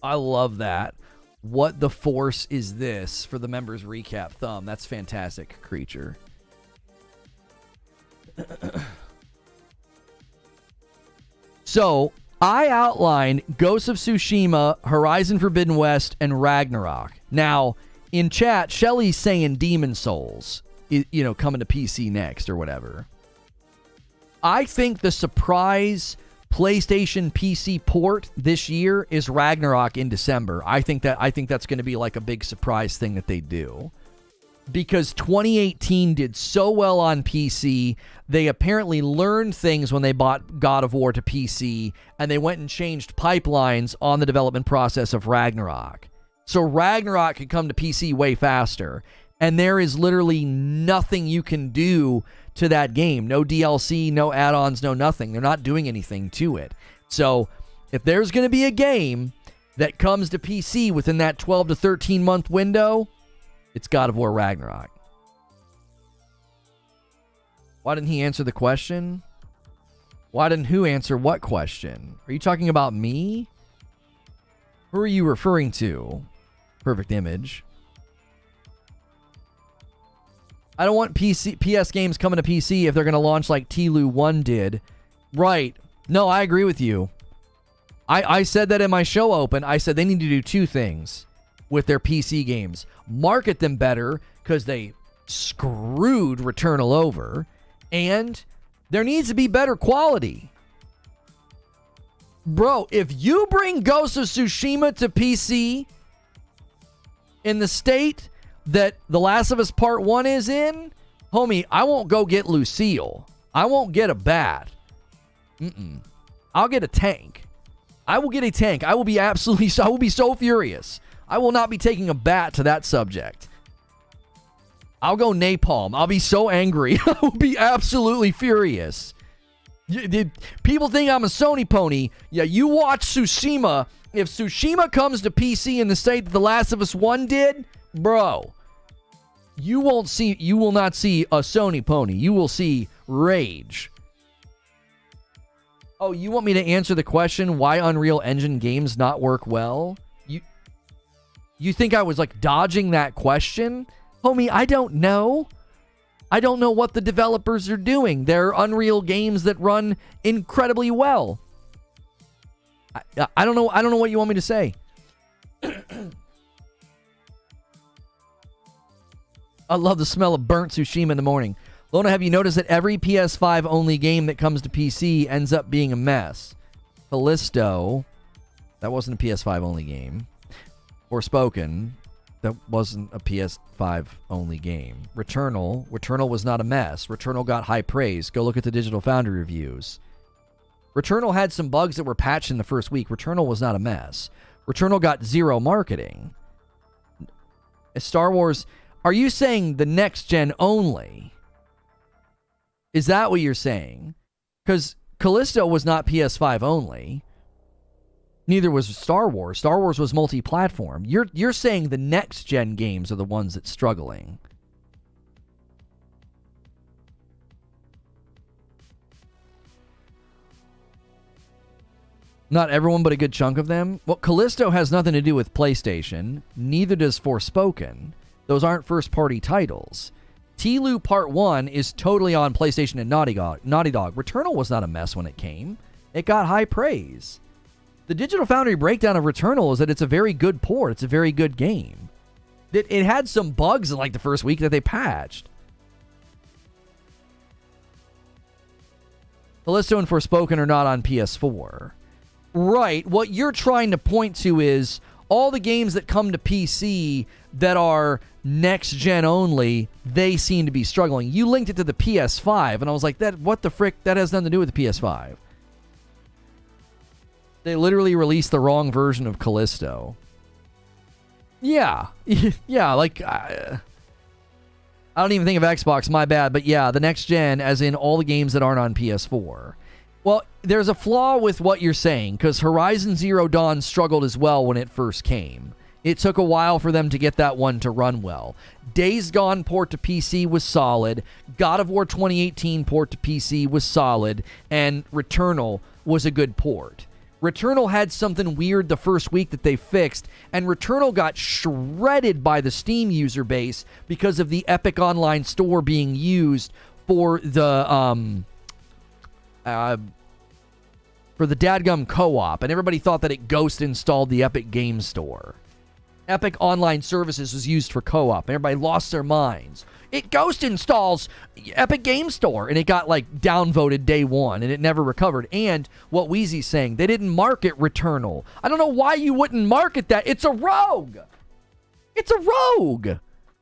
I love that. What the force is this for the members recap thumb? That's fantastic, Creature. So, I outlined Ghost of Tsushima, Horizon Forbidden West, and Ragnarok. Now, in chat, Shelly's saying Demon Souls, coming to PC next or whatever. I think the surprise PlayStation PC port this year is Ragnarok in December. I think that's going to be like a big surprise thing that they do. Because 2018 did so well on PC, they apparently learned things when they bought God of War to PC, and they went and changed pipelines on the development process of Ragnarok. So Ragnarok could come to PC way faster, and there is literally nothing you can do to that game. No DLC, no add-ons, no nothing. They're not doing anything to it. So if there's going to be a game that comes to PC within that 12 to 13 month window, it's God of War Ragnarok. Why didn't he answer the question? Why didn't who answer what question? Are you talking about me? Who are you referring to? Perfect image. I don't want PS games coming to PC if they're going to launch like TLU 1 did. Right. No, I agree with you. I said that in my show open. I said they need to do two things with their PC games. Market them better because they screwed Returnal over, and there needs to be better quality. Bro, if you bring Ghost of Tsushima to PC in the state that The Last of Us Part 1 is in, homie, I won't go get Lucille. I won't get a bat. I'll get a tank. I will get a tank. I will be so furious. I will not be taking a bat to that subject. I'll go napalm. I'll be so angry. I will be absolutely furious. People think I'm a Sony pony. Yeah, you watch Tsushima. If Tsushima comes to PC in the state that The Last of Us 1 did, bro, you will not see a Sony pony. You will see rage. Oh, you want me to answer the question why Unreal Engine games not work well? You think I was like dodging that question? Homie, I don't know. I don't know what the developers are doing. They're Unreal games that run incredibly well. I don't know. I don't know what you want me to say. I love the smell of burnt Tsushima in the morning. Lono, have you noticed that every PS5 only game that comes to PC ends up being a mess? Callisto, that wasn't a PS5 only game. Forspoken, that wasn't a PS5 only game. Returnal was not a mess. Returnal got high praise. Go look at the Digital Foundry reviews. Returnal had some bugs that were patched in the first week. Returnal was not a mess. Returnal got zero marketing. Star Wars, are you saying the next gen only? Is that what you're saying? Because Callisto was not PS5 only. Neither was Star Wars. Star Wars was multi-platform. You're saying the next gen games are the ones that's struggling. Not everyone, but a good chunk of them. Well, Callisto has nothing to do with PlayStation. Neither does Forspoken. Those aren't first-party titles. T-Lu Part 1 is totally on PlayStation and Naughty Dog. Returnal was not a mess when it came. It got high praise. The Digital Foundry breakdown of Returnal is that it's a very good port. It's a very good game. It had some bugs in like the first week that they patched. Callisto and Forspoken are not on PS4. Right. What you're trying to point to is all the games that come to PC that are next-gen only, they seem to be struggling. You linked it to the PS5, and I was like, what the frick? That has nothing to do with the PS5. They literally released the wrong version of Callisto. Yeah. Yeah, like, I don't even think of Xbox, my bad, but yeah, the next-gen, as in all the games that aren't on PS4. Well, there's a flaw with what you're saying, because Horizon Zero Dawn struggled as well when it first came. It took a while for them to get that one to run well. Days Gone port to PC was solid. God of War 2018 port to PC was solid. And Returnal was a good port. Returnal had something weird the first week that they fixed, and Returnal got shredded by the Steam user base because of the Epic Online Store being used for the dadgum co-op, and everybody thought that it ghost installed the Epic Game Store. Epic Online Services was used for co-op, and everybody lost their minds. It ghost installs Epic Game Store, and it got like downvoted day one, and it never recovered. And what Wheezy's saying, they didn't market Returnal. I don't know why you wouldn't market that. It's a rogue. It's a rogue.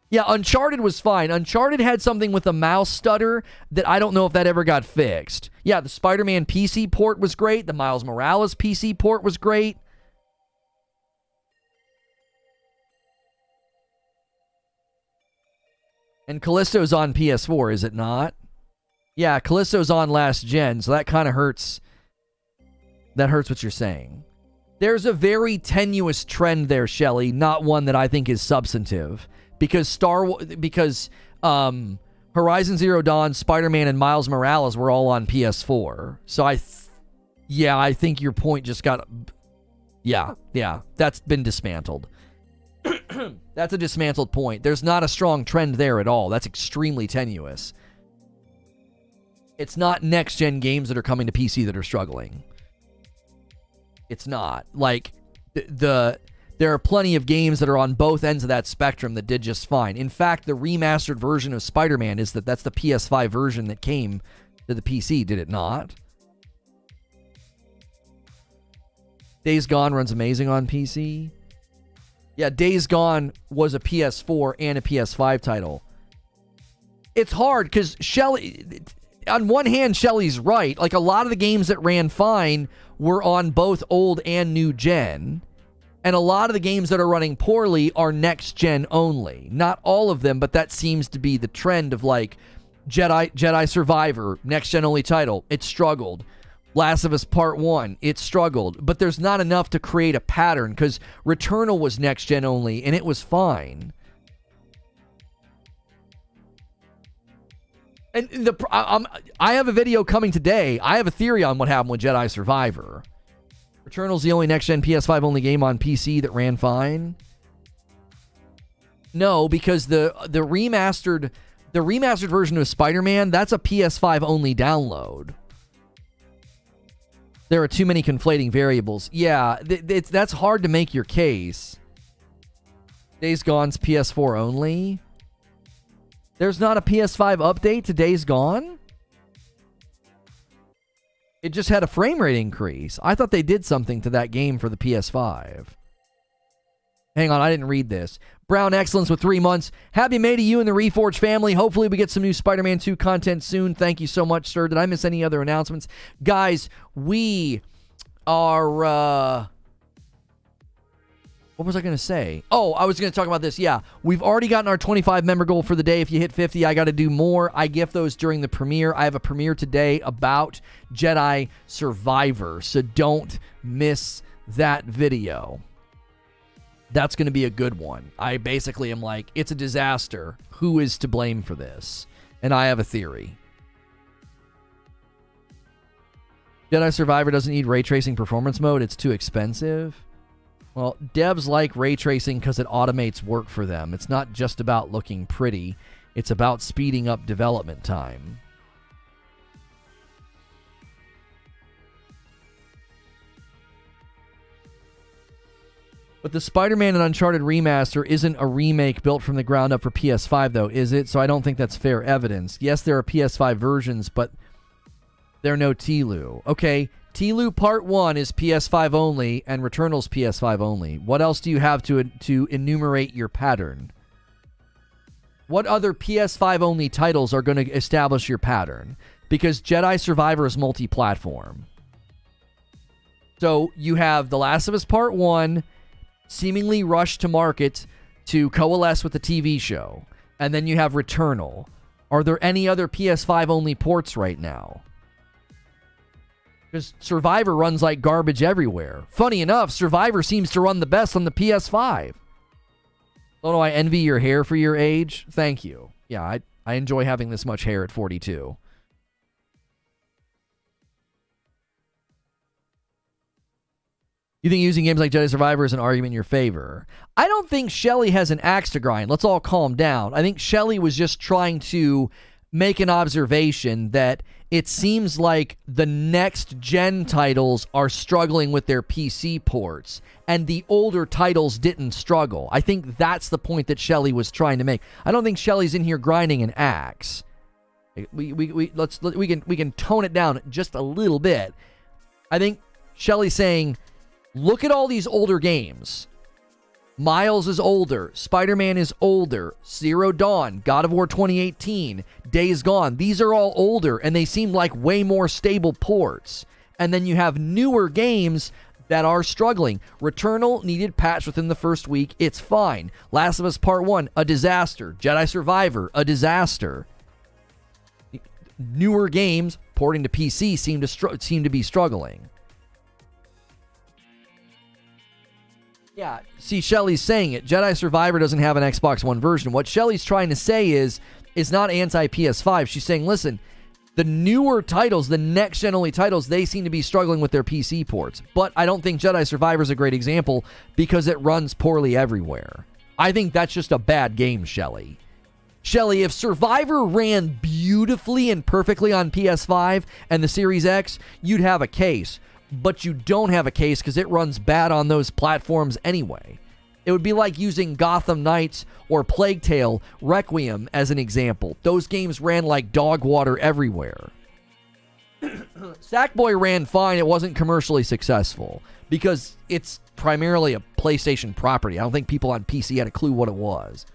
Yeah, Uncharted was fine. Uncharted had something with a mouse stutter that I don't know if that ever got fixed. Yeah, the Spider-Man PC port was great. The Miles Morales PC port was great. And Callisto's on PS4, is it not? Yeah, Callisto's on last gen, so that kind of hurts. That hurts what you're saying. There's a very tenuous trend there, Shelley, not one that I think is substantive. Because Horizon Zero Dawn, Spider-Man, and Miles Morales were all on PS4. So I think your point just got... Yeah, that's been dismantled. That's a dismantled point. There's not a strong trend there at all. That's extremely tenuous. It's not next-gen games that are coming to PC that are struggling. It's not. Like, there are plenty of games that are on both ends of that spectrum that did just fine. In fact, the remastered version of Spider-Man that's the PS5 version that came to the PC, did it not? Days Gone runs amazing on PC. Yeah, Days Gone was a PS4 and a PS5 title. It's hard because Shelley... On one hand, Shelley's right. Like, a lot of the games that ran fine were on both old and new gen. And a lot of the games that are running poorly are next gen only. Not all of them, but that seems to be the trend of, like, Jedi Survivor, next gen only title. It struggled. Last of Us Part 1, it struggled. But there's not enough to create a pattern, because Returnal was next-gen only, and it was fine. And I have a video coming today. I have a theory on what happened with Jedi Survivor. Returnal's the only next-gen PS5 only game on PC that ran fine. No, because the remastered version of Spider-Man, that's a PS5 only download. There are too many conflating variables. Yeah, that's hard to make your case. Days Gone's PS4 only. There's not a PS5 update to Days Gone? It just had a frame rate increase. I thought they did something to that game for the PS5. Hang on, I didn't read this. Brown Excellence with 3 months. Happy May to you and the Reforge family. Hopefully we get some new Spider-Man 2 content soon. Thank you so much, sir. Did I miss any other announcements? Guys, we are... What was I going to say? Oh, I was going to talk about this. Yeah, we've already gotten our 25 member goal for the day. If you hit 50, I got to do more. I gift those during the premiere. I have a premiere today about Jedi Survivor, so don't miss that video. That's going to be a good one. I basically am like, it's a disaster. Who is to blame for this? And I have a theory. Jedi Survivor doesn't need ray tracing performance mode. It's too expensive. Well, devs like ray tracing because it automates work for them. It's not just about looking pretty. It's about speeding up development time. But the Spider-Man and Uncharted remaster isn't a remake built from the ground up for PS5, though, is it? So I don't think that's fair evidence. Yes, there are PS5 versions, but they're no TLU. Okay, TLU Part 1 is PS5 only, and Returnal's PS5 only. What else do you have to enumerate your pattern? What other PS5 only titles are going to establish your pattern? Because Jedi Survivor is multi-platform. So you have The Last of Us Part 1 seemingly rushed to market to coalesce with the TV show. And then you have Returnal. Are there any other PS5 only ports right now? Because Survivor runs like garbage everywhere. Funny enough, Survivor seems to run the best on the PS5. Lono, I envy your hair for your age. Thank you. Yeah, I enjoy having this much hair at 42. You think using games like Jedi Survivor is an argument in your favor? I don't think Shelly has an axe to grind. Let's all calm down. I think Shelly was just trying to make an observation that it seems like the next gen titles are struggling with their PC ports and the older titles didn't struggle. I think that's the point that Shelly was trying to make. I don't think Shelly's in here grinding an axe. We can tone it down just a little bit. I think Shelly's saying, look at all these older games. Miles is older. Spider-Man is older. Zero Dawn, God of War 2018, Days Gone. These are all older, and they seem like way more stable ports. And then you have newer games that are struggling. Returnal needed patch within the first week. It's fine. Last of Us Part 1, a disaster. Jedi Survivor, a disaster. Newer games porting to PC seem to be struggling. Yeah, see, Shelly's saying it. Jedi Survivor doesn't have an Xbox One version. What Shelly's trying to say is not anti-PS5. She's saying, listen, the newer titles, the next-gen only titles, they seem to be struggling with their PC ports. But I don't think Jedi Survivor is a great example because it runs poorly everywhere. I think that's just a bad game, Shelly. Shelly, if Survivor ran beautifully and perfectly on PS5 and the Series X, you'd have a case. But you don't have a case because it runs bad on those platforms anyway. It would be like using Gotham Knights or Plague Tale Requiem as an example. Those games ran like dog water everywhere. Sackboy ran fine. It wasn't commercially successful because it's primarily a PlayStation property. I don't think people on PC had a clue what it was.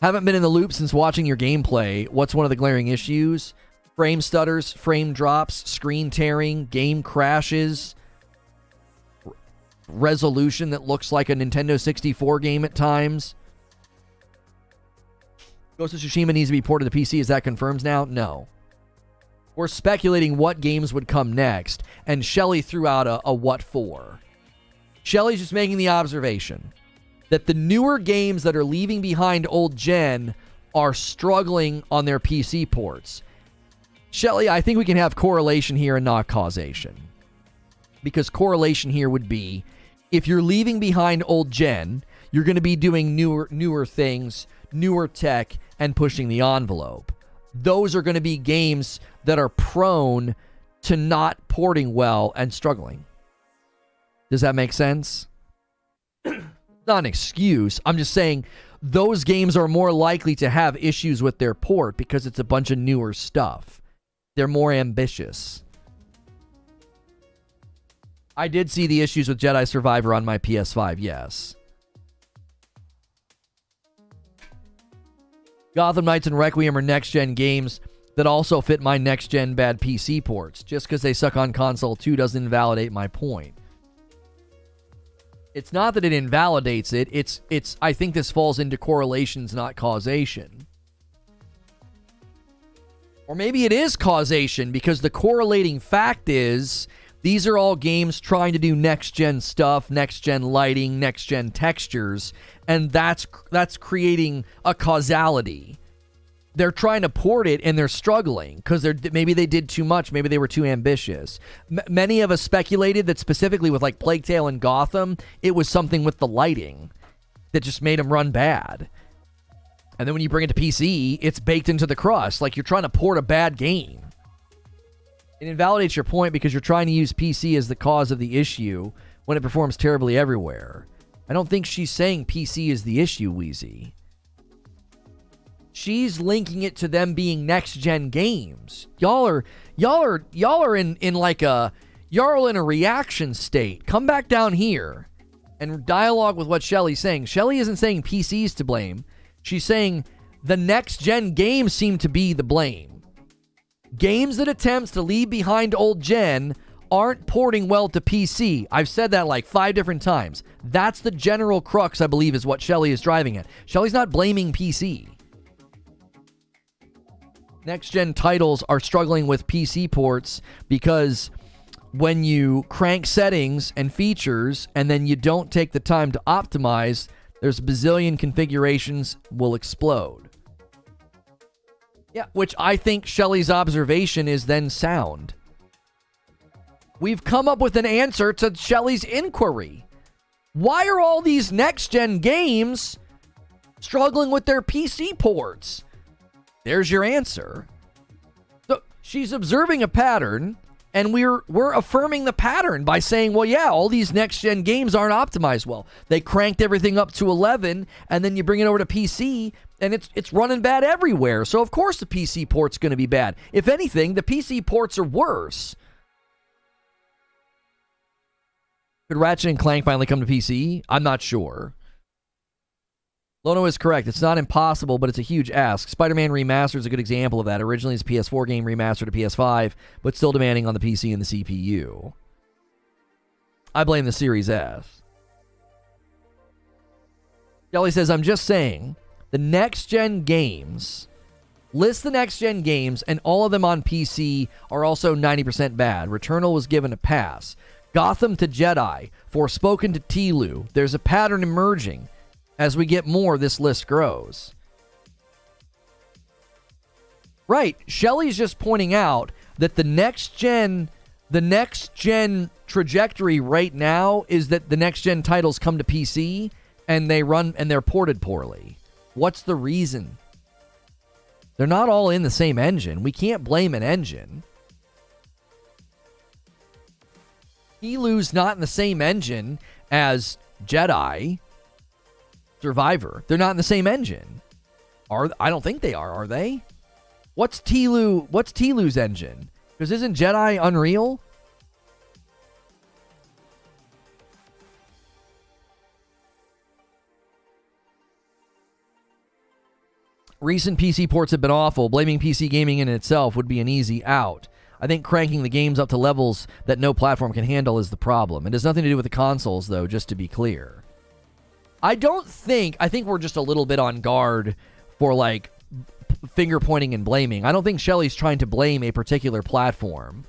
Haven't been in the loop since watching your gameplay. What's one of the glaring issues? Frame stutters, frame drops, screen tearing, game crashes, resolution that looks like a Nintendo 64 game at times. Ghost of Tsushima needs to be ported to PC. Is that confirmed now? No. We're speculating what games would come next, and Shelly threw out a what for. Shelly's just making the observation that the newer games that are leaving behind old gen are struggling on their PC ports. Shelly, I think we can have correlation here and not causation. Because correlation here would be, if you're leaving behind old gen, you're going to be doing newer things, newer tech, and pushing the envelope. Those are going to be games that are prone to not porting well and struggling. Does that make sense? Not an excuse. I'm just saying those games are more likely to have issues with their port because it's a bunch of newer stuff. They're more ambitious. I did see the issues with Jedi Survivor on my PS5, yes. Gotham Knights and Requiem are next-gen games that also fit my next-gen bad PC ports. Just because they suck on console 2 doesn't invalidate my point. It's not that it invalidates it. It's I think this falls into correlations, not causation. Or maybe it is causation, because the correlating fact is these are all games trying to do next-gen stuff, next-gen lighting, next-gen textures, and that's creating a causality. They're trying to port it, and they're struggling because maybe they did too much. Maybe they were too ambitious. Many of us speculated that specifically with like Plague Tale and Gotham, it was something with the lighting that just made them run bad. And then when you bring it to PC, it's baked into the crust. Like you're trying to port a bad game. It invalidates your point because you're trying to use PC as the cause of the issue when it performs terribly everywhere. I don't think she's saying PC is the issue, Wheezy. She's linking it to them being next-gen games. Y'all are in like a reaction state. Come back down here and dialogue with what Shelly's saying. Shelly isn't saying PC's to blame. She's saying the next-gen games seem to be the blame. Games that attempts to leave behind old gen aren't porting well to PC. I've said that like 5 different times. That's the general crux, I believe, is what Shelly is driving at. Shelly's not blaming PC. Next-gen titles are struggling with PC ports because when you crank settings and features and then you don't take the time to optimize, there's a bazillion configurations will explode. Yeah, which I think Shelly's observation is then sound. We've come up with an answer to Shelly's inquiry. Why are all these next-gen games struggling with their PC ports? There's your answer. So she's observing a pattern, and we're affirming the pattern by saying, well, yeah, all these next-gen games aren't optimized well. They cranked everything up to 11, and then you bring it over to PC, and it's running bad everywhere. So, of course, the PC port's going to be bad. If anything, the PC ports are worse. Could Ratchet and Clank finally come to PC? I'm not sure. Lono is correct. It's not impossible, but it's a huge ask. Spider-Man Remastered is a good example of that. Originally, it's a PS4 game remastered to PS5, but still demanding on the PC and the CPU. I blame the Series S. Jelly says, I'm just saying, the next-gen games, list the next-gen games, and all of them on PC are also 90% bad. Returnal was given a pass. Gotham to Jedi. Forspoken to Tlu. There's a pattern emerging. As we get more, this list grows. Right. Shelly's just pointing out that the next gen trajectory right now is that the next gen titles come to PC and they're ported poorly. What's the reason? They're not all in the same engine. We can't blame an engine. Tlu's not in the same engine as Jedi Survivor. They're not in the same engine. I don't think they are they? What's Tlu's engine? Because isn't Jedi Unreal? Recent PC ports have been awful. Blaming PC gaming in itself would be an easy out. I think cranking the games up to levels that no platform can handle is the problem. It has nothing to do with the consoles, though, just to be clear. I think we're just a little bit on guard for, like, finger pointing and blaming. I don't think Shelly's trying to blame a particular platform.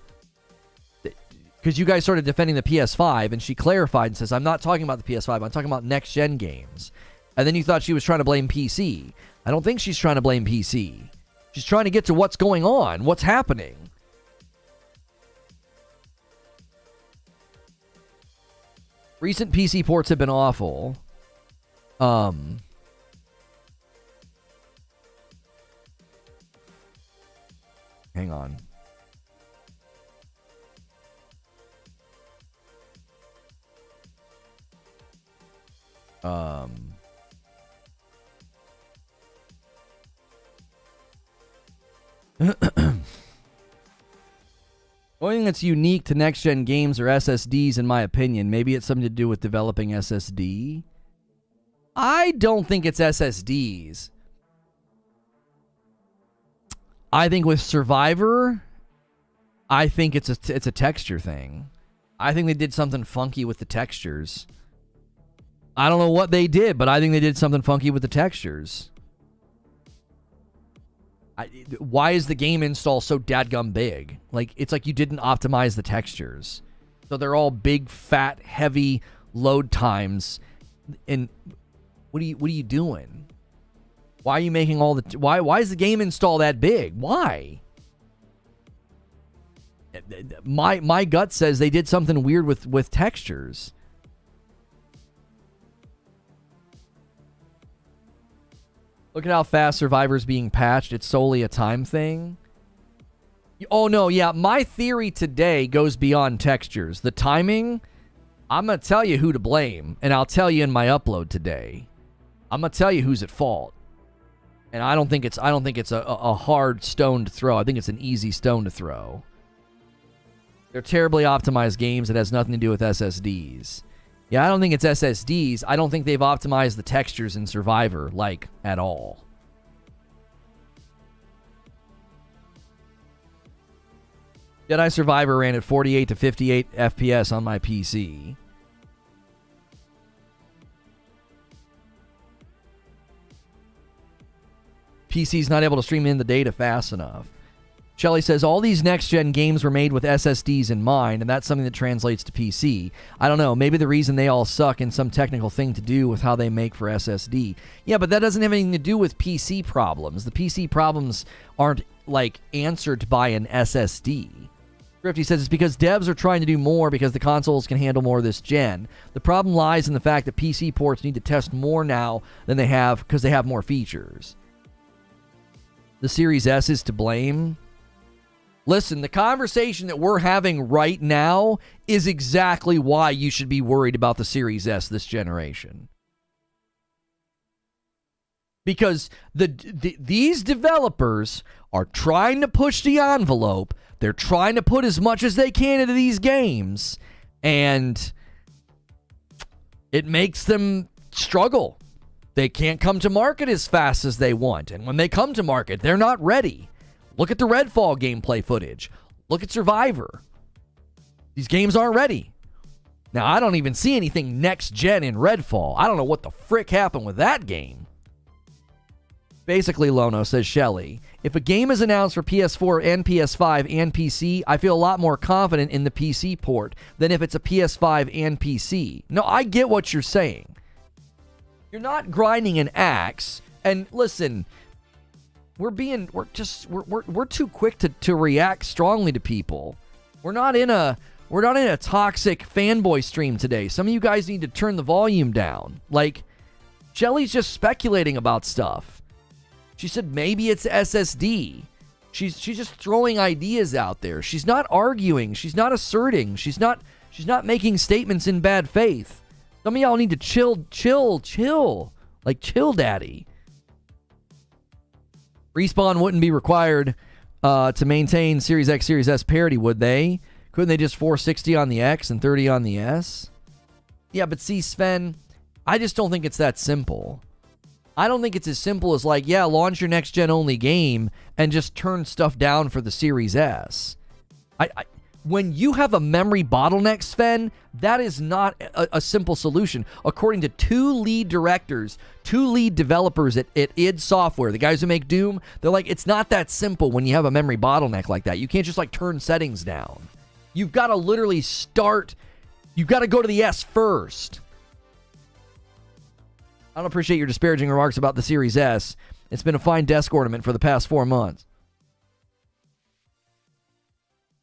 Because you guys started defending the PS5, and she clarified and says, I'm not talking about the PS5, I'm talking about next-gen games. And then you thought she was trying to blame PC. I don't think she's trying to blame PC. She's trying to get to what's going on, what's happening. Recent PC ports have been awful. Hang on. Only thing that's unique to next-gen games are SSDs, in my opinion. Maybe it's something to do with developing SSD. I don't think it's SSDs. I think with Survivor, I think it's a texture thing. I think they did something funky with the textures. I don't know what they did, but I think they did something funky with the textures. Why is the game install so dadgum big? Like, it's like you didn't optimize the textures. So they're all big, fat, heavy load times. And what are you doing? Why are you making all the... Why is the game install that big? Why? My gut says they did something weird with textures. Look at how fast Survivor's being patched. It's solely a time thing. Oh, no, yeah. My theory today goes beyond textures. The timing, I'm going to tell you who to blame, and I'll tell you in my upload today. I'm going to tell you who's at fault. And I don't think it's a hard stone to throw. I think it's an easy stone to throw. They're terribly optimized games. It has nothing to do with SSDs. Yeah, I don't think it's SSDs. I don't think they've optimized the textures in Survivor, like, at all. Jedi Survivor ran at 48 to 58 FPS on my PC. PC's not able to stream in the data fast enough. Shelly says, all these next-gen games were made with SSDs in mind, and that's something that translates to PC. I don't know. Maybe the reason they all suck in some technical thing to do with how they make for SSD. Yeah, but that doesn't have anything to do with PC problems. The PC problems aren't, like, answered by an SSD. Thrifty says it's because devs are trying to do more because the consoles can handle more this gen. The problem lies in the fact that PC ports need to test more now than they have because they have more features. The Series S is to blame. Listen, the conversation that we're having right now is exactly why you should be worried about the Series S this generation. Because these developers are trying to push the envelope. They're trying to put as much as they can into these games, and it makes them struggle. They can't come to market as fast as they want, and when they come to market, they're not ready. Look at the Redfall gameplay footage. Look at Survivor. These games aren't ready. Now, I don't even see anything next-gen in Redfall. I don't know what the frick happened with that game. Basically, Lono, says Shelly, if a game is announced for PS4 and PS5 and PC, I feel a lot more confident in the PC port than if it's a PS5 and PC. No, I get what you're saying. You're not grinding an axe. And listen... We're too quick to react strongly to people. We're not in a toxic fanboy stream today. Some of you guys need to turn the volume down. Like, Shelly's just speculating about stuff. She said maybe it's SSD. She's just throwing ideas out there. She's not arguing. She's not asserting. She's not making statements in bad faith. Some of y'all need to chill. Like, chill, daddy. Respawn wouldn't be required to maintain Series X, Series S parity, would they? Couldn't they just 460 on the X and 30 on the S? Yeah, but see, Sven, I just don't think it's that simple. I don't think it's as simple as like, yeah, launch your next-gen only game and just turn stuff down for the Series S. When you have a memory bottleneck, Sven, that is not a simple solution. According to two lead developers at id Software, the guys who make Doom, they're like, it's not that simple when you have a memory bottleneck like that. You can't just like turn settings down. You've got to literally you've got to go to the S first. I don't appreciate your disparaging remarks about the Series S. It's been a fine desk ornament for the past 4 months.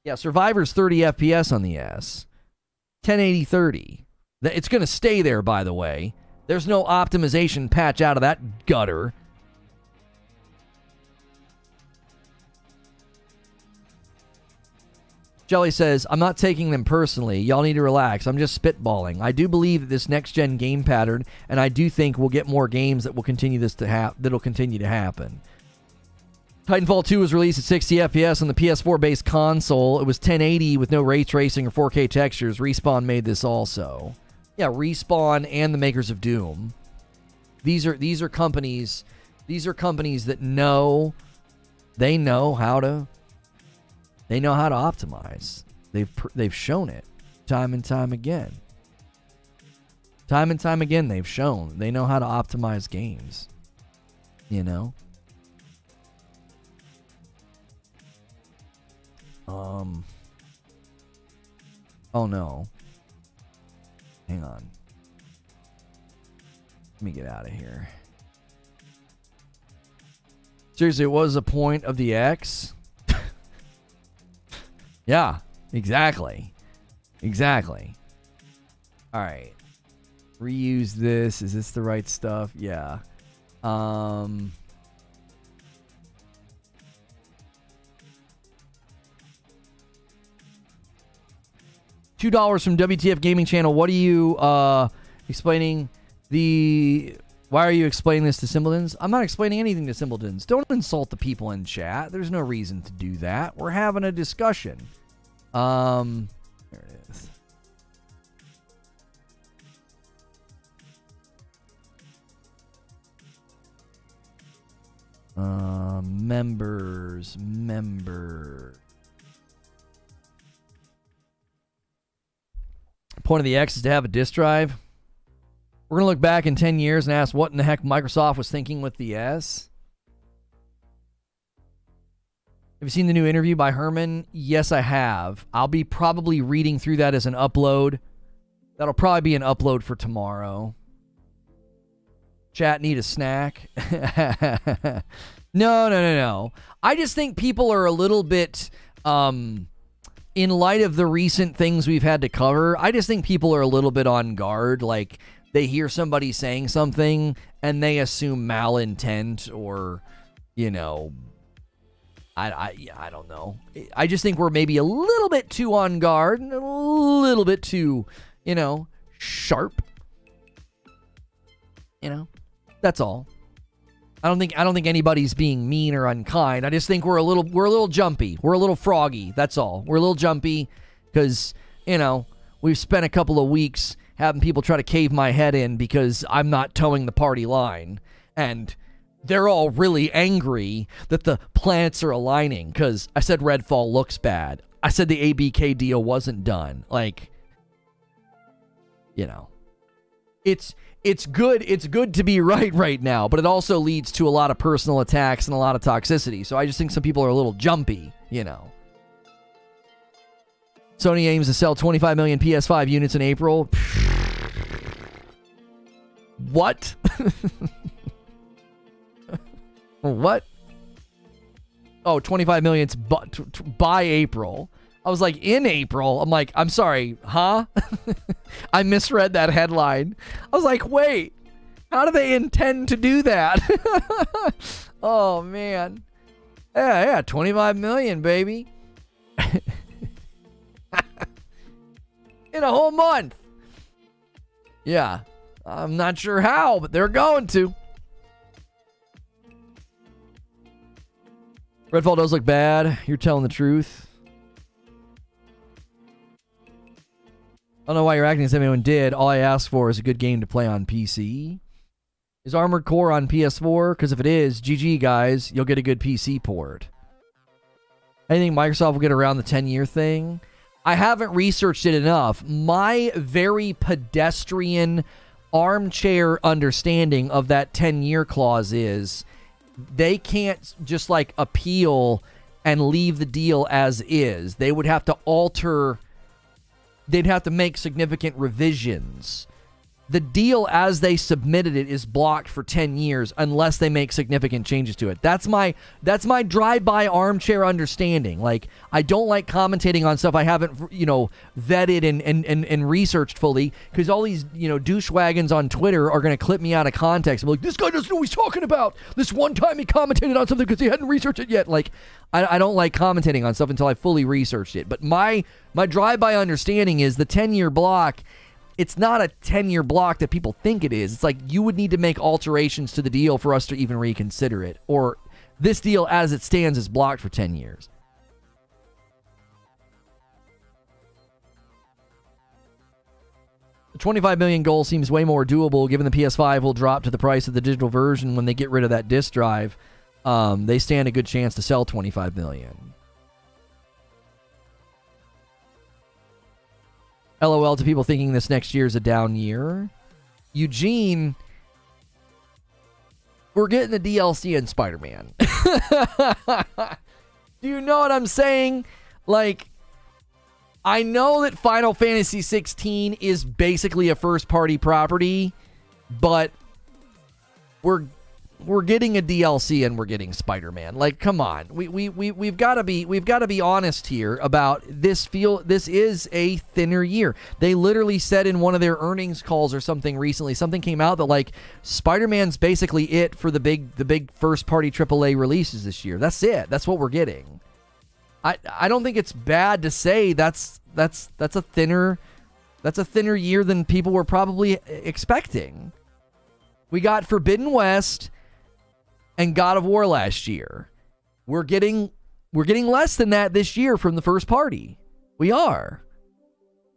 Yeah, Survivor's 30 FPS on the S. 1080 30. It's going to stay there, by the way. There's no optimization patch out of that gutter. Jelly says, I'm not taking them personally. Y'all need to relax. I'm just spitballing. I do believe that this next-gen game pattern, and I do think we'll get more games that will continue that'll continue to happen. Titanfall 2 was released at 60 FPS on the PS4-based console. It was 1080 with no ray tracing or 4K textures. Respawn made this also. Yeah, Respawn and the makers of Doom. These are companies that know how to optimize. They've shown it time and time again. Time and time again they've shown they know how to optimize games. You know? Oh no. Hang on. Let me get out of here. Seriously, what was the point of the X? Yeah, exactly. Exactly. All right. Reuse this. Is this the right stuff? Yeah. $2 from WTF Gaming Channel. What are you explaining why are you explaining this to simpletons? I'm not explaining anything to simpletons. Don't insult the people in chat. There's no reason to do that. We're having a discussion. There it is. Members. Point of the X is to have a disk drive. We're going to look back in 10 years and ask what in the heck Microsoft was thinking with the S. Have you seen the new interview by Herman? Yes, I have. I'll be probably reading through that as an upload. That'll probably be an upload for tomorrow. Chat, need a snack? No. I just think people are a little bit, in light of the recent things we've had to cover, I just think people are a little bit on guard. Like, they hear somebody saying something and they assume malintent or, you know, I don't know. I just think we're maybe a little bit too on guard and a little bit too, you know, sharp. You know, that's all. I don't think anybody's being mean or unkind. I just think we're a little jumpy. We're a little froggy. That's all. We're a little jumpy because, you know, we've spent a couple of weeks having people try to cave my head in because I'm not towing the party line. And they're all really angry that the planets are aligning because I said Redfall looks bad. I said the ABK deal wasn't done. Like, you know, it's good to be right now, but it also leads to a lot of personal attacks and a lot of toxicity. So I just think some people are a little jumpy, you know. Sony aims to sell 25 million PS5 units in April. What? What? Oh, 25 million by April. I was like, in April? I'm like, I'm sorry, huh? I misread that headline. I was like, wait, how do they intend to do that? Oh, man. Yeah, 25 million, baby. In a whole month. Yeah, I'm not sure how, but they're going to. Redfall does look bad. You're telling the truth. I don't know why you're acting as if anyone did. All I ask for is a good game to play on PC. Is Armored Core on PS4? Because if it is, GG, guys. You'll get a good PC port. I think Microsoft will get around the 10-year thing. I haven't researched it enough. My very pedestrian armchair understanding of that 10-year clause is they can't just like appeal and leave the deal as is. They would have to alter. They'd have to make significant revisions the deal as they submitted it is blocked for 10 years unless they make significant changes to it. That's my drive-by armchair understanding. Like, I don't like commentating on stuff I haven't, vetted and researched fully, because all these, douchewagons on Twitter are going to clip me out of context. I'm like, this guy doesn't know what he's talking about. This one time he commentated on something because he hadn't researched it yet. Like, I don't like commentating on stuff until I fully researched it. But my drive-by understanding is the 10-year block. It's not a 10-year block that people think it is. It's like you would need to make alterations to the deal for us to even reconsider it. Or this deal as it stands is blocked for 10 years. The 25 million goal seems way more doable given the PS5 will drop to the price of the digital version when they get rid of that disc drive. They stand a good chance to sell 25 million. LOL to people thinking this next year is a down year. Eugene, we're getting the DLC in Spider-Man. Do you know what I'm saying? Like, I know that Final Fantasy 16 is basically a first-party property, but we're getting a DLC and we're getting Spider-Man. Like, come on, we've got to be honest here about this. This is a thinner year. They literally said in one of their earnings calls or something recently, something came out that like Spider-Man's basically it for the big first-party AAA releases this year. That's it. That's what we're getting. I don't think it's bad to say that's a thinner year than people were probably expecting. We got Forbidden West and God of War last year. We're getting less than that this year from the first party. We are.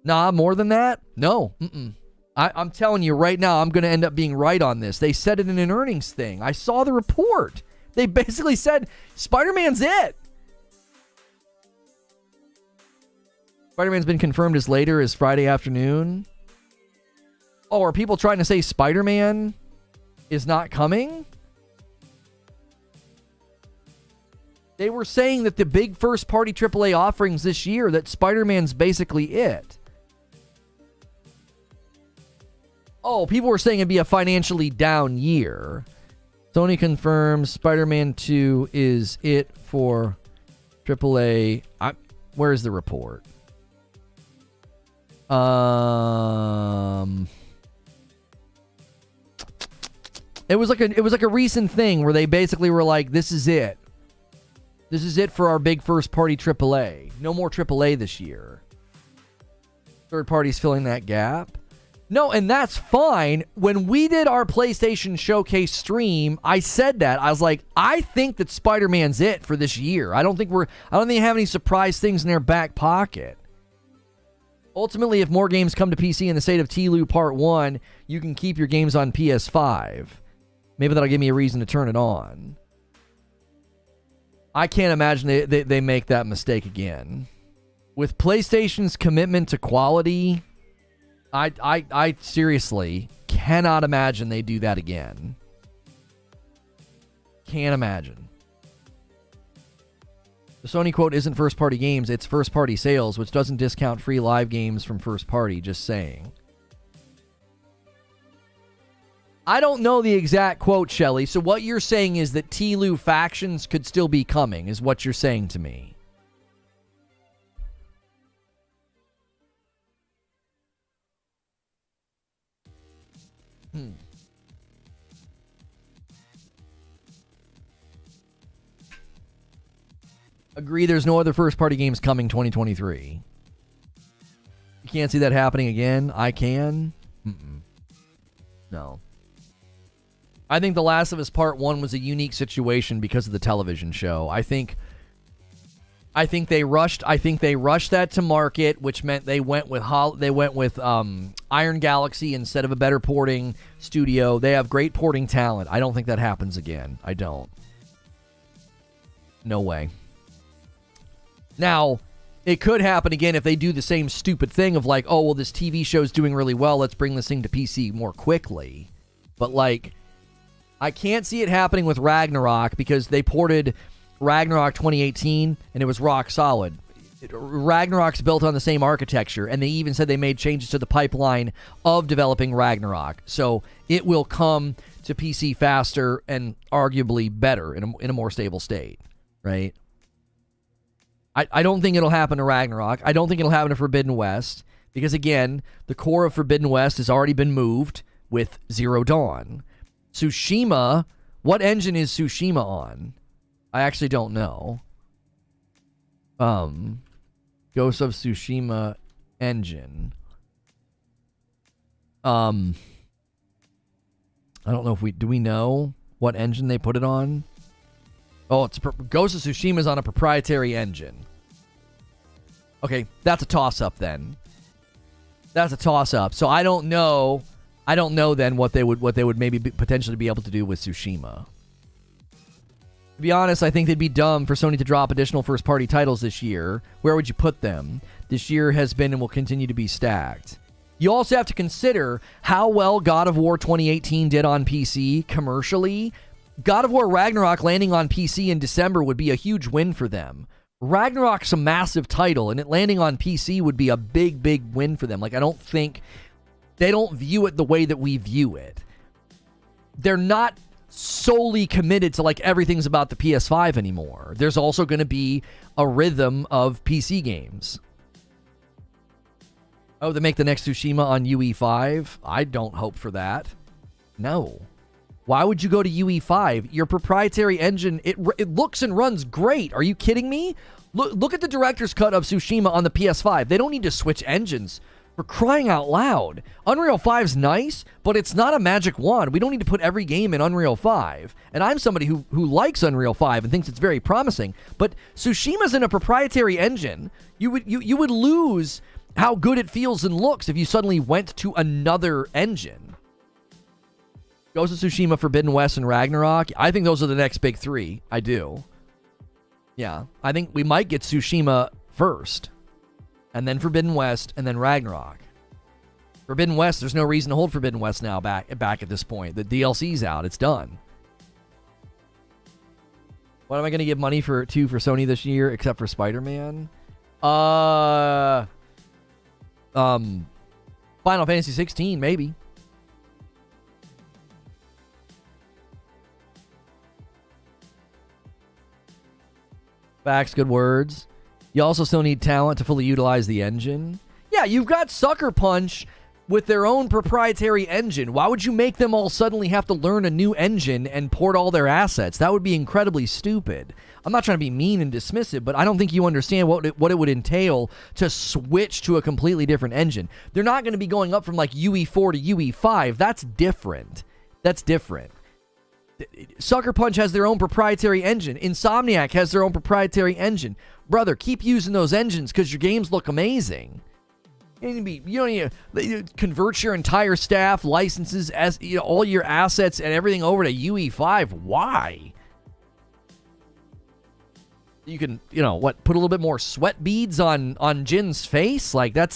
Nah, more than that? No. I'm telling you right now, I'm going to end up being right on this. They said it in an earnings thing. I saw the report. They basically said Spider-Man's it. Spider-Man's been confirmed as later as Friday afternoon. Oh, are people trying to say Spider-Man is not coming? They were saying that the big first-party AAA offerings this year, that Spider-Man's basically it. Oh, people were saying it'd be a financially down year. Sony confirms Spider-Man 2 is it for AAA. Where's the report? It was like a recent thing where they basically were like, this is it. This is it for our big first-party AAA. No more AAA this year. Third parties filling that gap. No, and that's fine. When we did our PlayStation Showcase stream, I said that. I was like, I think that Spider-Man's it for this year. I don't think they have any surprise things in their back pocket. Ultimately, if more games come to PC in the state of TLU Part 1, you can keep your games on PS5. Maybe that'll give me a reason to turn it on. I can't imagine they make that mistake again. With PlayStation's commitment to quality, I seriously cannot imagine they do that again. Can't imagine. The Sony quote isn't first-party games, it's first-party sales, which doesn't discount free live games from first-party, just saying. I don't know the exact quote, Shelley, so what you're saying is that TLU factions could still be coming, is what you're saying to me. Agree, there's no other first-party games coming 2023. You can't see that happening again? I can? No. I think The Last of Us Part 1 was a unique situation because of the television show. I think they rushed that to market, which meant they went with Iron Galaxy instead of a better porting studio. They have great porting talent. I don't think that happens again. I don't. No way. Now, it could happen again if they do the same stupid thing of like, oh, well, this TV show's doing really well. Let's bring this thing to PC more quickly. But like, I can't see it happening with Ragnarok because they ported Ragnarok 2018 and it was rock solid. Ragnarok's built on the same architecture, and they even said they made changes to the pipeline of developing Ragnarok. So it will come to PC faster and arguably better in a more stable state, right? I don't think it'll happen to Ragnarok. I don't think it'll happen to Forbidden West, because again, the core of Forbidden West has already been moved with Zero Dawn. Tsushima, what engine is Tsushima on? I actually don't know. Ghost of Tsushima engine. I don't know if do we know what engine they put it on? Oh, Ghost of Tsushima is on a proprietary engine. Okay, that's a toss-up then. That's a toss-up. So I don't know then what they would maybe potentially be able to do with Tsushima. To be honest, I think they'd be dumb for Sony to drop additional first-party titles this year. Where would you put them? This year has been and will continue to be stacked. You also have to consider how well God of War 2018 did on PC commercially. God of War Ragnarok landing on PC in December would be a huge win for them. Ragnarok's a massive title, and it landing on PC would be a big, big win for them. Like, I don't think... They don't view it the way that we view it. They're not solely committed to, like, everything's about the PS5 anymore. There's also going to be a rhythm of PC games. Oh, they make the next Tsushima on UE5? I don't hope for that. No. Why would you go to UE5? Your proprietary engine, it looks and runs great. Are you kidding me? Look at the director's cut of Tsushima on the PS5. They don't need to switch engines. For crying out loud. Unreal 5's nice, but it's not a magic wand. We don't need to put every game in Unreal 5. And I'm somebody who likes Unreal 5 and thinks it's very promising. But Tsushima's in a proprietary engine. You would lose how good it feels and looks if you suddenly went to another engine. Ghost of Tsushima, Forbidden West, and Ragnarok. I think those are the next big three. I do. Yeah. I think we might get Tsushima first. And then Forbidden West, and then Ragnarok. Forbidden West, there's no reason to hold Forbidden West now back at this point. The DLC's out. It's done. What am I going to give money for Sony this year, except for Spider-Man? Final Fantasy 16, maybe. Facts, good words. You also still need talent to fully utilize the engine. Yeah, you've got Sucker Punch with their own proprietary engine. Why would you make them all suddenly have to learn a new engine and port all their assets? That would be incredibly stupid. I'm not trying to be mean and dismissive, but I don't think you understand what it would entail to switch to a completely different engine. They're not going to be going up from like UE4 to UE5. That's different. That's different. Sucker Punch has their own proprietary engine. Insomniac has their own proprietary engine. Brother, keep using those engines because your games look amazing. You don't need to convert your entire staff, licenses, as all your assets and everything over to UE5. Why? You can, put a little bit more sweat beads on Jin's face? Like, I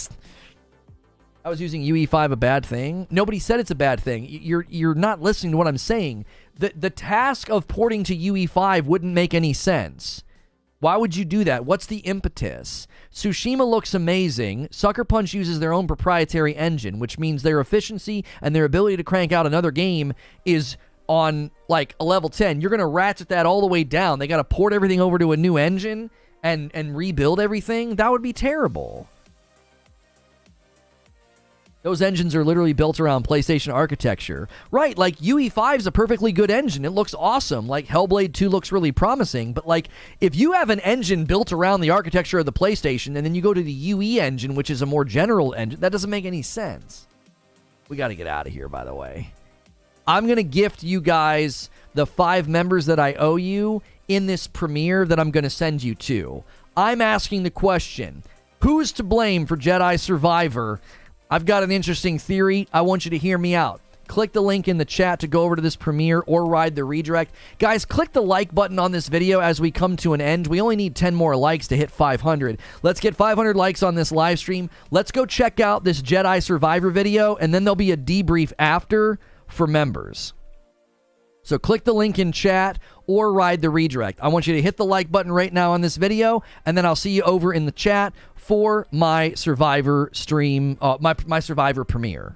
was using UE5 a bad thing? Nobody said it's a bad thing. You're not listening to what I'm saying. The task of porting to UE5 wouldn't make any sense. Why would you do that? What's the impetus? Tsushima looks amazing. Sucker Punch uses their own proprietary engine, which means their efficiency and their ability to crank out another game is on like a level 10. You're going to ratchet that all the way down. They got to port everything over to a new engine and rebuild everything. That would be terrible. Those engines are literally built around PlayStation architecture. Right, like UE5 is a perfectly good engine. It looks awesome. Like Hellblade 2 looks really promising. But like, if you have an engine built around the architecture of the PlayStation and then you go to the UE engine, which is a more general engine, that doesn't make any sense. We got to get out of here, by the way. I'm going to gift you guys the 5 members that I owe you in this premiere that I'm going to send you to. I'm asking the question, who's to blame for Jedi Survivor? I've got an interesting theory. I want you to hear me out. Click the link in the chat to go over to this premiere or ride the redirect. Guys, click the like button on this video as we come to an end. We only need 10 more likes to hit 500. Let's get 500 likes on this live stream. Let's go check out this Jedi Survivor video, and then there'll be a debrief after for members. So click the link in chat or ride the redirect. I want you to hit the like button right now on this video, and then I'll see you over in the chat for my Survivor stream, my Survivor premiere.